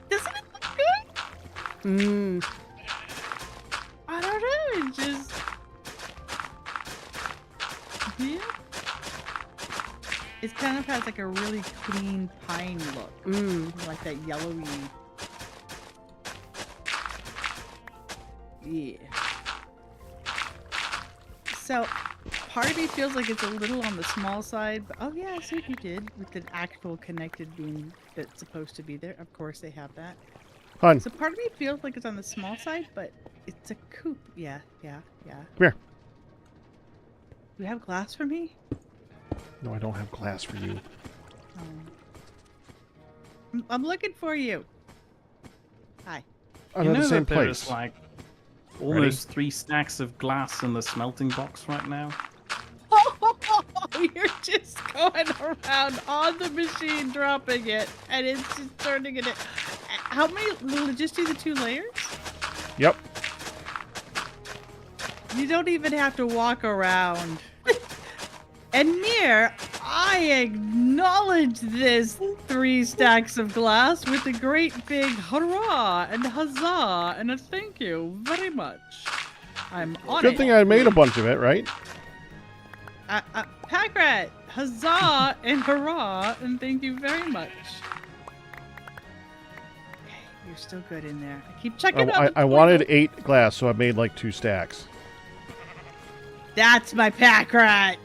doesn't it look good? Mm. I don't know. It just, yeah. It kind of has like a really clean pine look, like that yellowy. Yeah. So, part of me feels like it's a little on the small side, but oh yeah, I see what you did with the actual connected beam that's supposed to be there. Of course, they have that. Hun, So part of me feels like it's on the small side, but it's a coupe. Yeah. come here. You have glass for me? No, I don't have glass for you. I'm looking for you. Hi. I'm You in know the same that there's place. like almost 3 stacks of glass in the smelting box right now. You're just going around on the machine, dropping it, and it's just turning it in. How many? Will it just do the 2 layers? Yep. You don't even have to walk around. And Mere, I acknowledge this 3 stacks of glass with a great big hurrah and huzzah and a thank you very much. I'm on Good it. thing I made a bunch of it, right? Pack rat, huzzah and hurrah and thank you very much. Okay, you're still good in there. I keep checking up. I wanted 8 glass, so I made like 2 stacks. That's my pack rat.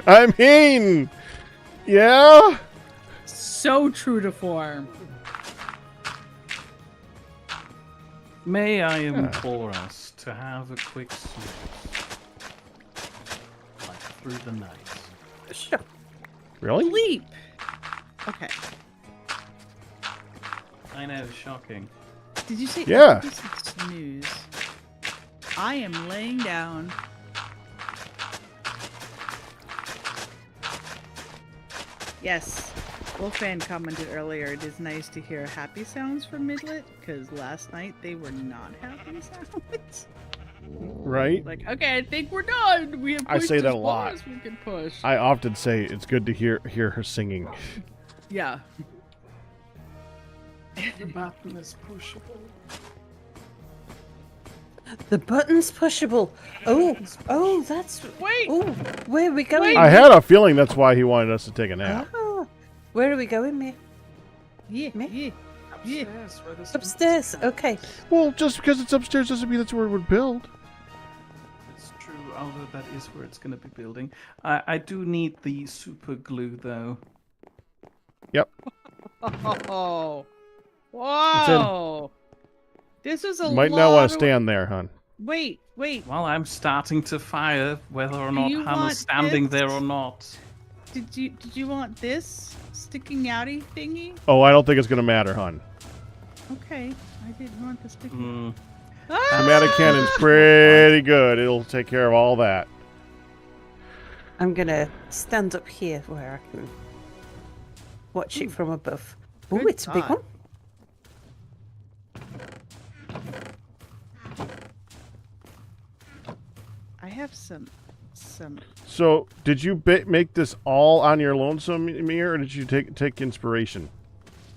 I mean, yeah. So true to form. May I implore us to have a quick snooze? through the night. Sure. Really? Sleep. Okay. I know, shocking. Did you say? Yeah. You said snooze. I am laying down. Yes. Wolfan commented earlier, it is nice to hear happy sounds from Midlet, because last night they were not happy sounds. Right? Like, okay, I think we're done. We have I pushed say that as a far lot. as we can push. I often say it's good to hear her singing. Yeah. The button is pushable. The button's pushable. Oh, that's. Wait. Oh, where are we going? Wait. I had a feeling that's why he wanted us to take a nap. Oh, where are we going, Mia? Yeah. Me? Yeah. Yeah. Upstairs, where the Upstairs. Okay. Well, just because it's upstairs doesn't mean that's where it would build. It's true, although that is where it's going to be building. I do need the super glue, though. Yep. Oh. Whoa. This was a Might lot not want of- to stand there, hon. Wait. Well, I'm starting to fire, whether or Do not you Hannah's want standing this? there or not. Did you want this sticking outy thingy? Oh, I don't think it's going to matter, hon. Okay. I didn't want the sticky. Hmm. Ah! Dramatic cannon's pretty good. It'll take care of all that. I'm gonna stand up here where I can watch it from above. Oh, Good it's a big God. one. I have some. So, did you make this all on your lonesome, Mir, or did you take inspiration?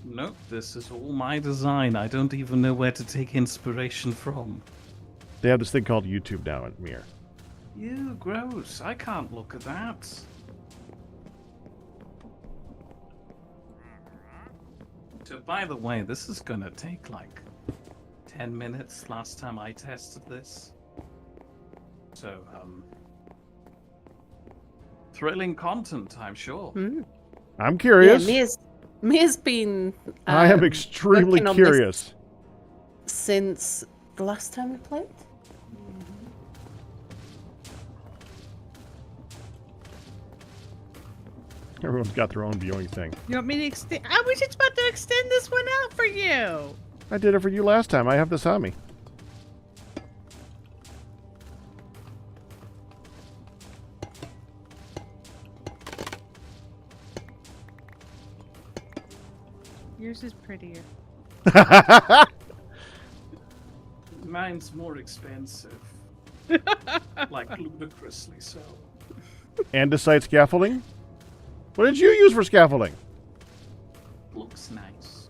Nope, this is all my design. I don't even know where to take inspiration from. They have this thing called YouTube now at Mir. Ew, gross. I can't look at that. So, by the way, this is gonna take like 10 minutes last time I tested this. So, thrilling content, I'm sure. I'm curious. Yeah, Mia's been. I am extremely working on this curious. since the last time we played. Everyone's got their own viewing thing. You want me to extend? I was just about to extend this one out for you. I did it for you last time. I have this on me. Yours is prettier. Mine's more expensive. Like ludicrously so. Andesite scaffolding? What did you use for scaffolding? Looks nice.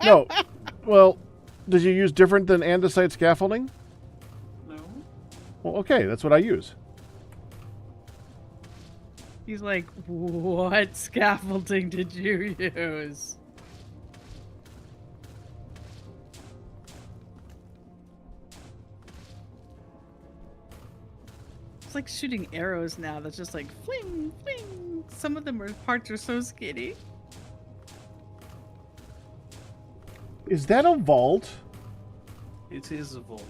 No. Well, did you use different than andesite scaffolding? No? Well, okay, that's what I use. He's like, what scaffolding did you use? It's like shooting arrows now. That's just like fling, fling. Some of them parts are so skinny. Is that a vault? It is a vault.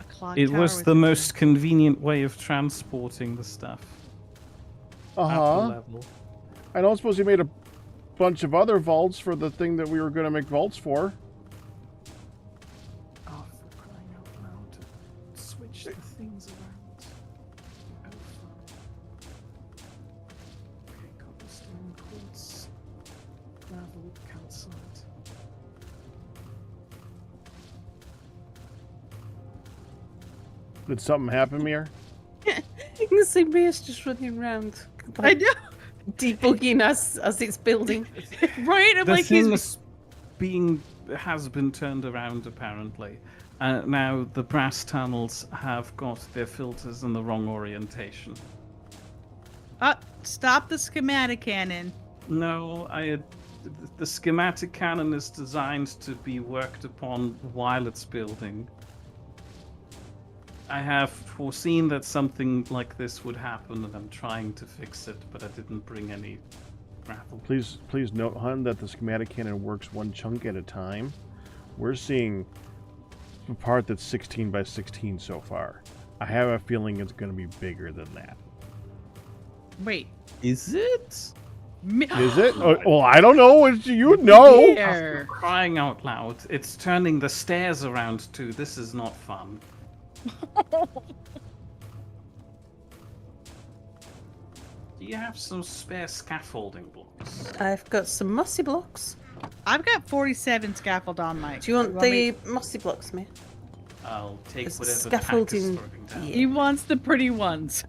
A clock It tower was with the a- most convenient way of transporting the stuff at the Uh-huh. level. I don't suppose you made a bunch of other vaults for the thing that we were going to make vaults for. Oh, for crying out loud. Switch the things around. Oh, fuck. Okay, cobblestone, quartz, gravel, calcite. Did something happen, Mir? You can see Mia's just running around, I know, debugging as it's building. right? I'm The like, he's thing has been turned around apparently. Now the brass tunnels have got their filters in the wrong orientation. stop the schematic cannon. No, the schematic cannon is designed to be worked upon while it's building. I have foreseen that something like this would happen, and I'm trying to fix it, but I didn't bring any gravel. Please note, hun, that the schematic cannon works one chunk at a time. We're seeing a part that's 16 by 16 so far. I have a feeling it's going to be bigger than that. Wait. Is it? Is it? Well, I don't know. You know. Here. Crying out loud. It's turning the stairs around too. This is not fun. Do you have some spare scaffolding blocks? I've got some mossy blocks. I've got 47 scaffold on my. Do you want the mossy blocks, mate? I'll take There's whatever scaffolding. the pack is throwing down. Yeah. He wants the pretty ones.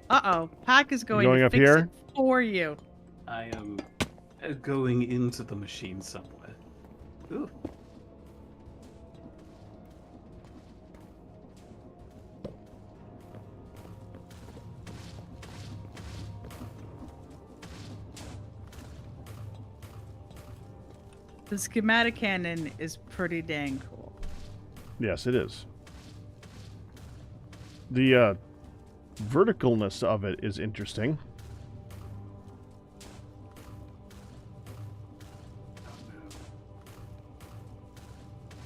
Uh-oh. Pack is going to up fix here? it for you. I am going into the machine somewhere. Ooh. The schematic cannon is pretty dang cool. Yes, it is. The verticalness of it is interesting.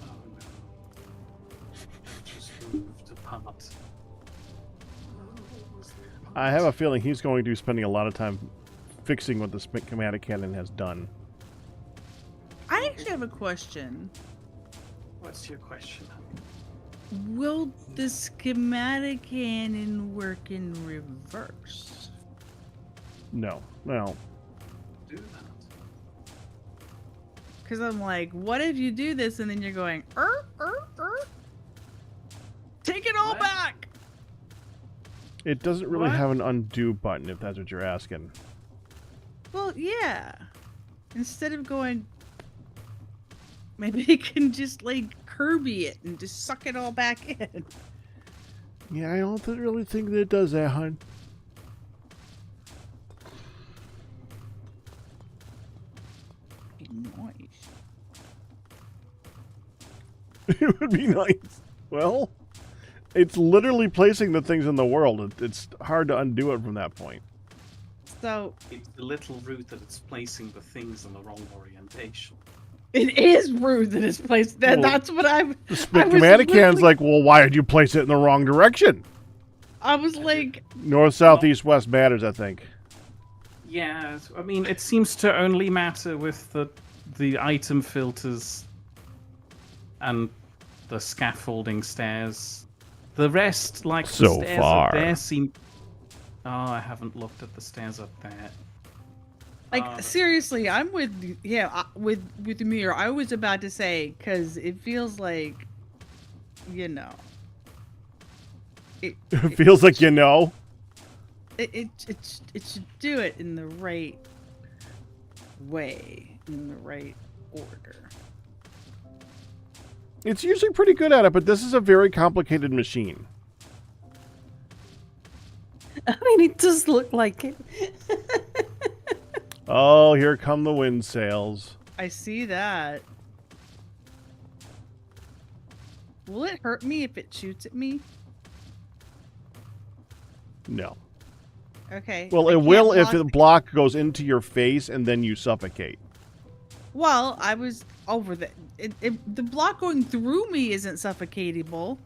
Oh no. Just moved apart. I have a feeling he's going to be spending a lot of time fixing what the schematic cannon has done. I actually have a question. What's your question? Will the schematic cannon work in reverse? No. Well, Do that. Because I'm like, what if you do this and then you're going, take it all What? back? it doesn't really What? have an undo button, if that's what you're asking. Well, yeah. Instead of going, maybe it can just like Kirby it and just suck it all back in. Yeah, I don't really think that it does that, hon. Be nice. It would be nice. Well, it's literally placing the things in the world. It's hard to undo it from that point. So It's the little route that it's placing the things in the wrong orientation. it is rude that it's placed. Well, That's what I'm. The I was schematic cannon's literally- like, well, why did you place it in the wrong direction? I was like, North, south, east, west matters, I think. Yeah, I mean, it seems to only matter with the item filters and the scaffolding stairs. The rest, like So the stairs far. up there, seem. Oh, I haven't looked at the stairs up there. seriously, I'm with with Mir. I was about to say because it feels like, you know, It feels like you know. it should do it in the right way, in the right order. It's usually pretty good at it, but this is a very complicated machine. I mean, it does look like it. Oh, here come the wind sails. I see that. Will it hurt me if it shoots at me? No. Okay. Well, I it can't will if block the block goes into your face and then you suffocate. Well, I was over the the block going through me isn't suffocateable.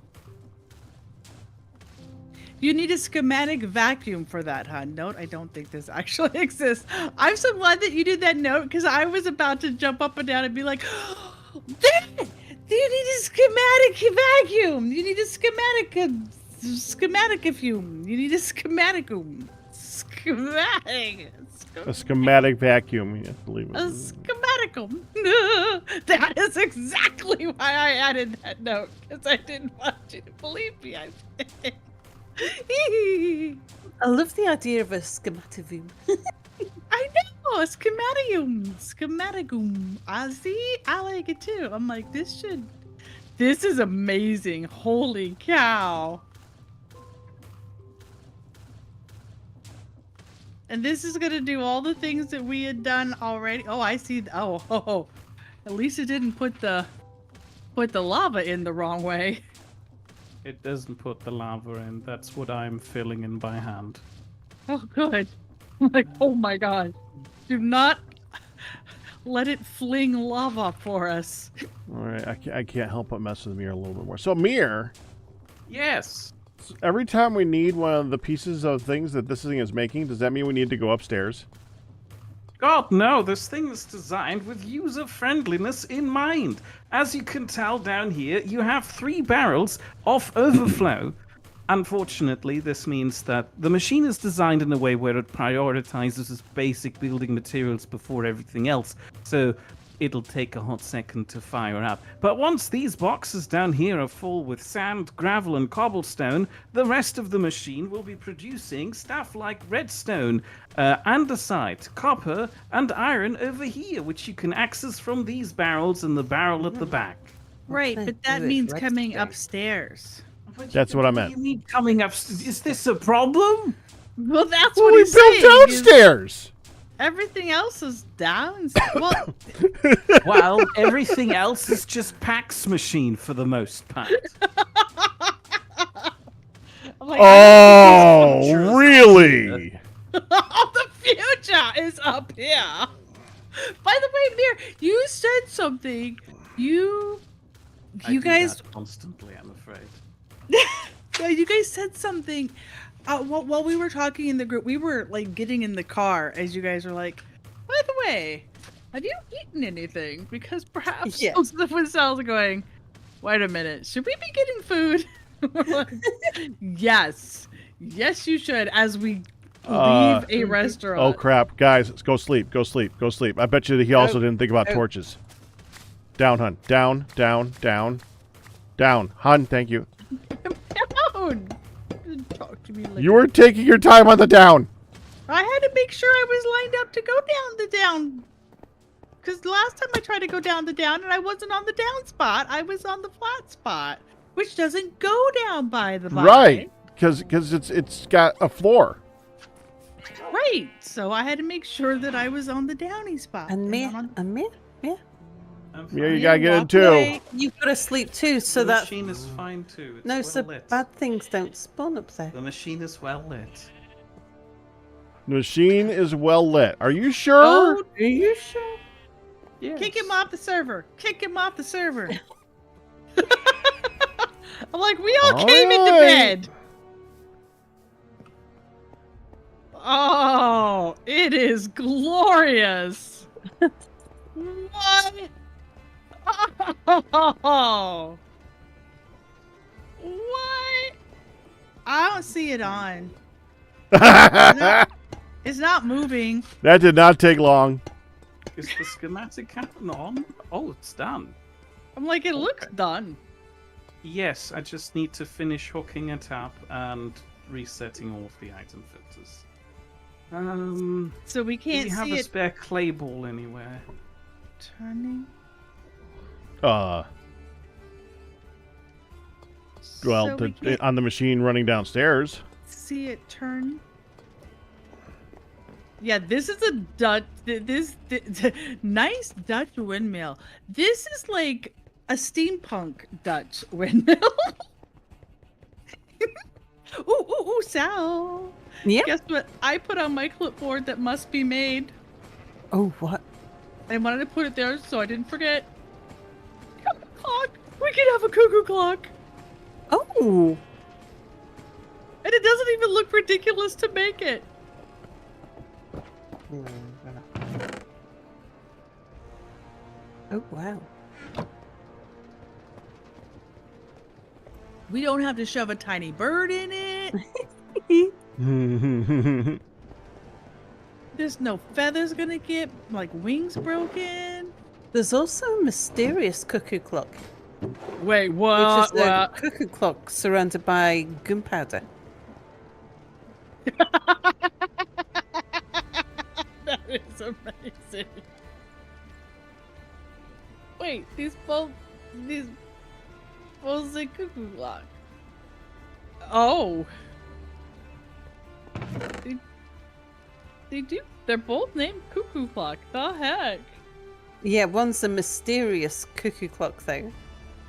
You need a schematic vacuum for that, hun. Note, I don't think this actually exists. I'm so glad that you did that note because I was about to jump up and down and be like, you need a schematic vacuum. You need a schematic fume. You need a schematicum. Schematic. A schematic vacuum, yeah, believe A it. schematicum. That is exactly why I added that note because I didn't want you to believe me. I love the idea of a schemativum. I know, a schematicum. I see. I like it too. I'm like, this is amazing. Holy cow. And this is gonna do all the things that we had done already. Oh, I see. Oh. At least it didn't put the lava in the wrong way. It doesn't put the lava in. That's what I'm filling in by hand. Oh, good. I'm like, oh my god. Do not let it fling lava for us. All right, I can't help but mess with Mir a little bit more. So Mir, Yes. every time we need one of the pieces of things that this thing is making, does that mean we need to go upstairs? God, no, this thing is designed with user friendliness in mind. As you can tell down here, you have 3 barrels of overflow. Unfortunately, this means that the machine is designed in a way where it prioritizes its basic building materials before everything else. So it'll take a hot second to fire up. But once these boxes down here are full with sand, gravel, and cobblestone, the rest of the machine will be producing stuff like redstone, andesite, copper, and iron over here, which you can access from these barrels and the barrel at the back. Right, can I but that do with means coming redstone? upstairs. That's what I meant. You mean coming up? Is this a problem? Well, that's Well, what we he's saying. built is downstairs. Everything else is down. Well, Well, everything else is just Pax machine for the most part. I'm like, Oh, really? the future is up here. By the way, Mir, you said something. You I do guys, that constantly, I'm afraid. you guys said something. While we were talking in the group, we were like getting in the car as you guys were like, by the way, have you eaten anything? Because perhaps Yeah. most of the cells are going, wait a minute, should we be getting food? We're like, yes. Yes, you should, as we leave a restaurant. Oh crap, guys, let's go sleep. Go sleep. Go sleep. I bet you that he also didn't think about torches. Down, hun. Down, down, down, down. Hun, thank you. Down. Talk to me like You were taking your time on the down. I had to make sure I was lined up to go down the down. Because last time I tried to go down the down and I wasn't on the down spot, I was on the flat spot, which doesn't go down by the by. Right, because it's got a floor. Right. So I had to make sure that I was on the downy spot. And not Mir, on- and Mir, Mir. I'm Yeah, you fine. gotta get in Walk too. away. You've got to sleep too, so The that machine is fine too. It's no, well so lit. bad things don't spawn up there. The machine is well lit. The machine is well lit. Are you sure? Oh, are you sure? Yes. Kick him off the server. Kick him off the server. I'm like, we all came into Alright. bed. Oh, it is glorious. What? Oh. What? I don't see it on. That It's not moving. did not take long. Is the schematic happen on? Oh, it's done. I'm like, it looks done. Yes, I just need to finish hooking it up and resetting all of the item filters. So we Do can't we have see a it spare clay ball anywhere? turning. Well, So we can't on the machine running downstairs. see it turn. Yeah, this is a Dutch. Nice Dutch windmill. This is like a steampunk Dutch windmill. ooh, Sal. Yeah. Guess what? I put on my clipboard that must be made. Oh, what? I wanted to put it there so I didn't forget. Cuckoo clock. We can have a cuckoo clock, Oh, and it doesn't even look ridiculous to make it. oh wow. We don't have to shove a tiny bird in it. There's no feathers gonna get like wings broken. There's also a mysterious cuckoo clock, Wait, which what? is a cuckoo clock surrounded by gunpowder. That is amazing. Wait, these both say cuckoo clock. Oh. They do. They're both named cuckoo clock. The heck? Yeah, one's a mysterious cuckoo clock though.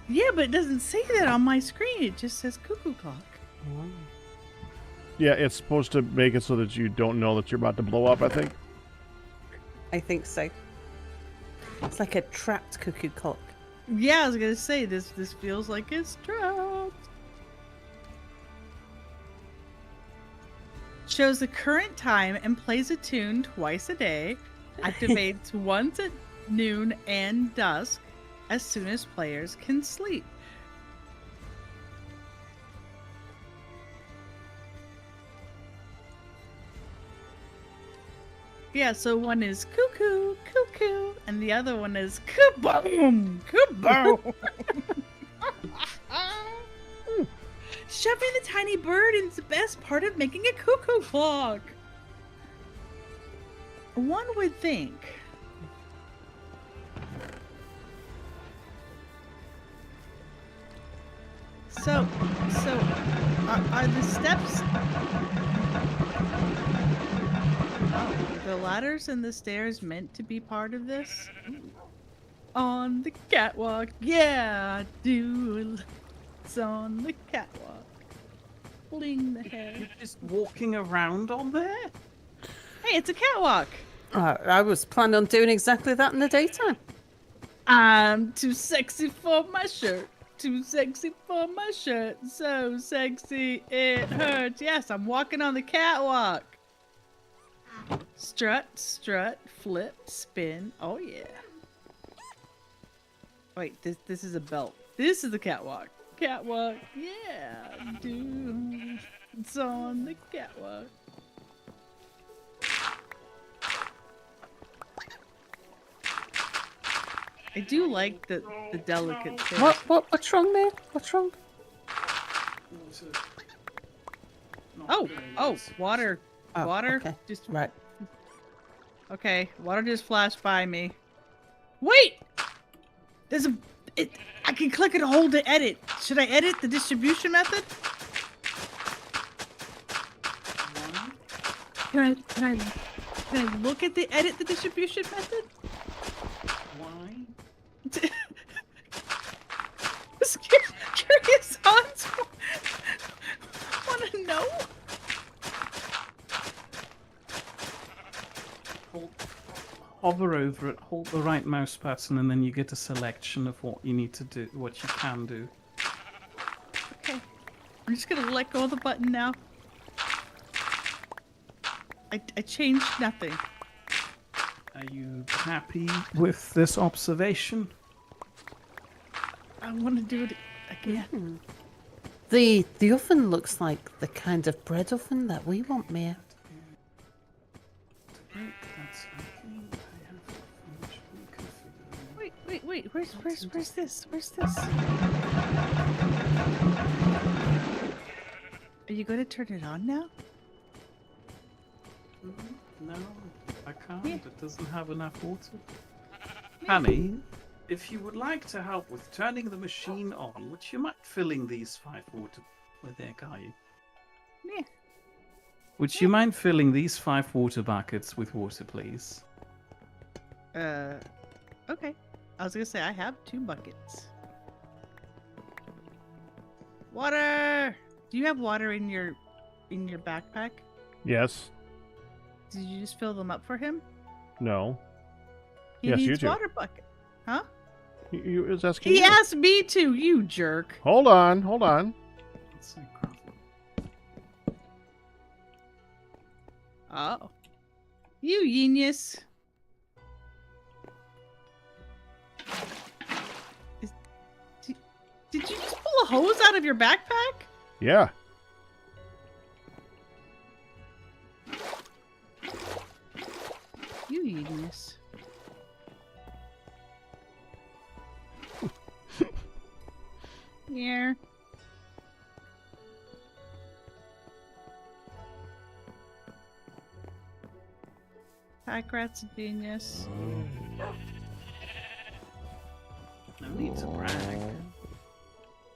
Yeah, but it doesn't say that on my screen. It just says cuckoo clock. Yeah, it's supposed to make it so that you don't know that you're about to blow up, I think. I think so. It's like a trapped cuckoo clock. Yeah, I was gonna say this feels like it's trapped. Shows the current time and plays a tune twice a day. Activates once at noon and dusk as soon as players can sleep. Yeah, so one is cuckoo, cuckoo, and the other one is kaboom, kaboom. Shoving the tiny bird is the best part of making a cuckoo clock. One would think. So, are the steps? Oh, the ladders and the stairs meant to be part of this? On the catwalk, yeah, do. It's on the catwalk. Fling the hair. You're just walking around on there? Hey, it's a catwalk. I was planning on doing exactly that in the daytime. I'm too sexy for my shirt. Too sexy for my shirt. So sexy it hurts. Yes, I'm walking on the catwalk. Strut, strut, flip, spin. Oh yeah. Wait, this is a belt. This is the catwalk. Catwalk, yeah, dude. It's on the catwalk. I do like the delicate stairs. What's wrong there? What's wrong? Oh, water. Oh, Water okay. just Right. okay. Water just flashed by me. Wait, there's a. I can click and hold to edit. Should I edit the distribution method? Can I look at the edit the distribution method? Why? Curious Hans want to know. Hover over it, hold the right mouse button, and then you get a selection of what you need to do, what you can do. Okay, I'm just gonna let go of the button now. I changed nothing. Are you happy with this observation? I want to do it again. Hmm. The oven looks like the kind of bread oven that we want, Mia. Wait. Where's this? Where's this? Are you going to turn it on now? No, I can't. Yeah. It doesn't have enough water. Honey, if you would like to help with turning the machine on, would you mind filling these 5 water... Where there, are you? Yeah. Would you mind filling these 5 water buckets with water, please? Okay. I was gonna say I have 2 buckets. Water! Do you have water in your backpack? Yes. Did you just fill them up for him? No. He Yes, needs you do. water bucket. Huh? You was asking. He you. asked me to, you jerk. Hold on. Hold on. Let's see, crap. Oh. You genius. Did you just pull a hose out of your backpack? Yeah. You genius. Yeah. Pack rat's a genius. No need to brag.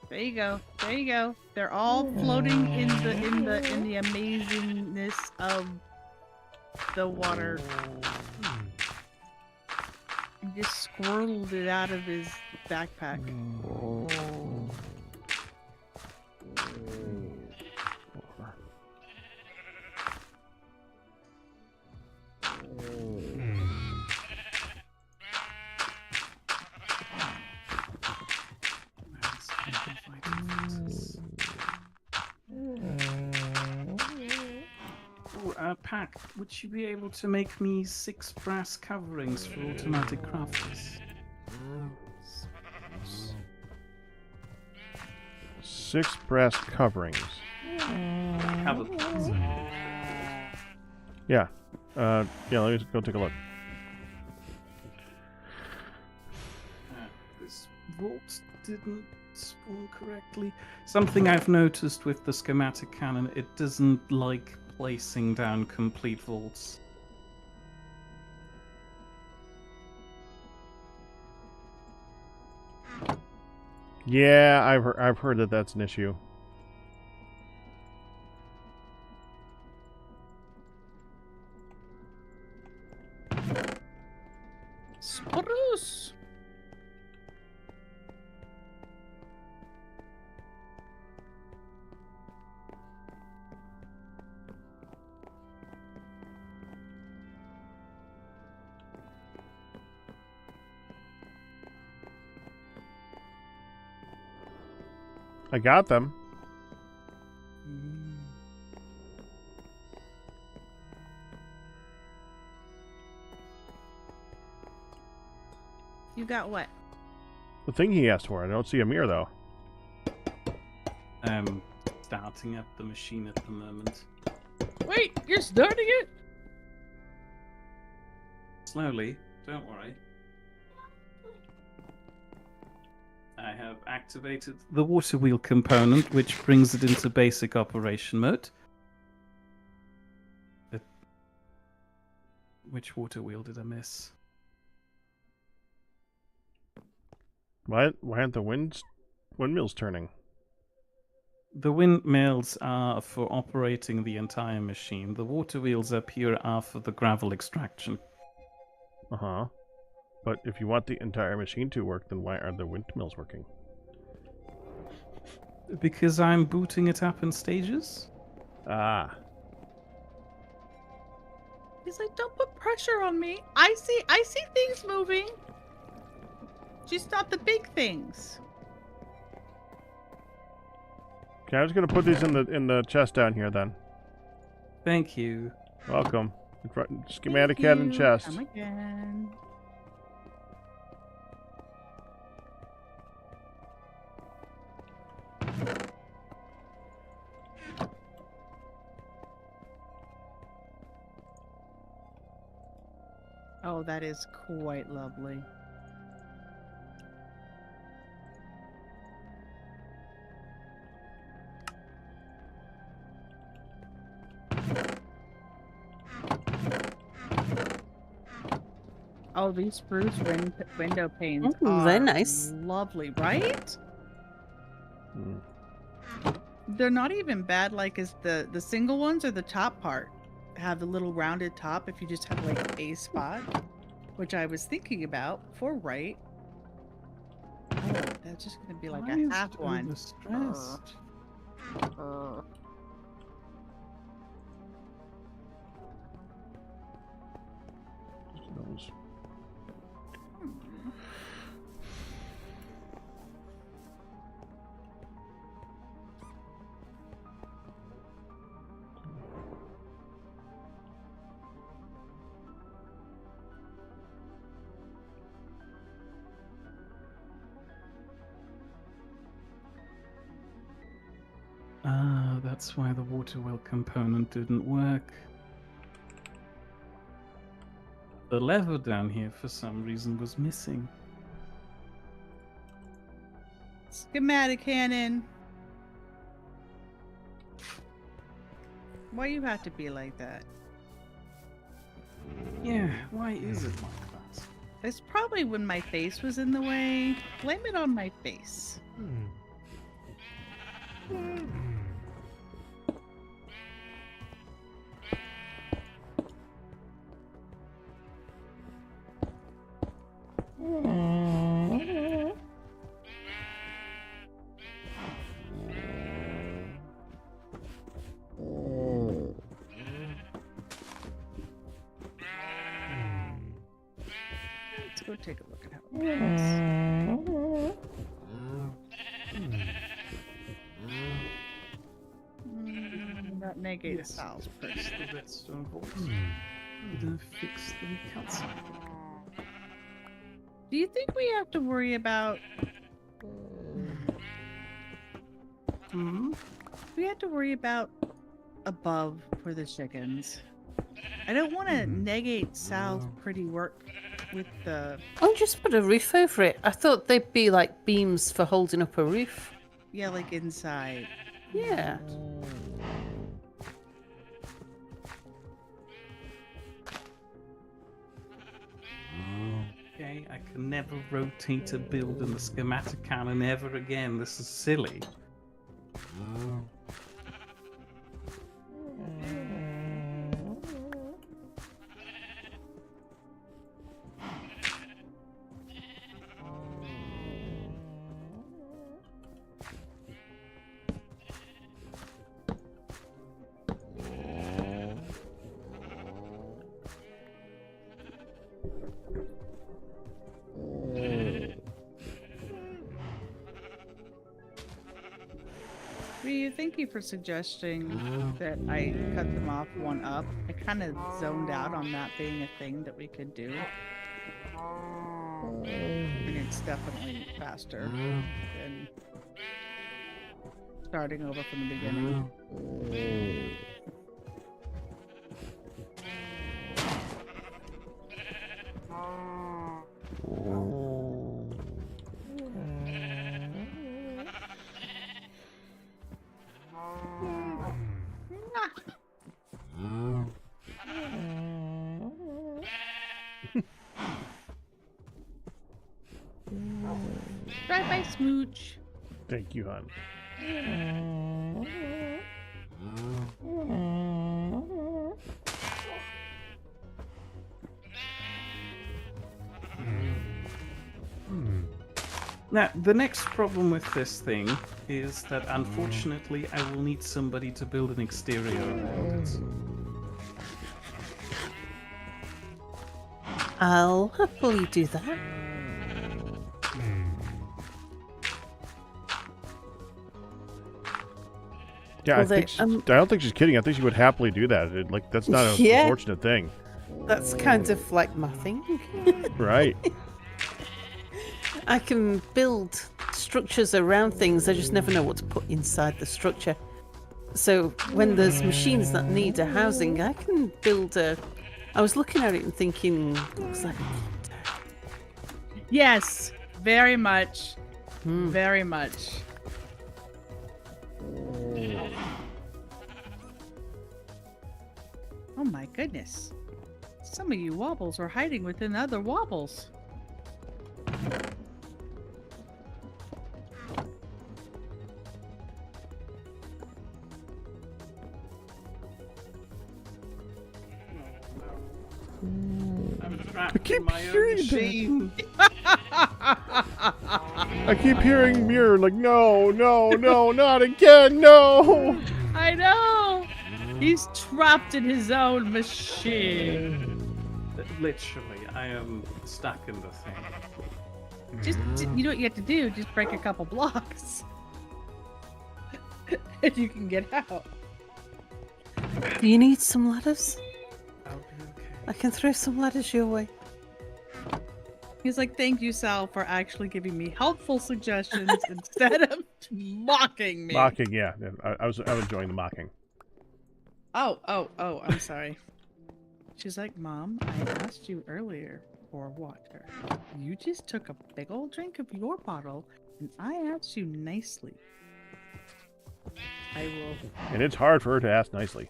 There you go. There you go. They're all floating in the amazingness of the water. He just squirreled it out of his backpack. Jack, would you be able to make me 6 brass coverings for automatic crafters? 6 brass coverings. Cover. Yeah. Yeah, let me just go take a look. This vault didn't spawn correctly. Something I've noticed with the schematic cannon, it doesn't like placing down complete vaults. Yeah, I've heard that that's an issue. Spruce. I got them. You got what? The thing he asked for. I don't see a mirror though. Starting up the machine at the moment. Wait, you're starting it? Slowly, don't worry. I have activated the water wheel component, which brings it into basic operation mode. Which water wheel did I miss? Why aren't the windmills turning? The windmills are for operating the entire machine. The water wheels up here are for the gravel extraction. Uh-huh. But if you want the entire machine to work, then why aren't the windmills working? Because I'm booting it up in stages? Ah. He's like, don't put pressure on me. I see things moving. Just not the big things. Okay, I was gonna put these in the chest down here then. Thank you. Welcome. Schematic Thank head and you. chest. Come again. Oh, that is quite lovely. Oh, these spruce window panes Ooh, are they're nice. lovely, right? Hmm. They're not even bad like as the single ones or the top part have the little rounded top if you just have like a spot, which I was thinking about for right. Oh, that's just gonna be like Why a is half it one. overstressed? Those. Ah, that's why the water wheel component didn't work. The lever down here, for some reason, was missing. Schematic cannon. Why you have to be like that? Yeah, why is it like that? It's probably when my face was in the way. Blame it on my face. Let's go take a look at how it works. That negate Yes. Sal's Fix first. the redstone vault. Gonna fix the cutscene. Do you think we have to worry about? Hmm? We have to worry about above for the chickens. I don't want to negate Sal's pretty work with the Oh, just put a roof over it. I thought they'd be like beams for holding up a roof. like inside. Yeah. Okay, I can never rotate a build in the schematic cannon ever again. This is silly. Ryu, thank you for suggesting that I cut them off one up. I kind of zoned out on that being a thing that we could do. And it's definitely faster than starting over from the beginning. Bye-bye, Smooch. Thank you, hon. Now, the next problem with this thing is that unfortunately I will need somebody to build an exterior around it. I'll happily do that. Yeah, Well, I don't think she's kidding. I think she would happily do that. Like that's not an Yeah. unfortunate thing, That's kind of like my thing. right? I can build structures around things. I just never know what to put inside the structure. So when there's machines that need a housing, I can build a. I was looking at it and thinking, looks like. Yes, very much. Very much. Oh my goodness. Some of you wobbles are hiding within other wobbles. I'm trapped keep in my own hearing that. machine. I keep hearing Mirror like, no, no, no, not again, no. I know! He's trapped in his own machine. Literally, I am stuck in the thing. Just, you know what you have to do? Just break a couple blocks. And you can get out. Do you need some ladders? I'll be okay. I can throw some ladders your way. He's like, thank you, Sal, for actually giving me helpful suggestions instead of mocking me. Mocking, yeah. I'm enjoying the mocking. Oh, I'm sorry. She's like, Mom, I asked you earlier for water. You just took a big old drink of your bottle, and I asked you nicely. I will. And it's hard for her to ask nicely.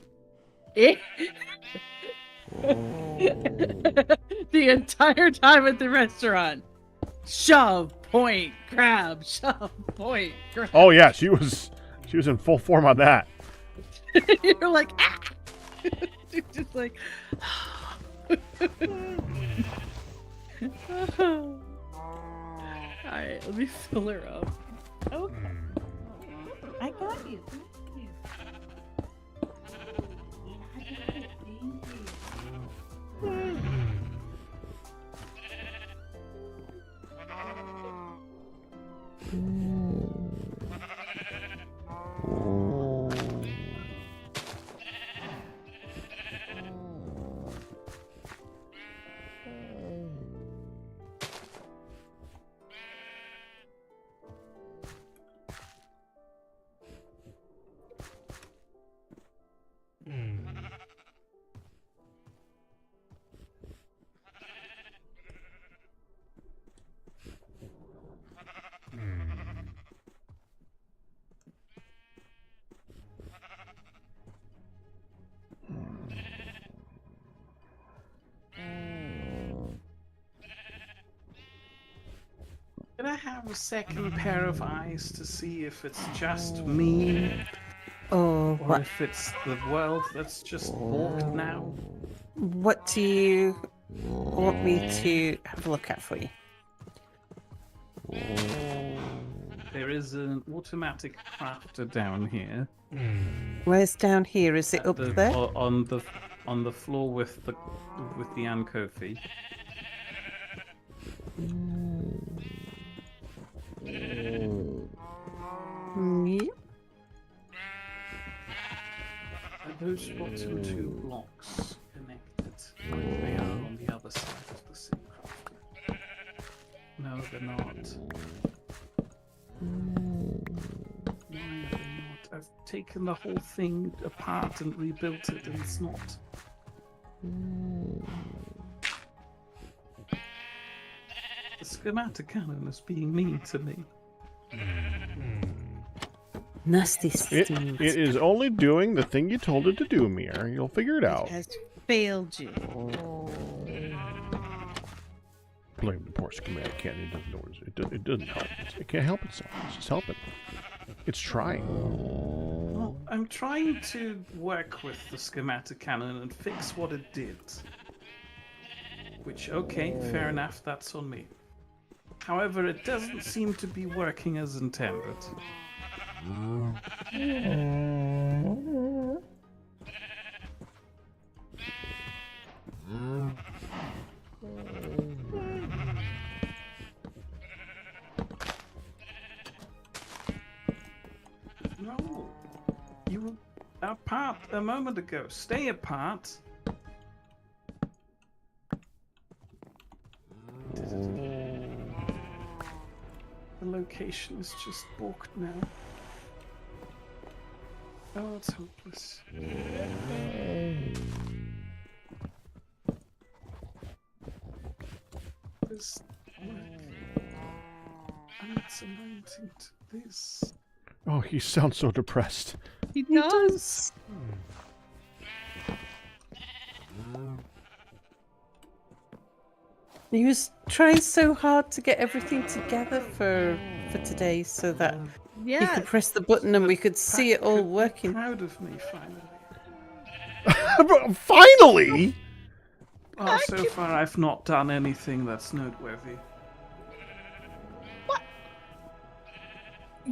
The entire time at the restaurant. Shove, point, grab, shove, point, grab. Oh yeah, she was in full form on that. You're like, ah! Just like. Alright, let me fill her up. Okay. I got you. Thank you. Could I have a second pair of eyes to see if it's just me Oh, or if it's the world that's just balked now? what do you want me to have a look at for you? There is an automatic crafter down here. Where's down here? Is it up there? On the floor with the Ankofi. Yeah. Are those bottom two blocks connected like they are on the other side of the same crafter? No, they're not. Why are they not? I've taken the whole thing apart and rebuilt it, and it's not. The schematic cannon is being mean to me. Nasty It Steve. is only doing the thing you told it to do, Mere. You'll figure it out. Has failed you. Blame the poor schematic cannon. It doesn't know what it doesn't help. It can't help itself. It's just helping. It's trying. Well, I'm trying to work with the schematic cannon and fix what it did. Which, okay, fair enough, that's on me. However, it doesn't seem to be working as intended. No, you were apart a moment ago. Stay apart. The location is just booked now. Oh, it's hopeless. This work. And it's amounting to this. Oh, he sounds so depressed. He does. He was trying so hard to get everything together for today so that he Yeah. could press the button and we could see it all Could be working. Proud of me, finally. Finally! Oh, so far I've not done anything that's noteworthy.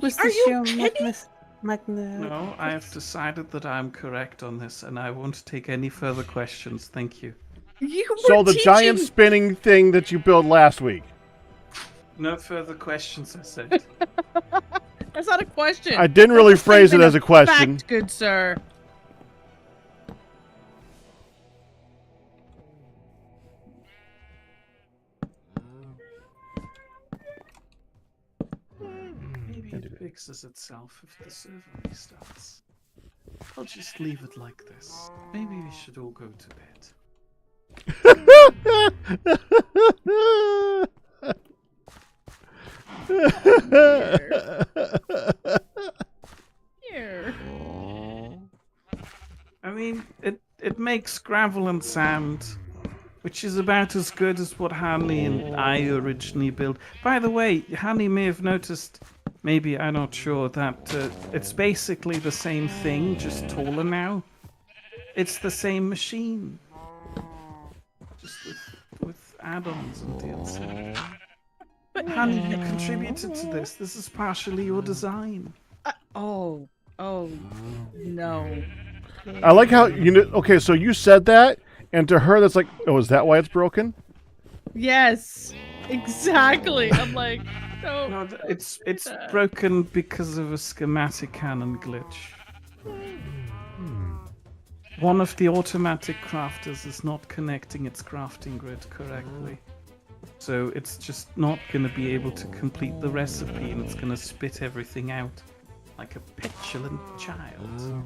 Was Are this you your kidding? Magna? No, I have decided that I'm correct on this, and I won't take any further questions. Thank you. You were So the giant teaching- spinning thing that you built last week. No further questions, I said. That's not a question. I didn't really That's phrase it statement as a of question. Fact, good sir. Maybe it fixes itself if the server restarts. I'll just leave it like this. Maybe we should all go to bed. Here. I mean, it makes gravel and sand, which is about as good as what Hanley and I originally built. By the way, Hanley may have noticed, maybe, I'm not sure, that it's basically the same thing, just taller now. It's the same machine. Just with add-ons and DLC. But Hanley, you contributed to this. This is partially your design. Oh, no. I like how you know. Okay, so you said that, and to her, that's like, oh, is that why it's broken? Yes, exactly. I'm like, no. No, it's broken because of a schematic cannon glitch. One of the automatic crafters is not connecting its crafting grid correctly. So it's just not going to be able to complete the recipe, and it's going to spit everything out like a petulant child.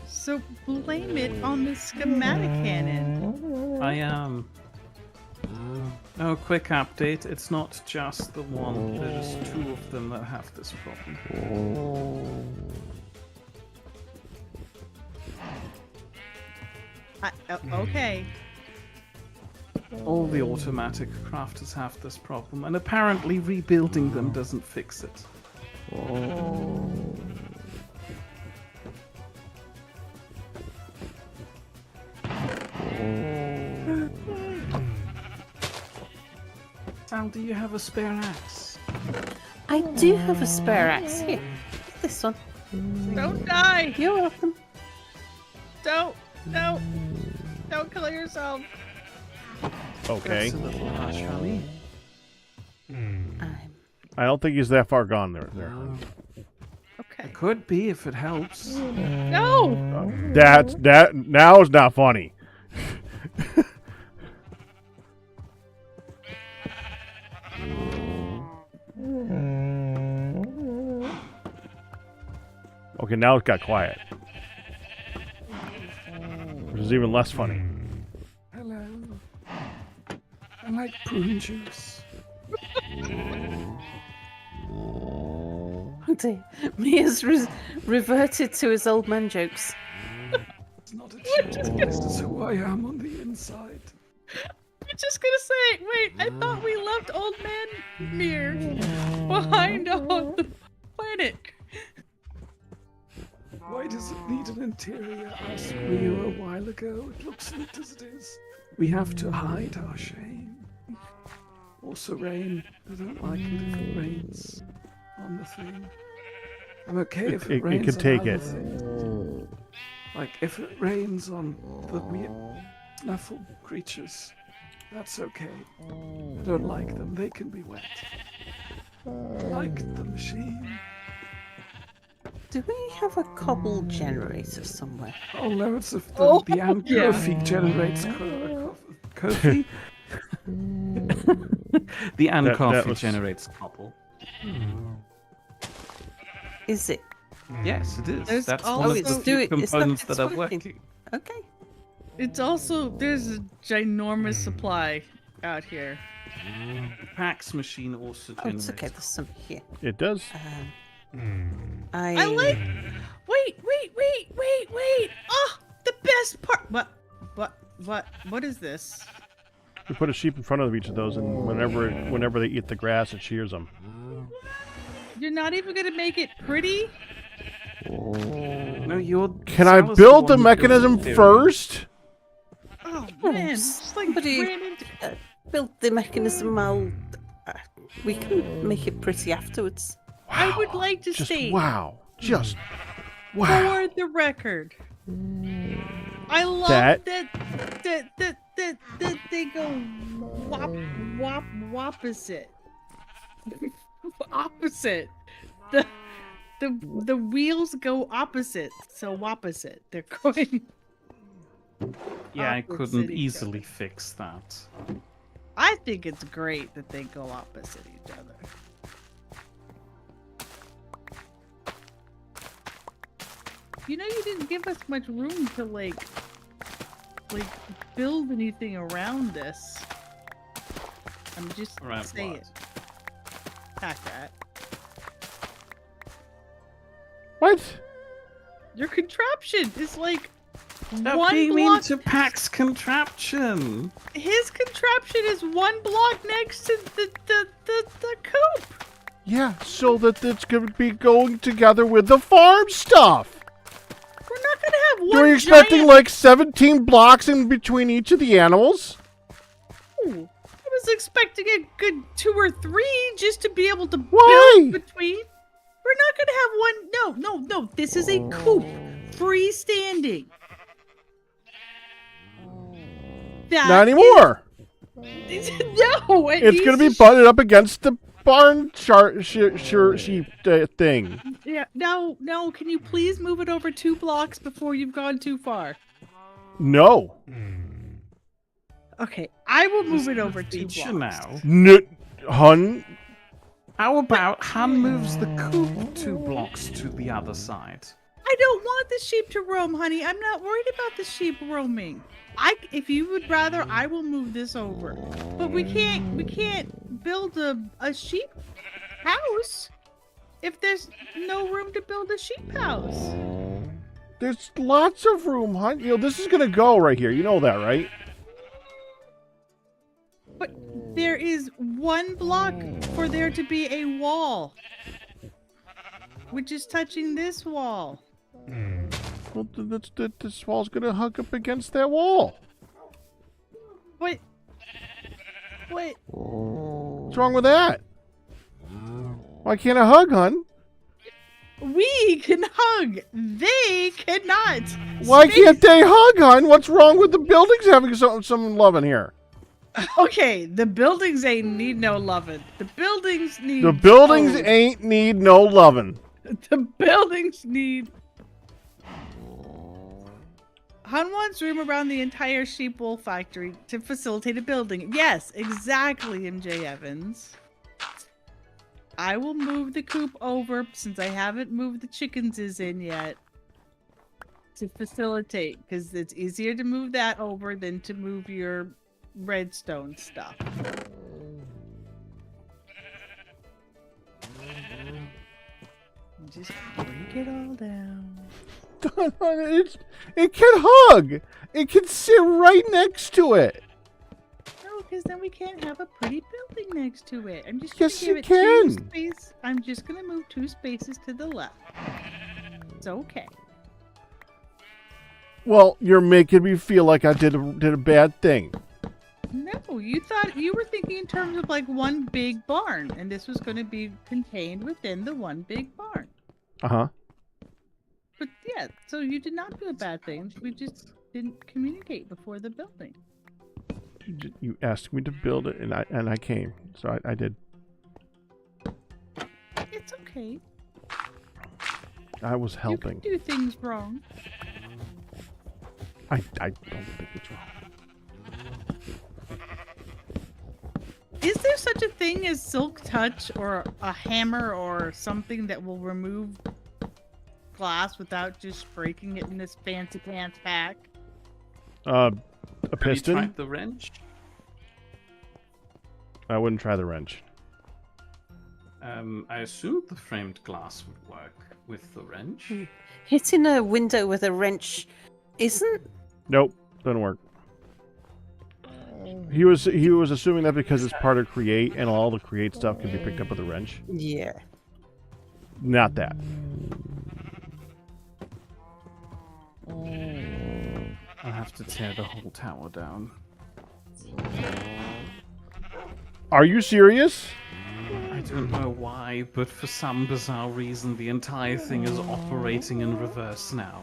So blame it on the schematic cannon. I am. Oh, quick update. It's not just the one. There's two of them that have this problem. Okay. All the automatic crafters have this problem, and apparently rebuilding them doesn't fix it. Sal, do you have a spare axe? I do have a spare axe here. This one. Don't die! You're welcome. Don't! No! Don't kill yourself! Okay. That's a little harsh, honey. I don't think he's that far gone there. Okay. It could be if it helps. No! That now is not funny. Okay, now it got quiet. Which is even less funny. Hello. I like prune juice. Mia's reverted to his old man jokes. It's not a joke. This is who I am on the inside. I'm just gonna say, wait, I thought we left Old Man Mere behind on the planet. Why does it need an interior? Asked Rio a while ago. It looks neat as it is. We have to hide our shame. Also rain. I don't like it if it rains on the thing. I'm okay if it It rains can on take other it. things. Like if it rains on the weird snuffle creatures, that's okay. I don't like them. They can be wet. I like the machine. Do we have a cobble generator somewhere? Oh no, it's the Oh, Angraphy generates coffee. The Angraphy was- generates cobble. Is it? Yes, it is. There's That's also- one of it's the few it's components it's that are working. working. Okay. It's also, there's a ginormous supply out here. Pax machine also Oh, generates. it's okay. There's some here. It does. I like, wait! Oh, the best part! What is this? We put a sheep in front of each of those, and whenever they eat the grass, it cheers them. You're not even gonna make it pretty? No, you're. Can I Sal's build the one who mechanism builds the first? Oh Oh, man, just like somebody- ran into... Build the mechanism. We can make it pretty afterwards. I would like to Just state, wow. Just wow. for the record, I love That- that they go wop opposite. Opposite. The wheels go opposite, so opposite. They're going. Yeah, I opposite couldn't each easily fix that. I think it's great that they go opposite each other. You know, you didn't give us much room to like build anything around this. I'm just Around say what? it. Not that. What? Your contraption is like Stop one being mean block. to Pax contraption. His contraption is one block next to the coop. Yeah, so that it's going to be going together with the farm stuff. We're not gonna have one. You're expecting giant... like 17 blocks in between each of the animals? Ooh, I was expecting a good 2 or 3 just to be able to Why? build between. We're not gonna have one. No. This is a coop, freestanding. That Not anymore. no, It's going to be butted up against the barn sheep thing. Yeah. No. Can you please move it over 2 blocks before you've gone too far? No. Okay, I will move it over 2 Feature blocks. now. Hun. How about Han moves the coop 2 blocks to the other side? I don't want the sheep to roam, honey. I'm not worried about the sheep roaming. If you would rather, I will move this over. But we can't build a sheep house if there's no room to build a sheep house. There's lots of room, hun. You know, this is going to go right here. You know that, right? There is one block for there to be a wall, which is touching this wall. Well, this wall's gonna hug up against that wall. What? What? What's wrong with that? Why can't I hug, hun? We can hug. They cannot. Why can't they hug, hun? What's wrong with the buildings having some loving here? Okay, the buildings ain't need no loving. The buildings need. The buildings ain't need no loving. The buildings need. Han wants room around the entire sheep wool factory to facilitate a building. Yes, exactly, MJ Evans. I will move the coop over since I haven't moved the chickens in yet to facilitate, because it's easier to move that over than to move your redstone stuff. Just break it all down. It can hug. It can sit right next to it. No, because then we can't have a pretty building next to it. I'm just Yes, gonna you give it 2 can. space. I'm just gonna move 2 spaces to the left. It's okay. Well, you're making me feel like I did a bad thing. No, you were thinking in terms of like one big barn, and this was going to be contained within the one big barn. Uh-huh. But yeah, so you did not do a bad thing. We just didn't communicate before the building. You asked me to build it, and I came, so I did. It's okay. I was helping. You can do things wrong. I don't think it's wrong. Is there such a thing as silk touch or a hammer or something that will remove glass without just breaking it in this fancy pants pack? A Have you piston? tried the wrench? I wouldn't try the wrench. I assumed the framed glass would work with the wrench. Hitting a window with a wrench isn't. Nope, doesn't work. He was assuming that because it's part of Create, and all the Create stuff can be picked up with a wrench. Yeah. Not that. I'll have to tear the whole tower down. Are you serious? I don't know why, but for some bizarre reason, the entire thing is operating in reverse now.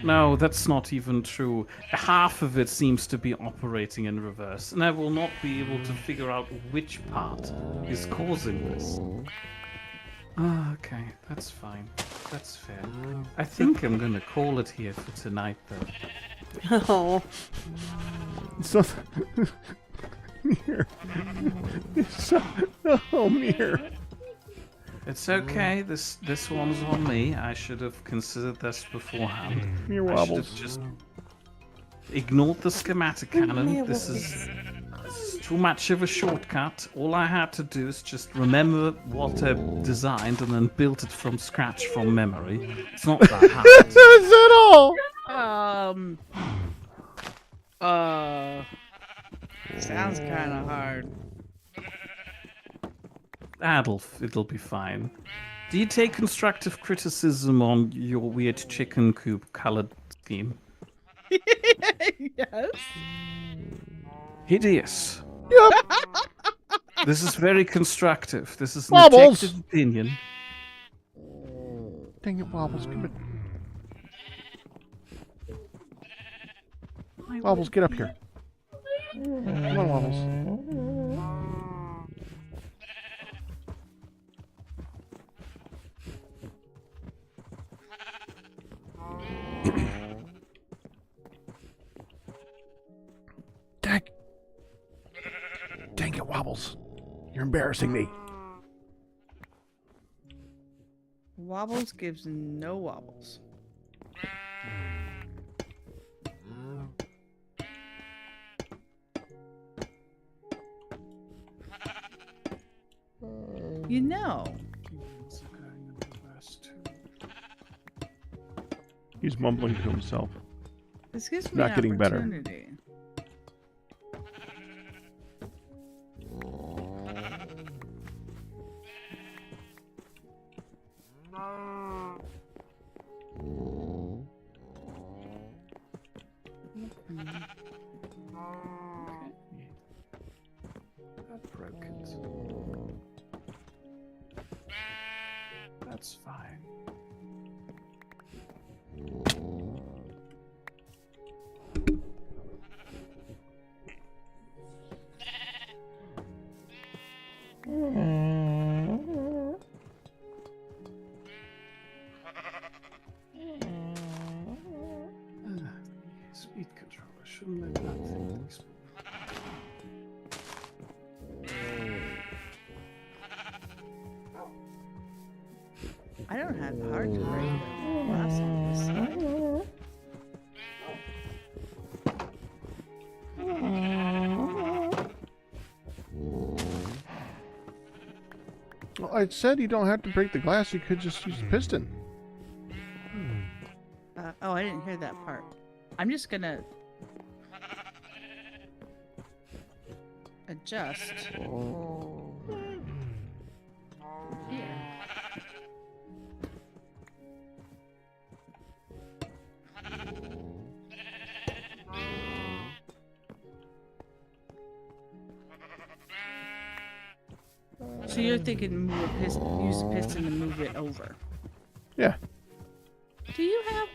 No, that's not even true. Half of it seems to be operating in reverse, and I will not be able to figure out which part is causing this. Ah, okay, that's fine. That's fair. I think I'm gonna call it here for tonight, though. Oh. So, Mere. Oh, Mere. It's okay. This one's on me. I should have considered this beforehand. Mere I should wobbles. have just ignored the schematic canon. Mere This is too much of a shortcut. All I had to do is just remember what I designed and then build it from scratch from memory. It's not that hard. That's it all. Sounds kind of hard. It'll be fine. Do you take constructive criticism on your weird chicken coop colored scheme? Yes. Hideous. Yep. This is very constructive. This is an Wobbles. objective opinion. Dang it, Wobbles. Come on. Wobbles, get up here. Come on, Wobbles. Dang it, Wobbles. You're embarrassing me. Wobbles gives no wobbles. You know, He's mumbling to himself. this gives me Not an getting better. opportunity That broke it. That's fine. Speed controller shouldn't let that thing explode. I don't have the heart to break the glass on this side. Well, I said you don't have to break the glass. You could just use the piston. Oh, I didn't hear that part. I'm just gonna adjust here. So you're thinking move a piston, use the piston to move it over. Yeah. Do you have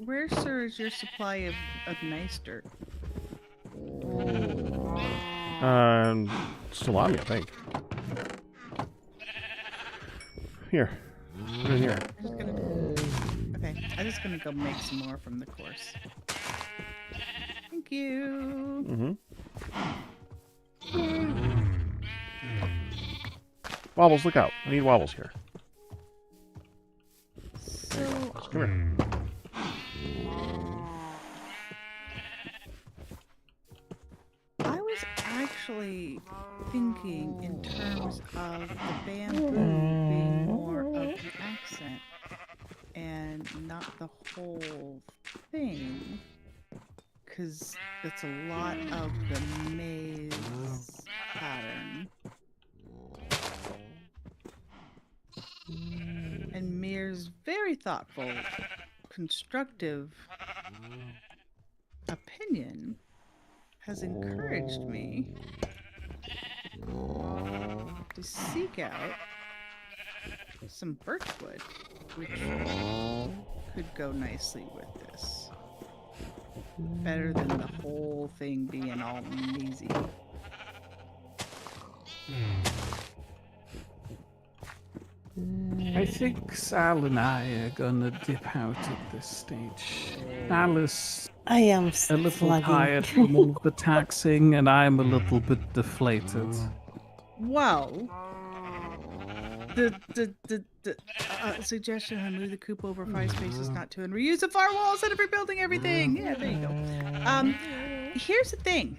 where sir is your supply of nice dirt? Still on me, I think. Here. Put it in here. Okay, I'm just gonna go make some more from the course. Thank you. Wobbles, look out. I need wobbles here. So Come here. I was actually thinking in terms of the bamboo being more of an accent and not the whole thing, because that's a lot of the maze pattern. And Mere's very thoughtful, constructive opinion has encouraged me to seek out some birchwood, which could go nicely with this. Better than the whole thing being all mazy. I think Sal and I are gonna dip out at this stage. Alice I am a little lagging. tired from all the taxing, and I'm a little bit deflated. Well, the suggestion I move the coop over 5 spaces, not 2, and reuse the firewall instead of rebuilding everything. Yeah, there you go. Here's the thing.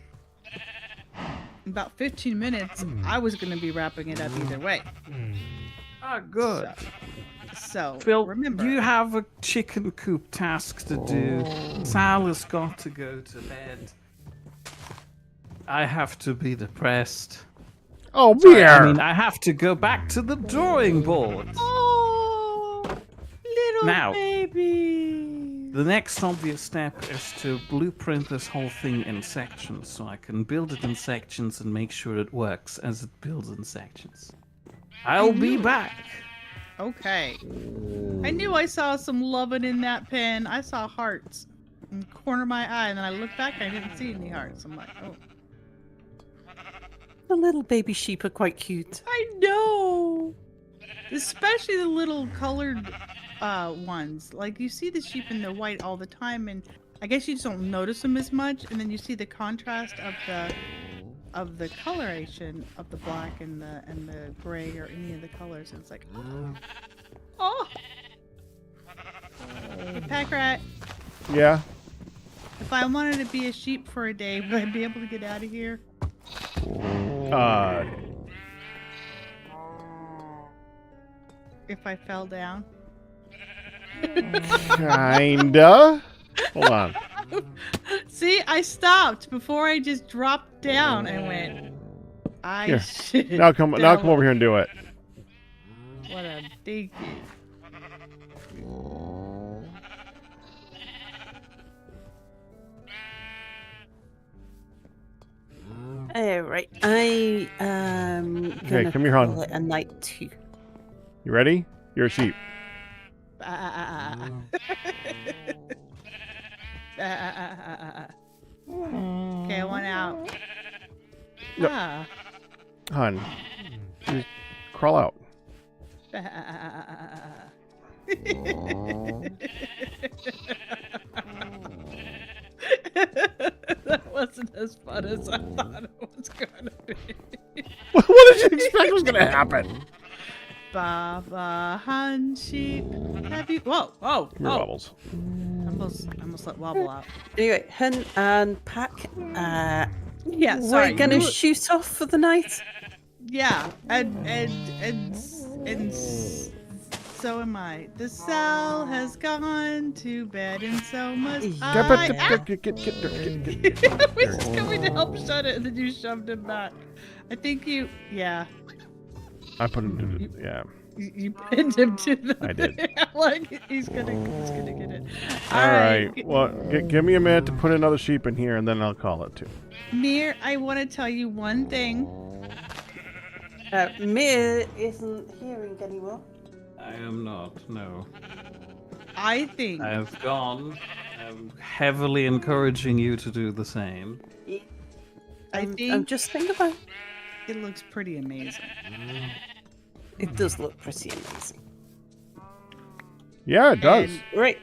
In about 15 minutes, I was going to be wrapping it up either way. Ah, good. So Phil, remember, you have a chicken coop task to do. Sal has got to go to bed. I have to be depressed. Oh, Sorry, I Mere! mean, I have to go back to the drawing board. oh, little Now. baby. The next obvious step is to blueprint this whole thing in sections so I can build it in sections and make sure it works as it builds in sections. I'll be back. Okay. I knew I saw some loving in that pen. I saw hearts in the corner of my eye, and then I looked back and I didn't see any hearts. I'm like, oh. The little baby sheep are quite cute. I know! Especially the little colored ones. Like, you see the sheep in the white all the time, and I guess you just don't notice them as much, and then you see the contrast of the coloration of the black and the gray or any of the colors, and it's like, oh! Hey, pack rat. Yeah? If I wanted to be a sheep for a day, would I be able to get out of here? If I fell down? Kinda. Hold on. See, I stopped before I just dropped down and went, I Here. should. Now come over here and do it. What a dinky. Alright, I Okay, gonna come here, hon. call it a night too. You ready? You're a sheep. Okay, I want out. No. Ah. Hon, just crawl out. That wasn't as fun as I thought it was gonna be. What did you expect was gonna happen? Baba Hun sheep. Have you? Whoa! Oh! Come here, Oh! Wobbles. I almost let Wobble out. Anyway, Hun and Pack, Yeah, sorry. we're gonna you- shoot off for the night. Yeah, and so am I. The Sal has gone to bed, and so must I. I was coming to help shut it, and then you shoved him back. I think you. Yeah, I put him to the, yeah. you pinned him to the. I did. thing. Like he's gonna get it. All right. Well, give me a minute to put another sheep in here, and then I'll call it too. Mir, I want to tell you one thing. Mere isn't hearing anymore. I am not, no. I think I have gone. I'm heavily encouraging you to do the same. I'm think- just thinking about it. it looks pretty amazing. It does look pretty amazing. Yeah, it does. And- Right.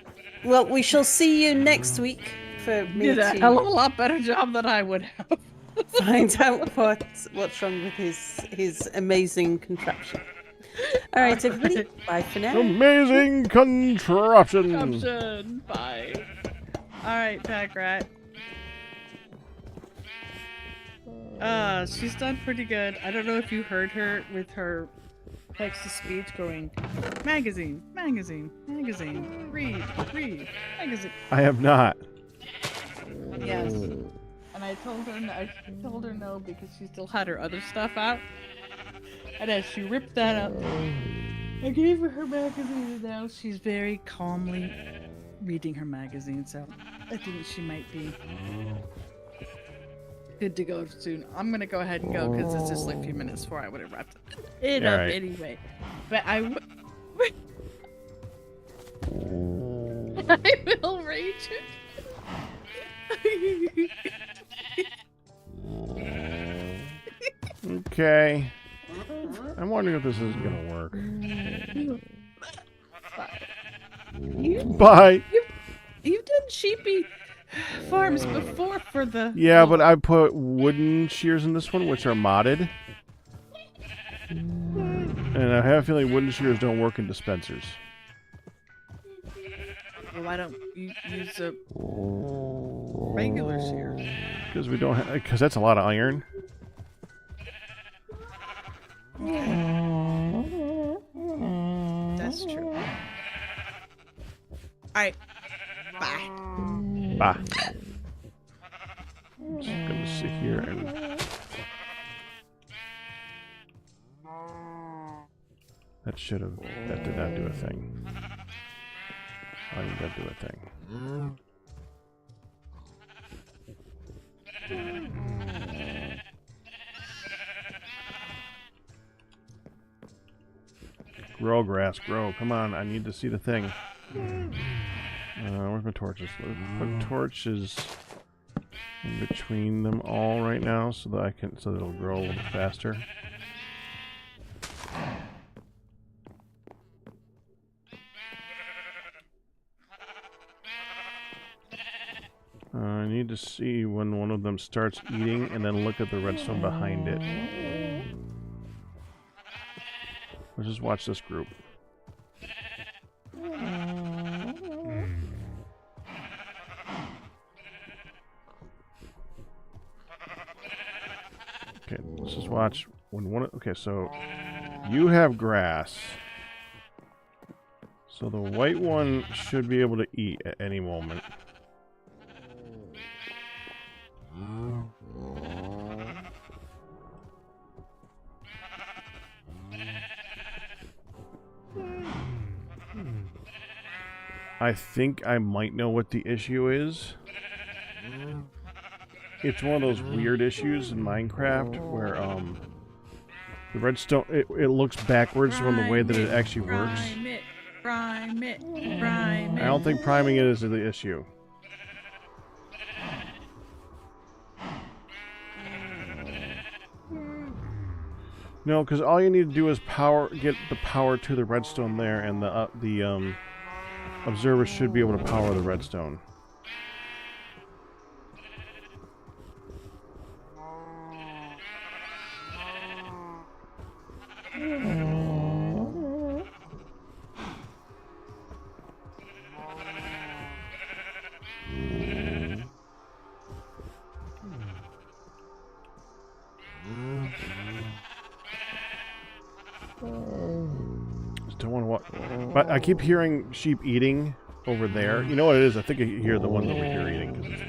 Well, we shall see you next week for me Did a to hell of a lot better job than I would have. find out what's wrong with his amazing contraption. All right, everybody. Bye for now. Amazing contraption. Option. Bye. All right, Pack Rat. She's done pretty good. I don't know if you heard her with her text to speech going, magazine, magazine, magazine, read, magazine. I have not. Yes. And I told her no because she still had her other stuff out. And as she ripped that up, I gave her magazine, and now she's very calmly reading her magazine. So I think she might be good to go soon. I'm gonna go ahead and go because it's just like a few minutes before I would have wrapped it up Alright. anyway. But I will rage it. Okay. I'm wondering if this is gonna work. Bye. You've done sheepy farms before for the. Yeah, but I put wooden shears in this one, which are modded. And I have a feeling wooden shears don't work in dispensers. Well, why don't you use a regular shear? Because we don't have, because that's a lot of iron. That's true. Alright. Bye. Bah. Just gonna sit here and. That should have. That did not do a thing. Why did that do a thing? Grow grass, grow. Come on, I need to see the thing. Where's my torches? Let's put torches in between them all right now so that so that it'll grow a little bit faster. I need to see when one of them starts eating and then look at the redstone behind it. Let's just watch this group. Okay, let's just watch when one. Okay, so you have grass. So the white one should be able to eat at any moment. I think I might know what the issue is. it's one of those weird issues in Minecraft where the redstone it looks backwards from the way that it actually works. Prime it. Prime I it. don't think priming it is the issue. No, because all you need to do is get the power to the redstone there, and the observer should be able to power the redstone. Don't want to walk, but I keep hearing sheep eating over there. You know what it is? I think I hear the ones over here eating. 'Cause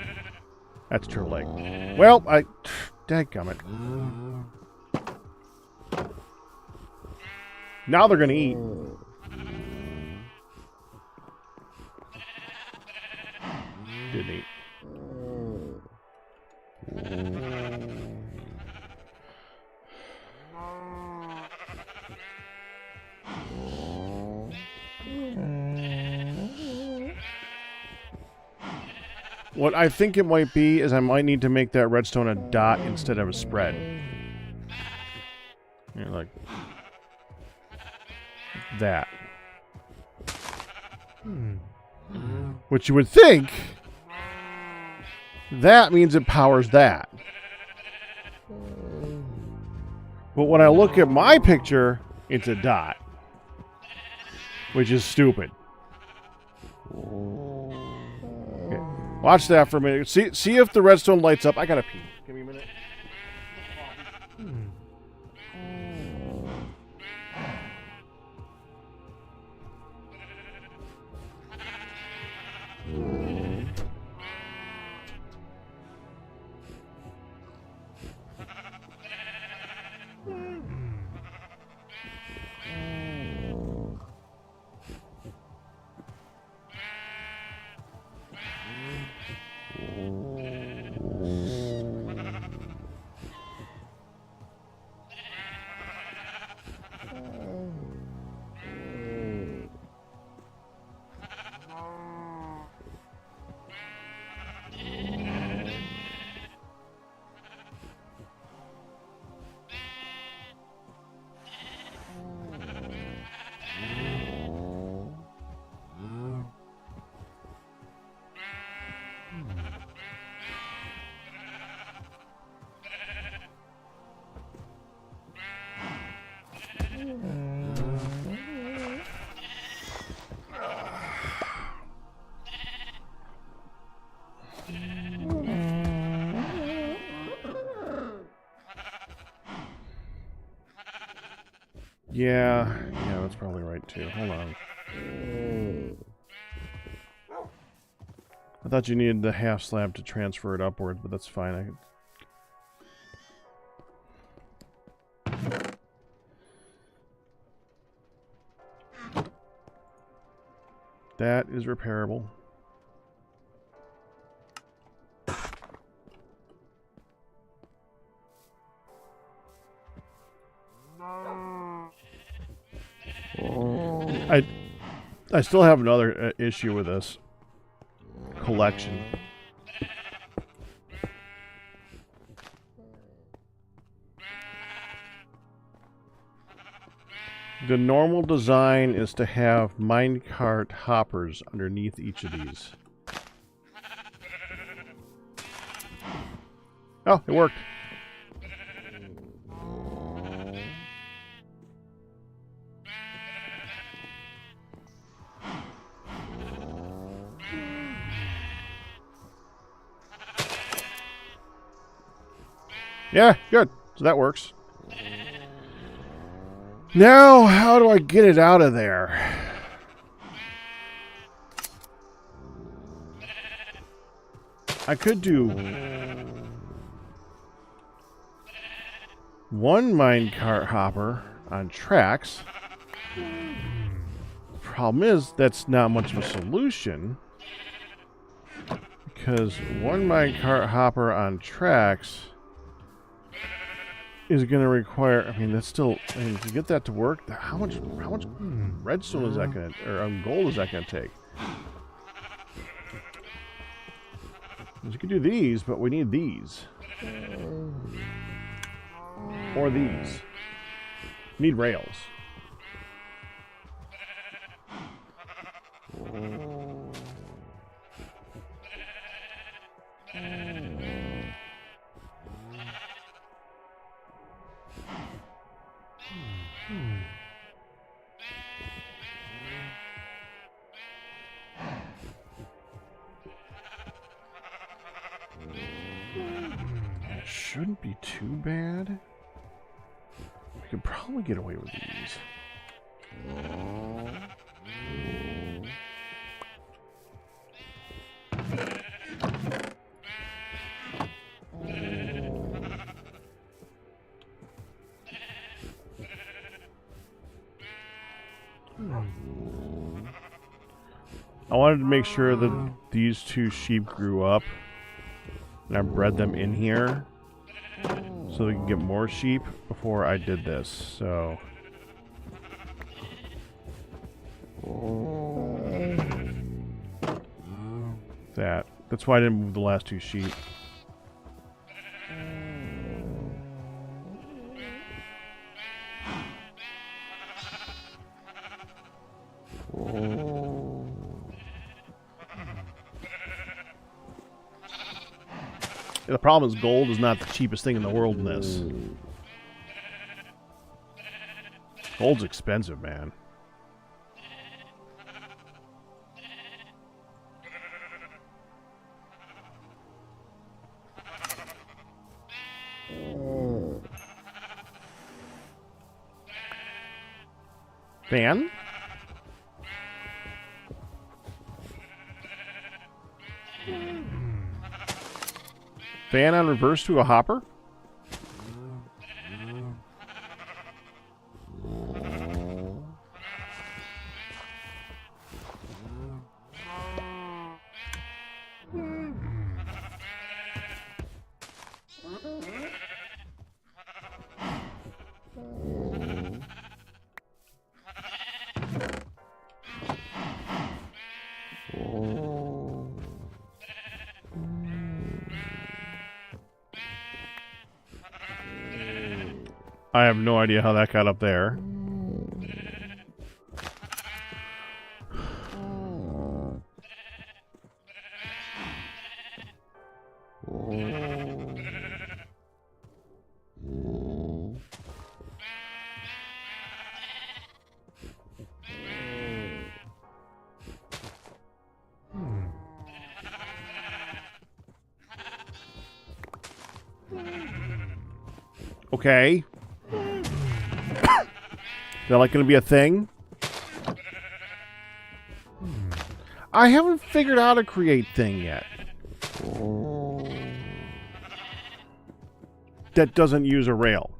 that's Turtle Lake. Well, dadgummit. Now they're gonna eat. Didn't eat. What I think it might be is I might need to make that redstone a dot instead of a spread. You know, like that. Which you would think that means it powers that. But when I look at my picture, it's a dot. Which is stupid. Okay. Watch that for a minute. See if the redstone lights up. I gotta pee. Give me a minute. Yeah, that's probably right too. Hold on. I thought you needed the half slab to transfer it upwards, but that's fine. That is repairable. I still have another issue with this collection. The normal design is to have minecart hoppers underneath each of these. Oh, it worked. Yeah, good. So that works. Now, how do I get it out of there? I could do one minecart hopper on tracks. The problem is that's not much of a solution Because one minecart hopper on tracks is going to require. I mean, that's still. I mean, to get that to work, how much redstone is that going to, or gold is that going to take? You could do these, but we need these. Or these. Need rails. Shouldn't be too bad. We could probably get away with these. I wanted to make sure that these two sheep grew up, and I bred them in here so they can get more sheep before I did this. So that's why I didn't move the last two sheep. The problem is gold is not the cheapest thing in the world in this. Gold's expensive, man. Fan? Fan on reverse to a hopper? I have no idea how that got up there. Okay. Is that like going to be a thing? I haven't figured out a create thing yet. That doesn't use a rail.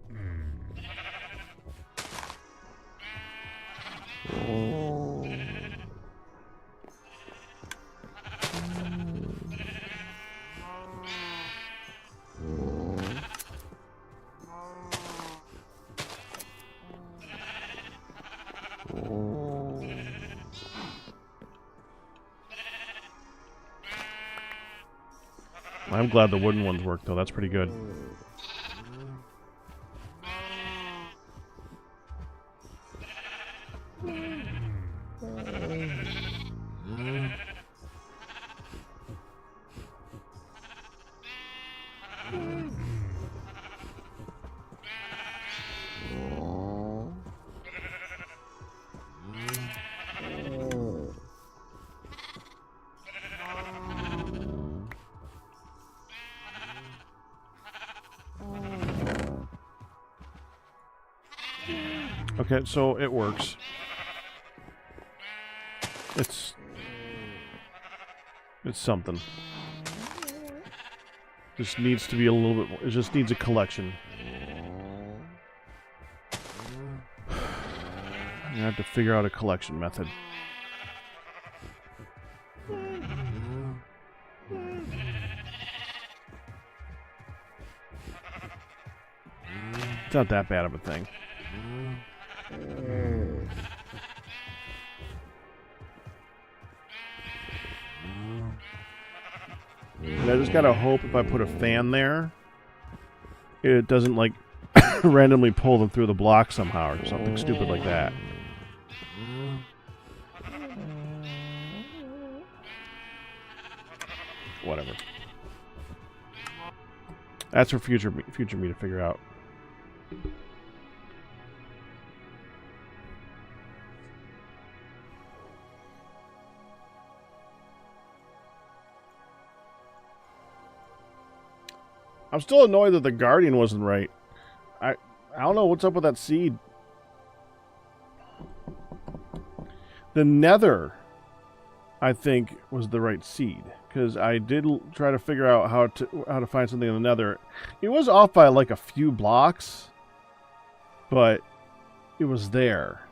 I'm glad the wooden ones work, though. That's pretty good. Okay, so it works. It's something. Just needs to be a little bit more. It just needs a collection. I have to figure out a collection method. It's not that bad of a thing. And I just gotta hope if I put a fan there, it doesn't like randomly pull them through the block somehow or something stupid like that. Whatever. That's for future me to figure out. I'm still annoyed that the Guardian wasn't right. I don't know what's up with that seed. The Nether, I think, was the right seed because I did try to figure out how to find something in the Nether. It was off by like a few blocks, but it was there.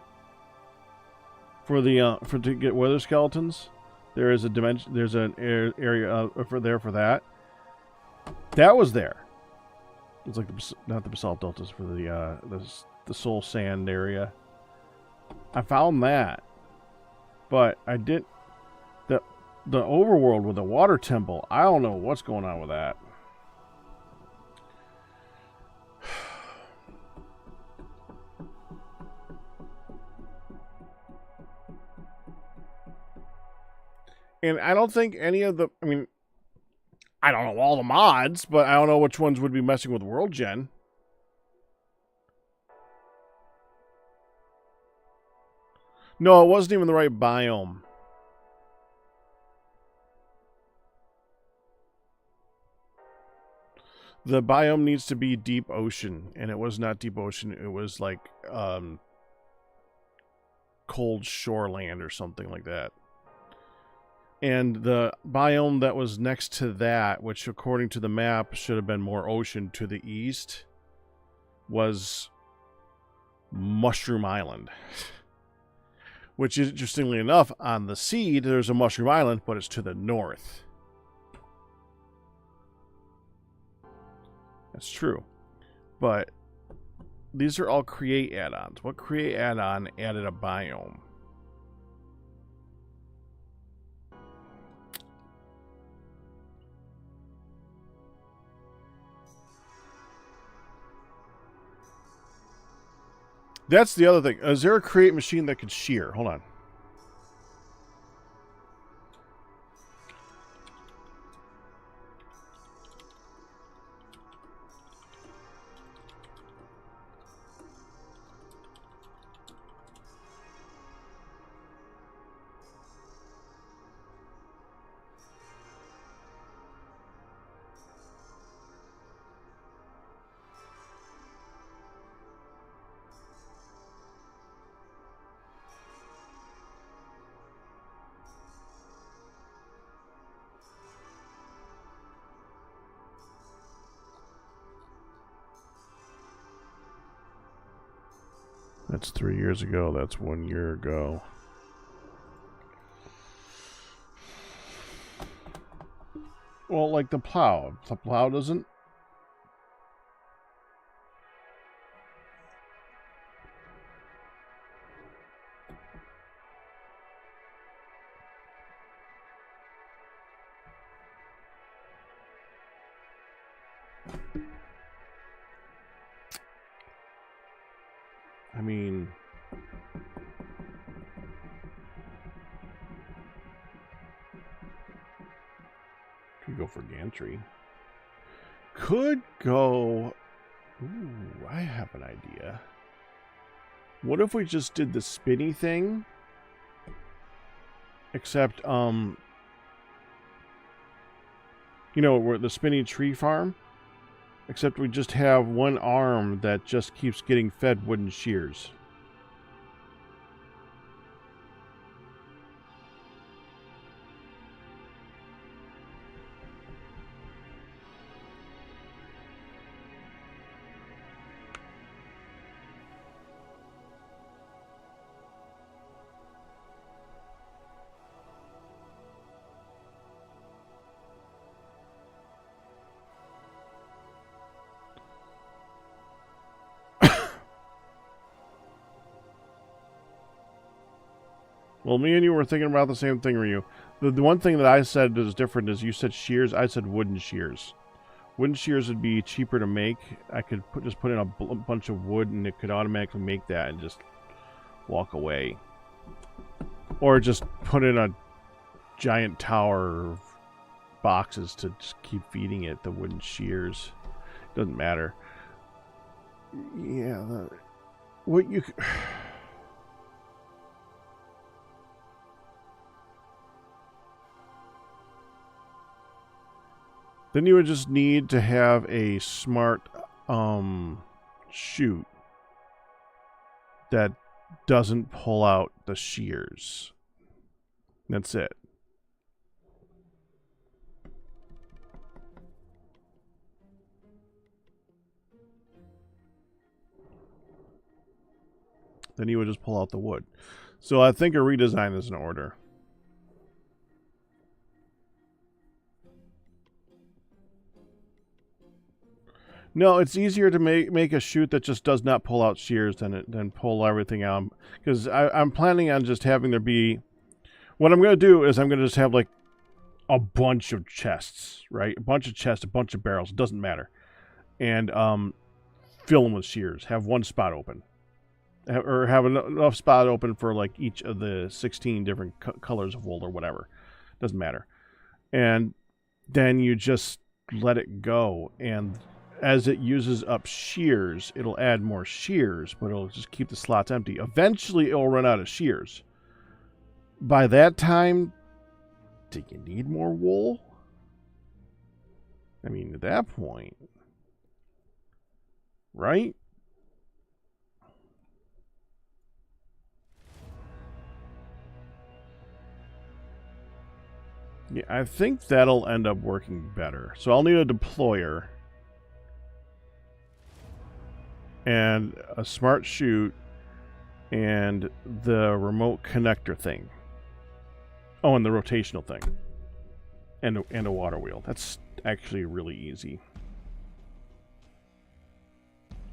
For the to get weather skeletons, there is a dimension. There's an area for that. That was there. It's like not the basalt deltas for the soul sand area. I found that, but I did the overworld with the water temple. I don't know what's going on with that. And I don't think any of the. I mean, I don't know all the mods, but I don't know which ones would be messing with World Gen. No, it wasn't even the right biome. The biome needs to be deep ocean, and it was not deep ocean. It was like cold shoreland or something like that. And the biome that was next to that, which according to the map should have been more ocean to the east, was Mushroom Island. Which, interestingly enough, on the seed, there's a Mushroom Island, but it's to the north. That's true. But these are all create add-ons. What create add-on added a biome? That's the other thing. Is there a create machine that could shear? Hold on. That's 3 years ago. That's 1 year ago. Well, like the plow. The plow doesn't. I mean, could go for gantry. Could go. Ooh, I have an idea. What if we just did the spinny thing? Except, you know, we're the spinny tree farm. Except we just have one arm that just keeps getting fed wooden shears. Well, me and you were thinking about the same thing, Ryu. The one thing that I said is different is you said shears. I said wooden shears. Wooden shears would be cheaper to make. I could just put in a bunch of wood, and it could automatically make that and just walk away. Or just put in a giant tower of boxes to just keep feeding it the wooden shears. Doesn't matter. Yeah. What you... Then you would just need to have a smart chute that doesn't pull out the shears. That's it. Then you would just pull out the wood. So I think a redesign is in order. No, it's easier to make a chute that just does not pull out shears than pull everything out. Because I'm planning on just having there be... What I'm going to do is I'm going to just have like a bunch of chests, right? A bunch of chests, a bunch of barrels. It doesn't matter. And fill them with shears. Have one spot open. Or have enough spot open for like each of the 16 different colors of wool or whatever. Doesn't matter. And then you just let it go. And as it uses up shears, it'll add more shears, but it'll just keep the slots empty. Eventually, it'll run out of shears. By that time, do you need more wool? I mean, at that point, right? Yeah, I think that'll end up working better. So I'll need a deployer and a smart chute and the remote connector thing. Oh, and the rotational thing. And a water wheel. That's actually really easy.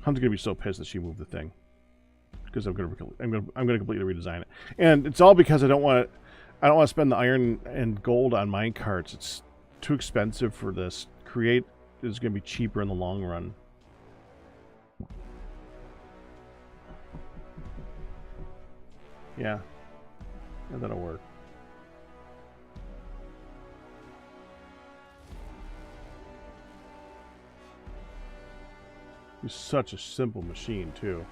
Hun's gonna be so pissed that she moved the thing. Because I'm gonna completely redesign it. And it's all because I don't want to spend the iron and gold on mine carts. It's too expensive for this. Create is gonna be cheaper in the long run. Yeah, that'll work. It's such a simple machine, too.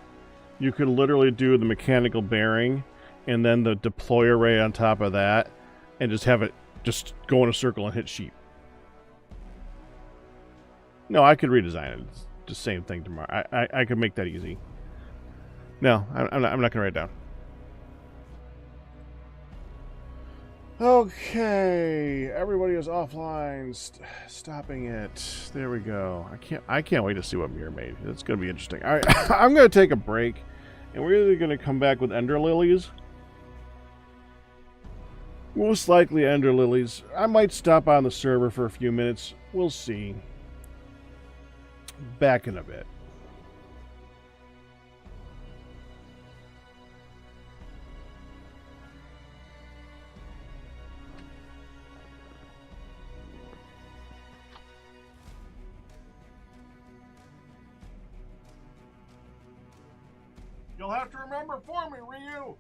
You could literally do the mechanical bearing and then the deployer ray on top of that and just have it just go in a circle and hit sheep. No, I could redesign it. It's the same thing tomorrow. I could make that easy. No, I'm not going to write it down. Okay, everybody is offline. Stopping it. There we go. I can't wait to see what Mere made. It's going to be interesting. All right, I'm going to take a break, and we're either going to come back with Ender Lilies. Most likely Ender Lilies. I might stop on the server for a few minutes. We'll see. Back in a bit. You'll have to remember for me, Ryu!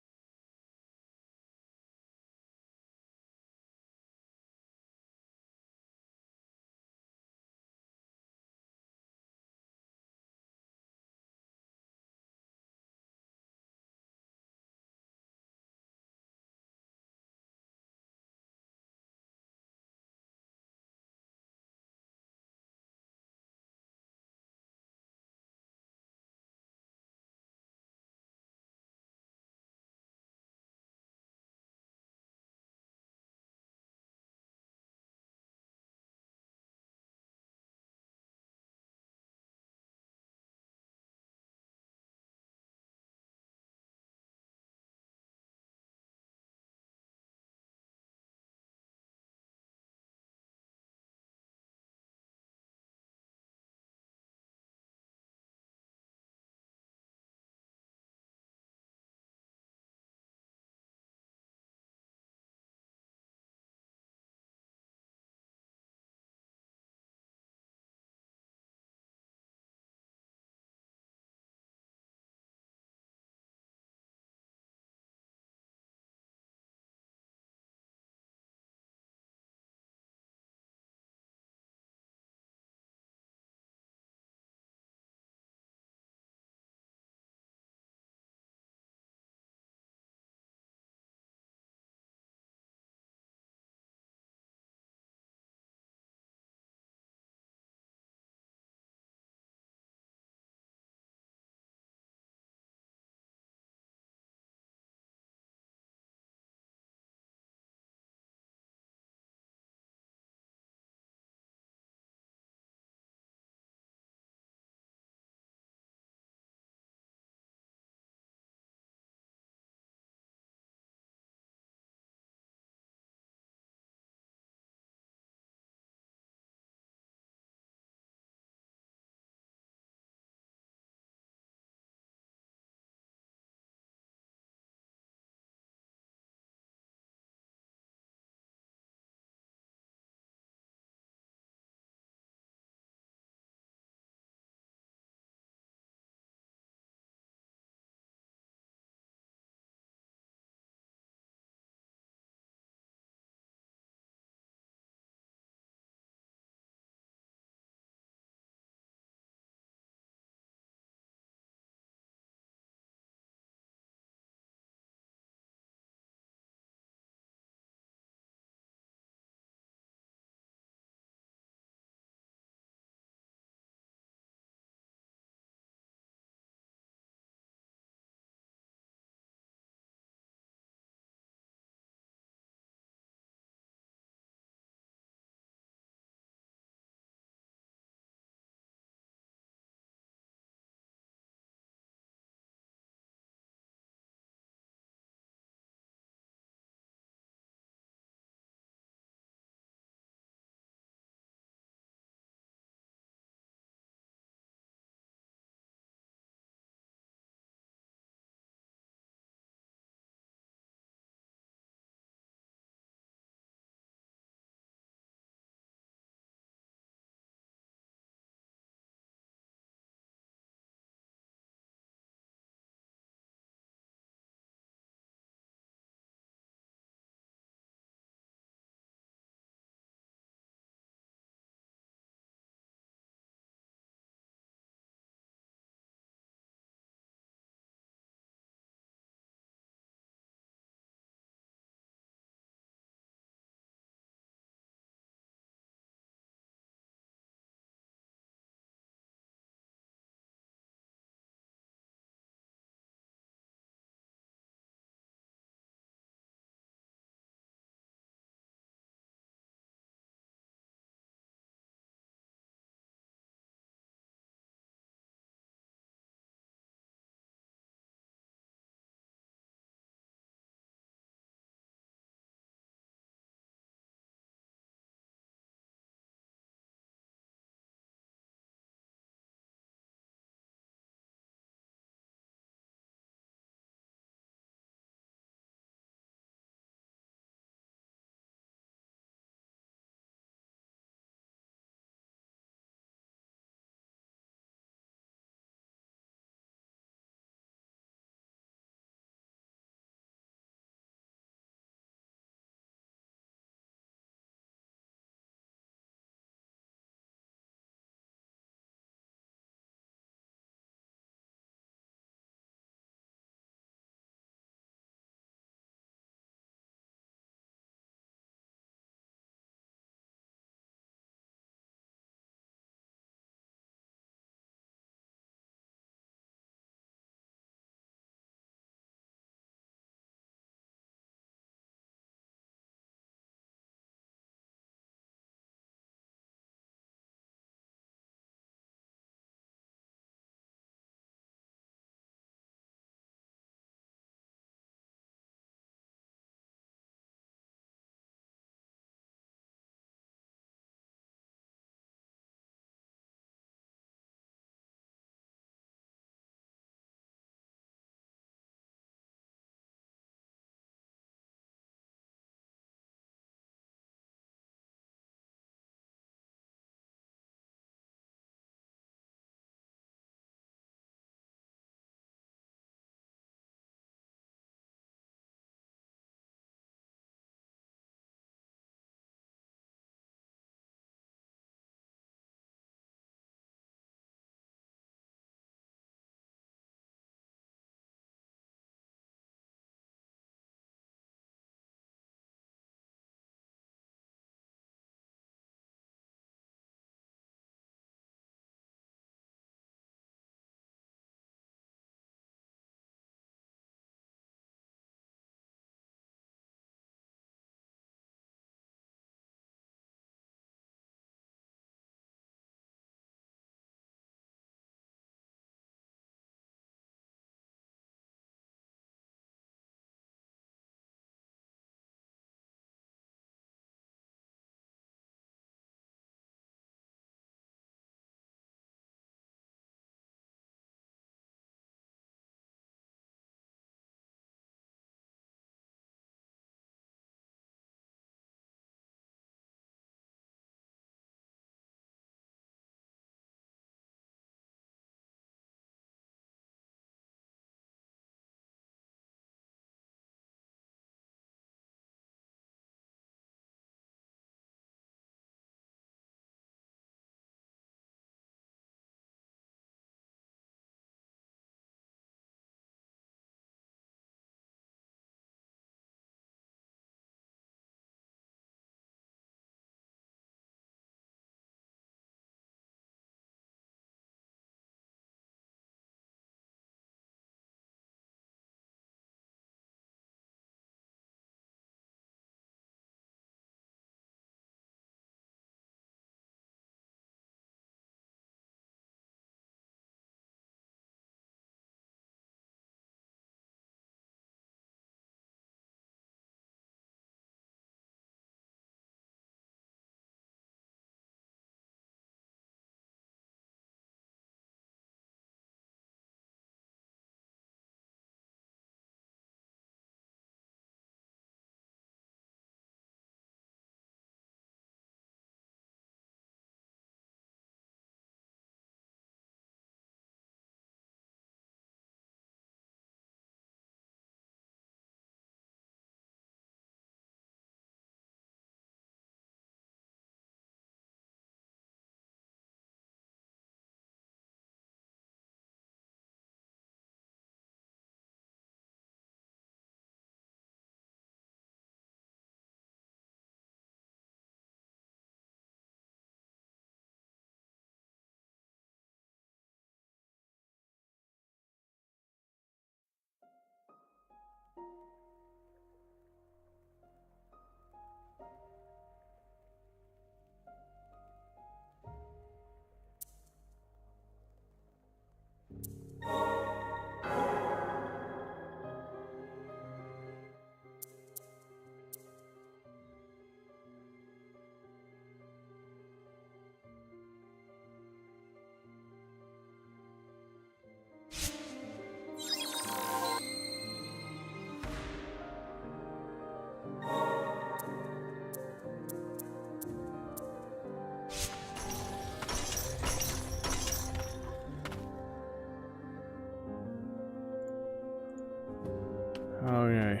Okay.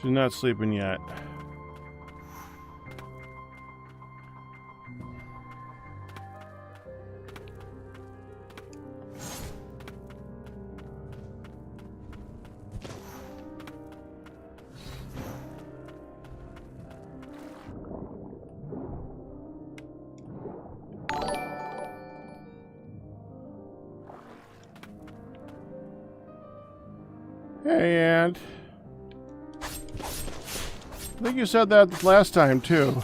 She's not sleeping yet. Hey, Aunt. I think you said that last time, too.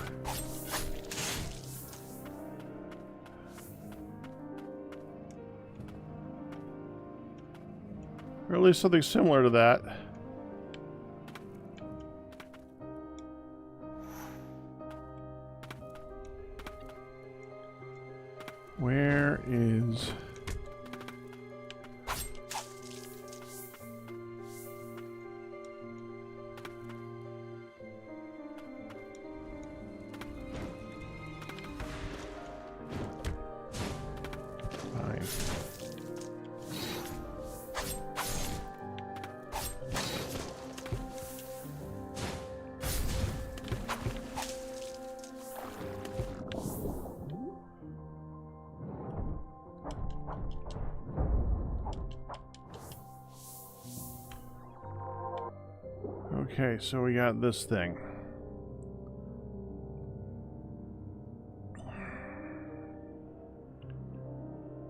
Or at least something similar to that. Where is... Fine. Okay, so we got this thing.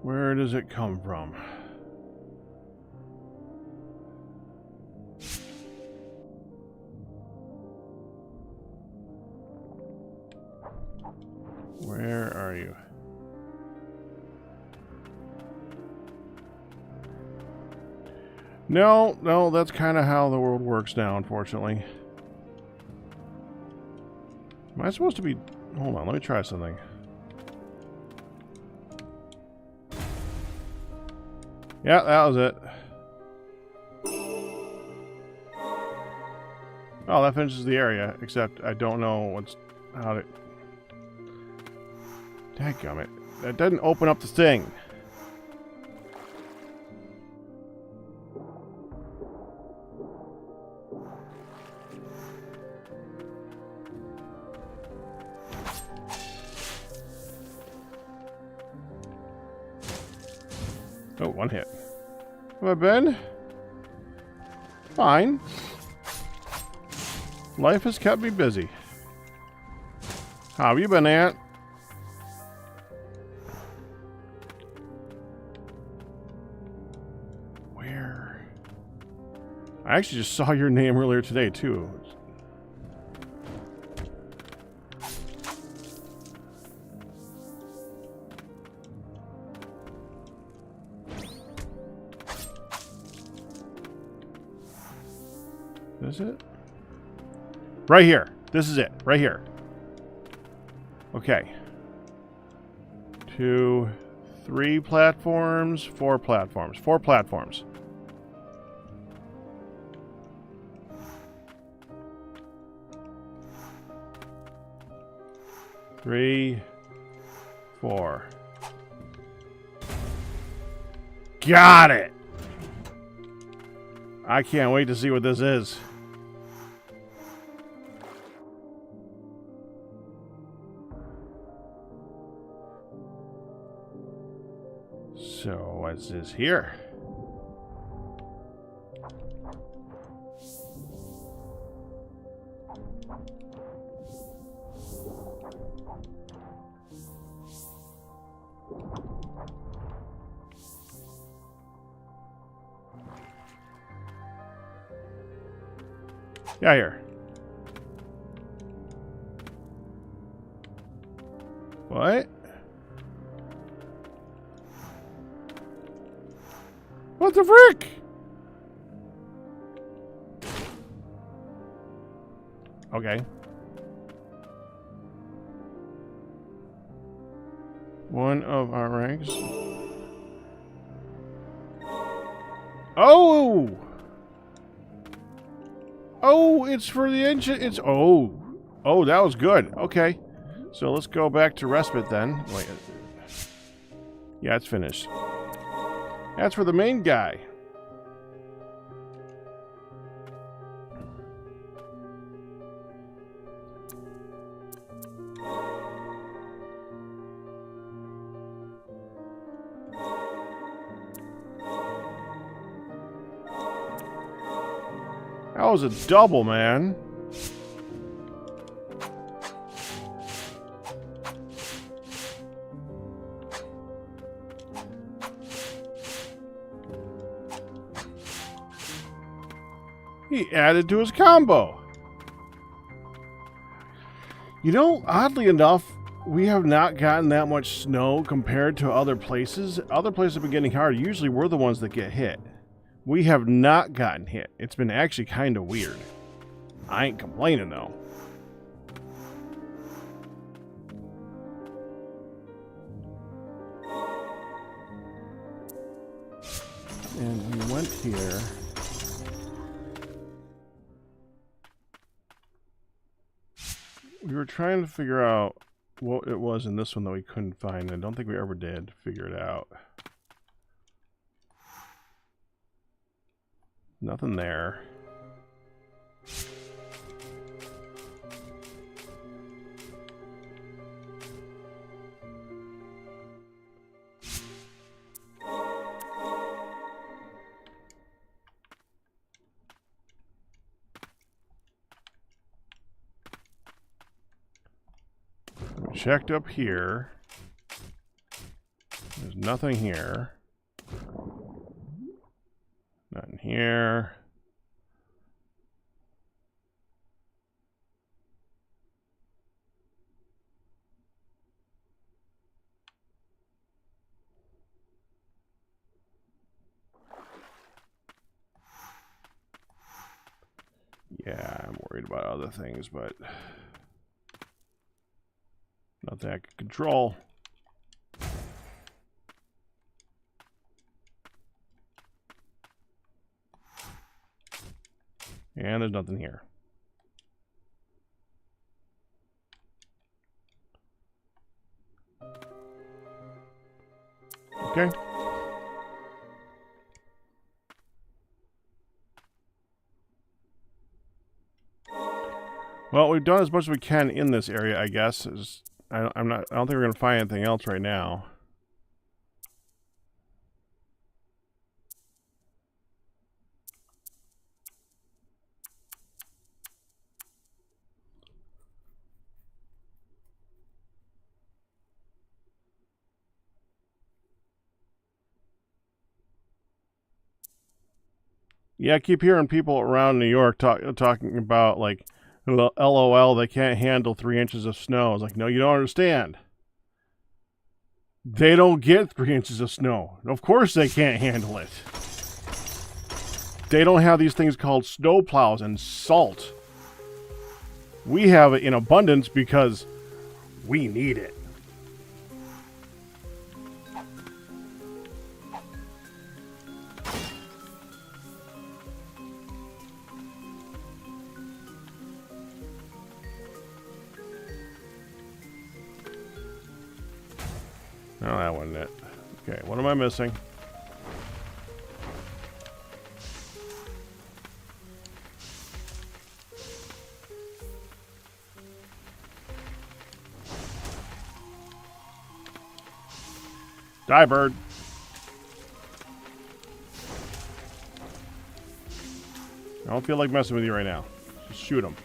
Where does it come from? Where are you? No, that's kind of how the world works now, unfortunately. Am I supposed to be... Hold on, let me try something. Yeah, that was it. Oh, that finishes the area, except I don't know how to... Dadgummit. That doesn't open up the thing. Oh, one hit. Have I been? Fine. Life has kept me busy. How have you been, Aunt? Where? I actually just saw your name earlier today, too. Is it? Right here. This is it. Right here. Okay. 2, 3 platforms, 4 platforms. 4 platforms. Three, 4. Got it! I can't wait to see what this is. So, what's this here? Get out here. What? What the frick? Okay. One of our ranks. Oh! Oh, it's for the engine. It's oh, that was good. Okay, so let's go back to respite then. Wait, yeah, it's finished. That's for the main guy. That was a double, man. He added to his combo. You know, oddly enough, we have not gotten that much snow compared to other places. Other places have been getting hard. Usually we're the ones that get hit. We have not gotten hit. It's been actually kind of weird. I ain't complaining, though. And we went here. We were trying to figure out what it was in this one that we couldn't find. I don't think we ever did figure it out. Nothing there. We checked up here. There's nothing here. Nothing here. Yeah, I'm worried about other things, but nothing I can control. And there's nothing here. Okay. Well, we've done as much as we can in this area, I guess. I don't think we're gonna find anything else right now. Yeah, I keep hearing people around New York talking about, like, LOL, they can't handle 3 inches of snow. I was like, no, you don't understand. They don't get 3 inches of snow. Of course they can't handle it. They don't have these things called snow plows and salt. We have it in abundance because we need it. No, that wasn't it. Okay, what am I missing? Die, bird. I don't feel like messing with you right now. Just shoot him.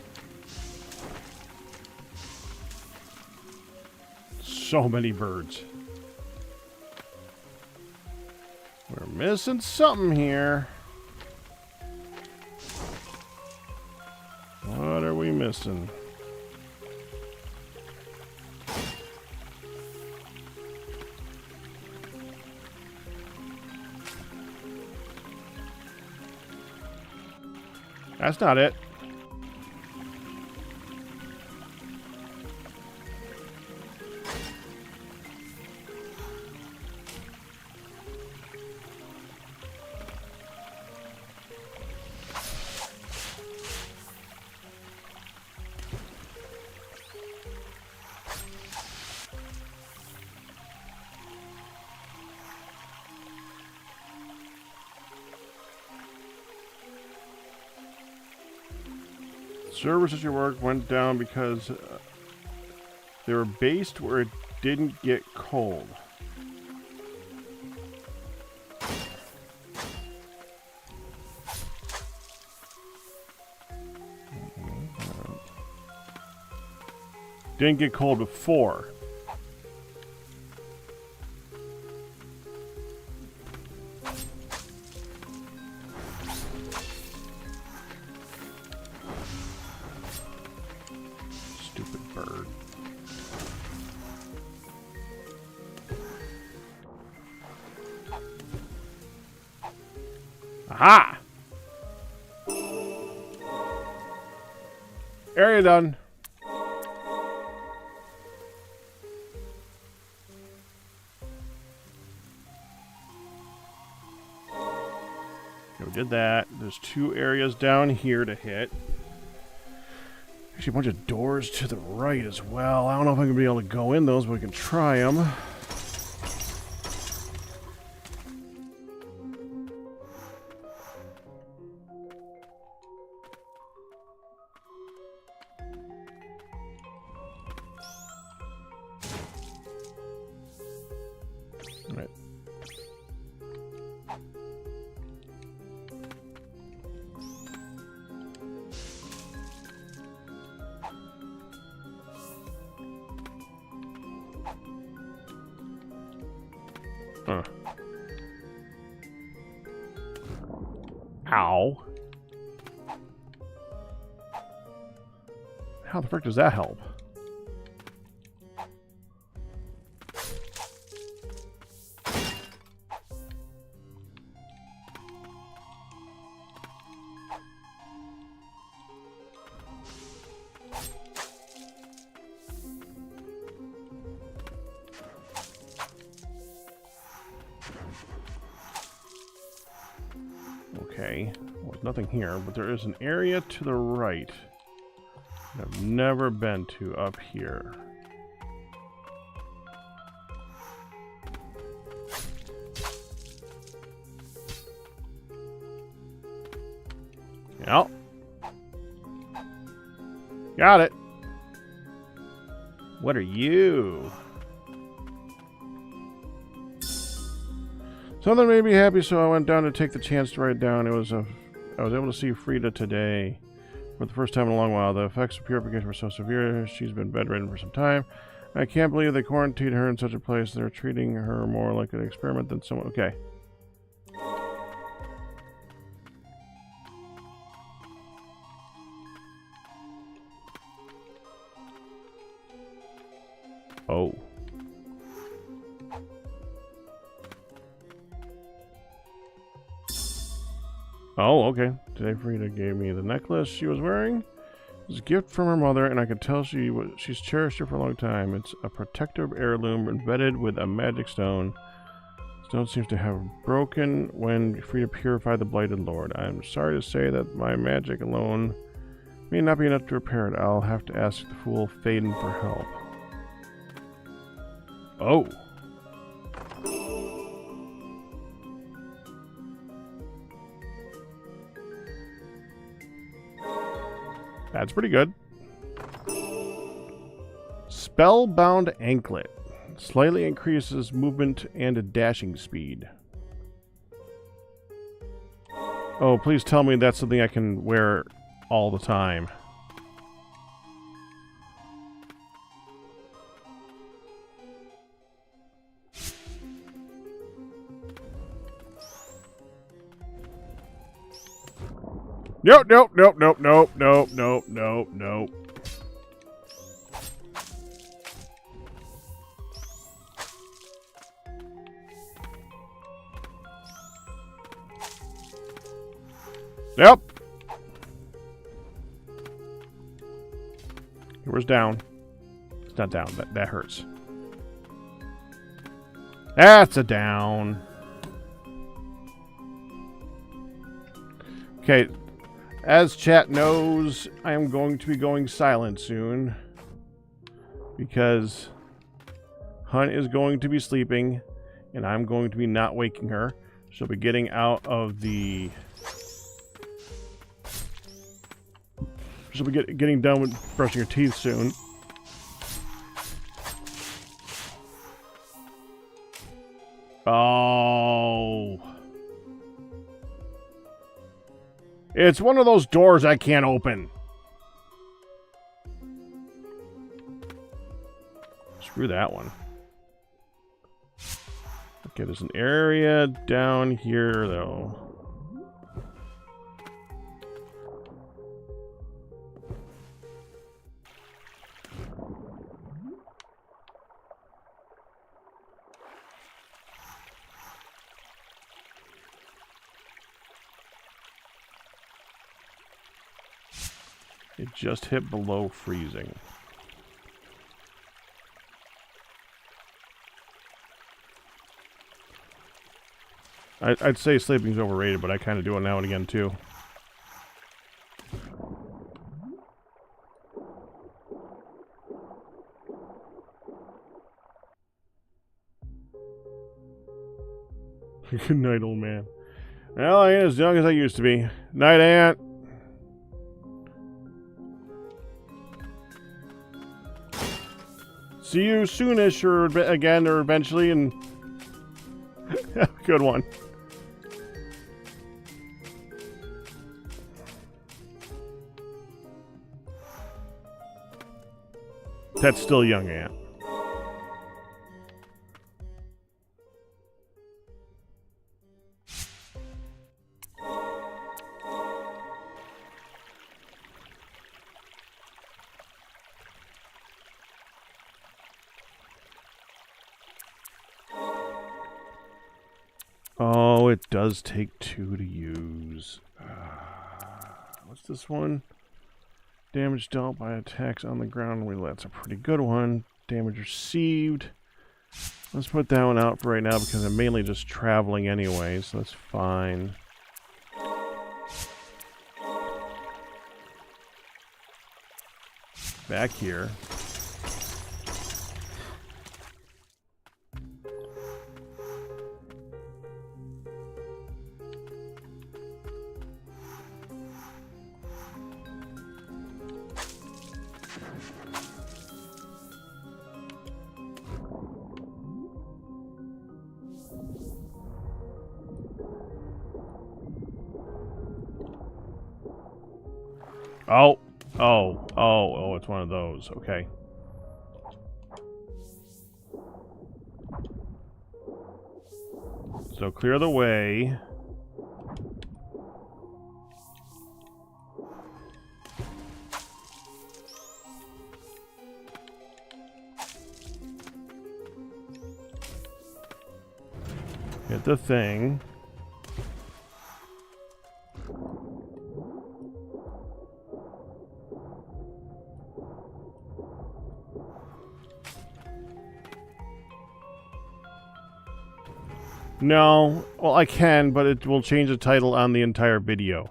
So many birds. We're missing something here. this and... That's not it. Servers at your work went down because they were based where it didn't get cold. Didn't get cold before. Stupid bird. Aha! Area done. Okay, we did that. There's 2 areas down here to hit. Actually, a bunch of doors to the right as well. I don't know if I'm going to be able to go in those, but we can try them. Right. Huh. Ow. How the frick does that help? Okay, well, there's nothing here, but there is an area to the right that I've never been to up here. Yep. Got it. What are you? Something made me happy, so I went down to take the chance to write it down. I was able to see Frida today for the first time in a long while. The effects of purification were so severe, she's been bedridden for some time. I can't believe they quarantined her in such a place. They're treating her more like an experiment than someone. Okay. Oh. Oh, okay. Today Frida gave me the necklace she was wearing. It was a gift from her mother, and I could tell she's cherished it for a long time. It's a protective heirloom embedded with a magic stone. The stone seems to have broken when Frida purified the blighted lord. I'm sorry to say that my magic alone may not be enough to repair it. I'll have to ask the fool Faden for help. Oh. That's pretty good. Spellbound Anklet. Slightly increases movement and dashing speed. Oh, please tell me that's something I can wear all the time. Nope, nope, nope, nope, nope, nope, nope, nope, nope. Yep. Where's down? It's not down. That hurts. That's a down. Okay. As chat knows, I am going to be going silent soon. Because Hunt is going to be sleeping. And I'm going to be not waking her. She'll be getting out of the... She'll be getting done with brushing her teeth soon. Oh. It's one of those doors I can't open. Screw that one. Okay, there's an area down here, though. It just hit below freezing. I'd say sleeping's overrated, but I kind of do it now and again, too. Good night, old man. Well, I ain't as young as I used to be. Night, Aunt. See you soonish, or again, or eventually, and have a good one. That's still young, Aunt. Oh, it does take 2 to use. What's this one? Damage dealt by attacks on the ground. Well, that's a pretty good one. Damage received. Let's put that one out for right now because I'm mainly just traveling anyway, so that's fine. Back here. Oh, it's one of those. Okay. So clear the way. Hit the thing. No. Well, I can, but it will change the title on the entire video.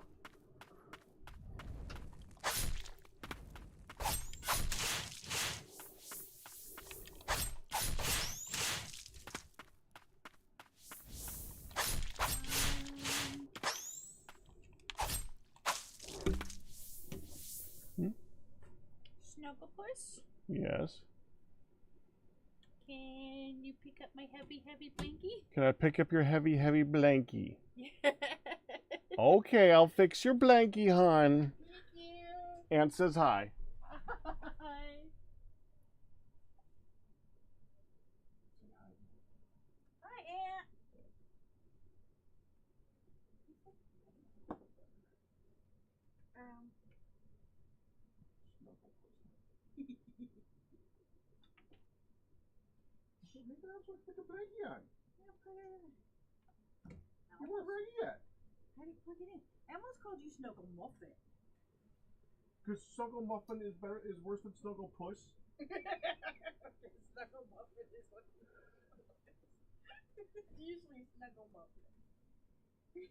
Snugglepuss, Yes. can you pick up my heavy, heavy blankie? Can I pick up your heavy, heavy blankie? Okay, I'll fix your blankie, hon. Thank you. Aunt says hi. Hi. Hi, Aunt. else to put the blankie on? Yeah, put it in. You weren't ready yet. How do you plug it in? I almost called you Snuggle Muffin. Because Snuggle Muffin is worse than Snuggle Puss. Snuggle Muffin is what it's usually Snuggle Muffin. You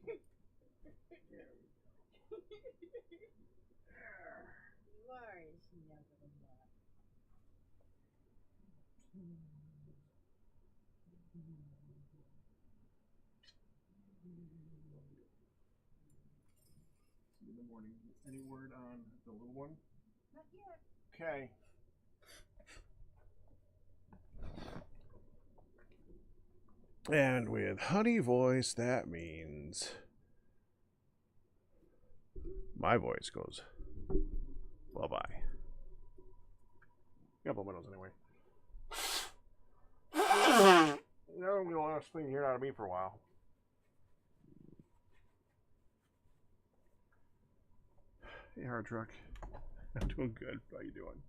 are a Snuggle Muffin. In the morning. Any word on the little one? Not yet. Okay. And with honey voice, that means my voice goes bye-bye. Got my nose anyway. That'll be the last thing you hear out of me for a while. Hey, hard truck. I'm doing good. How you doing?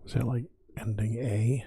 Is that like ending A?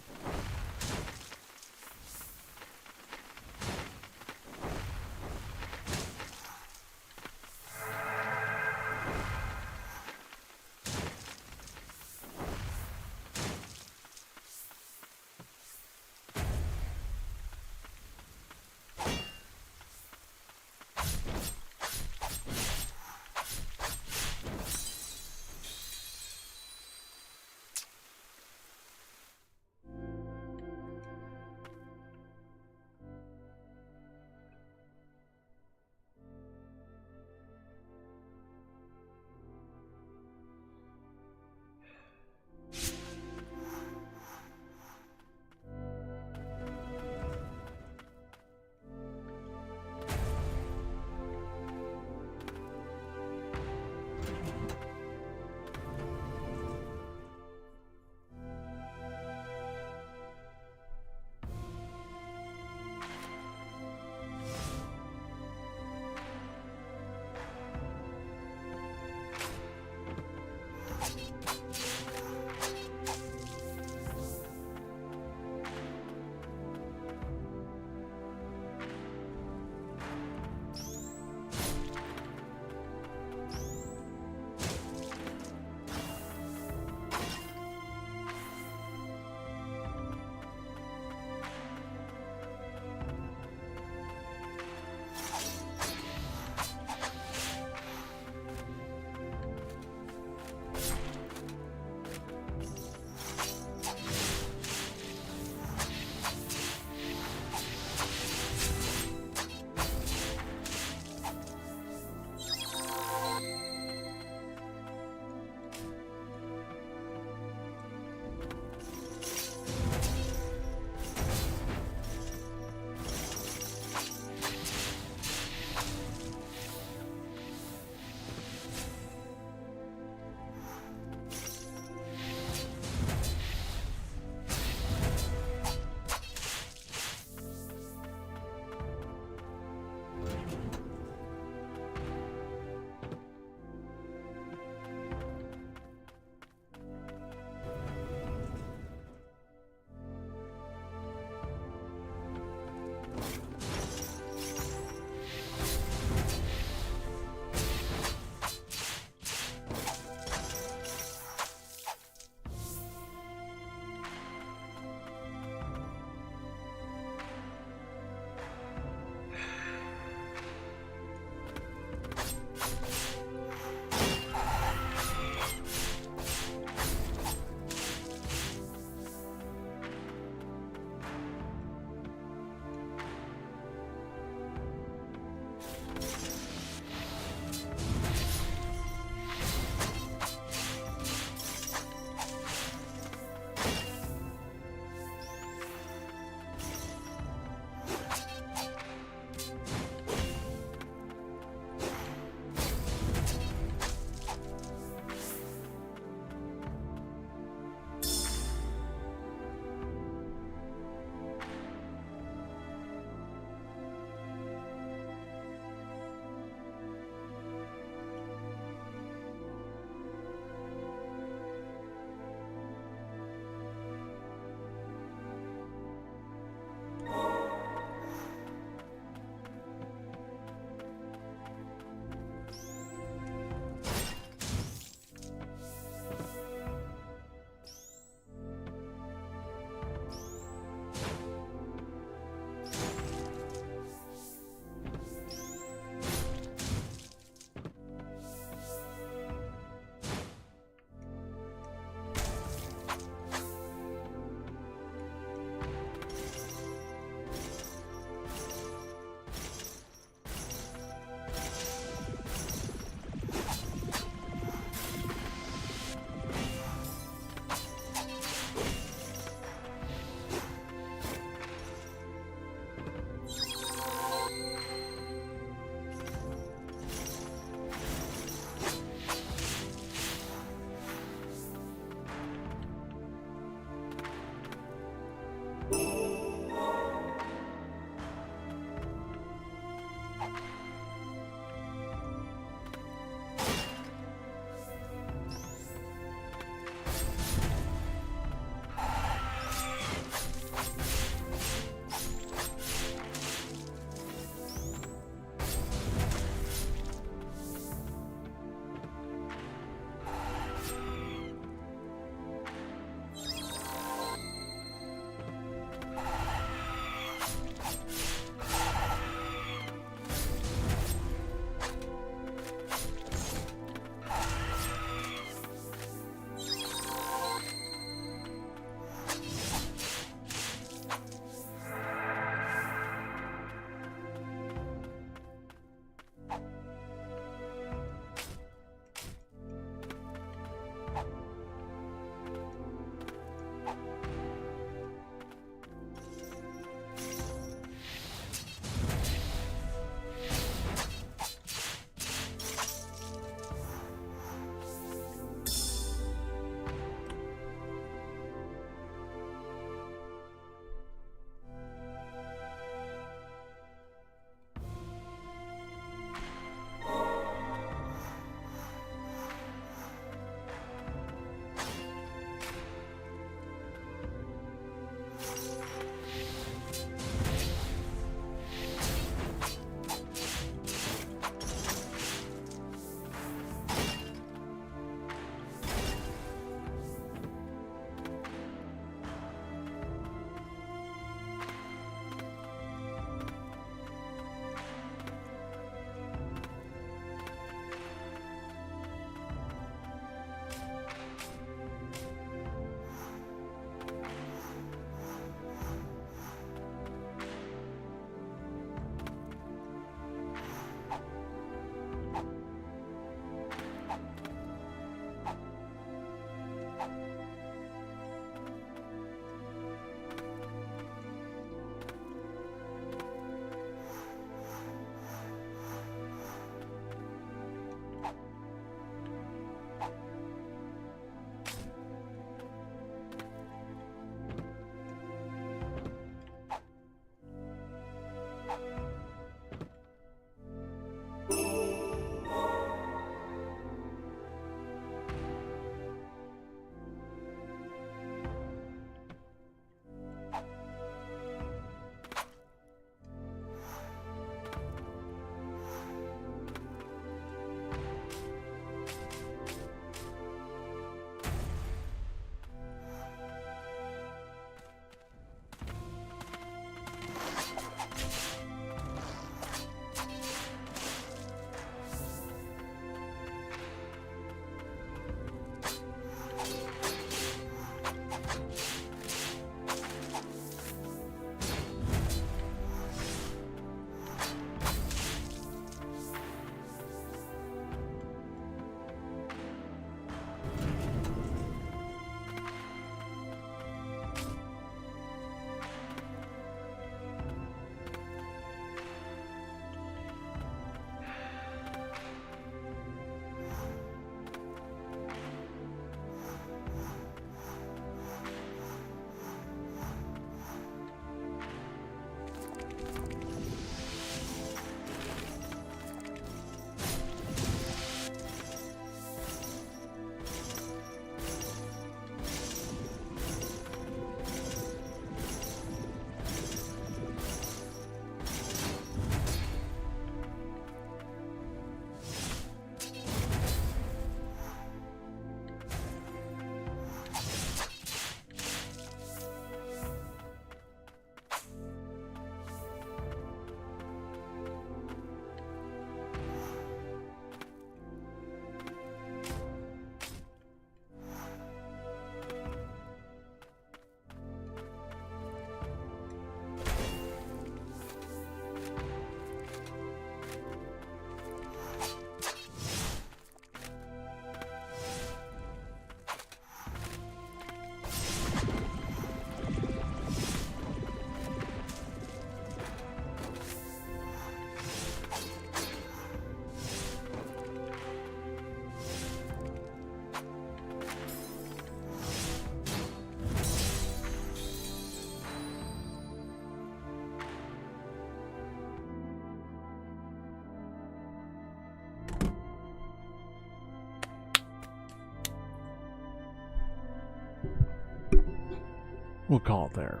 we'll call it there.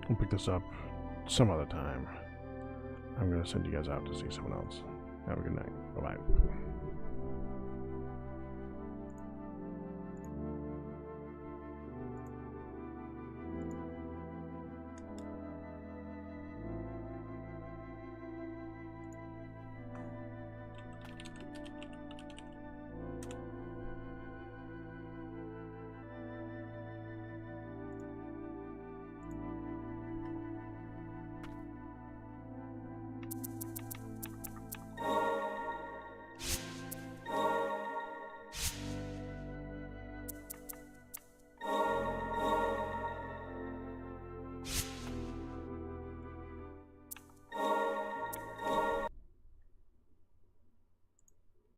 We'll pick this up some other time. I'm going to send you guys out to see someone else. Have a good night. Bye-bye.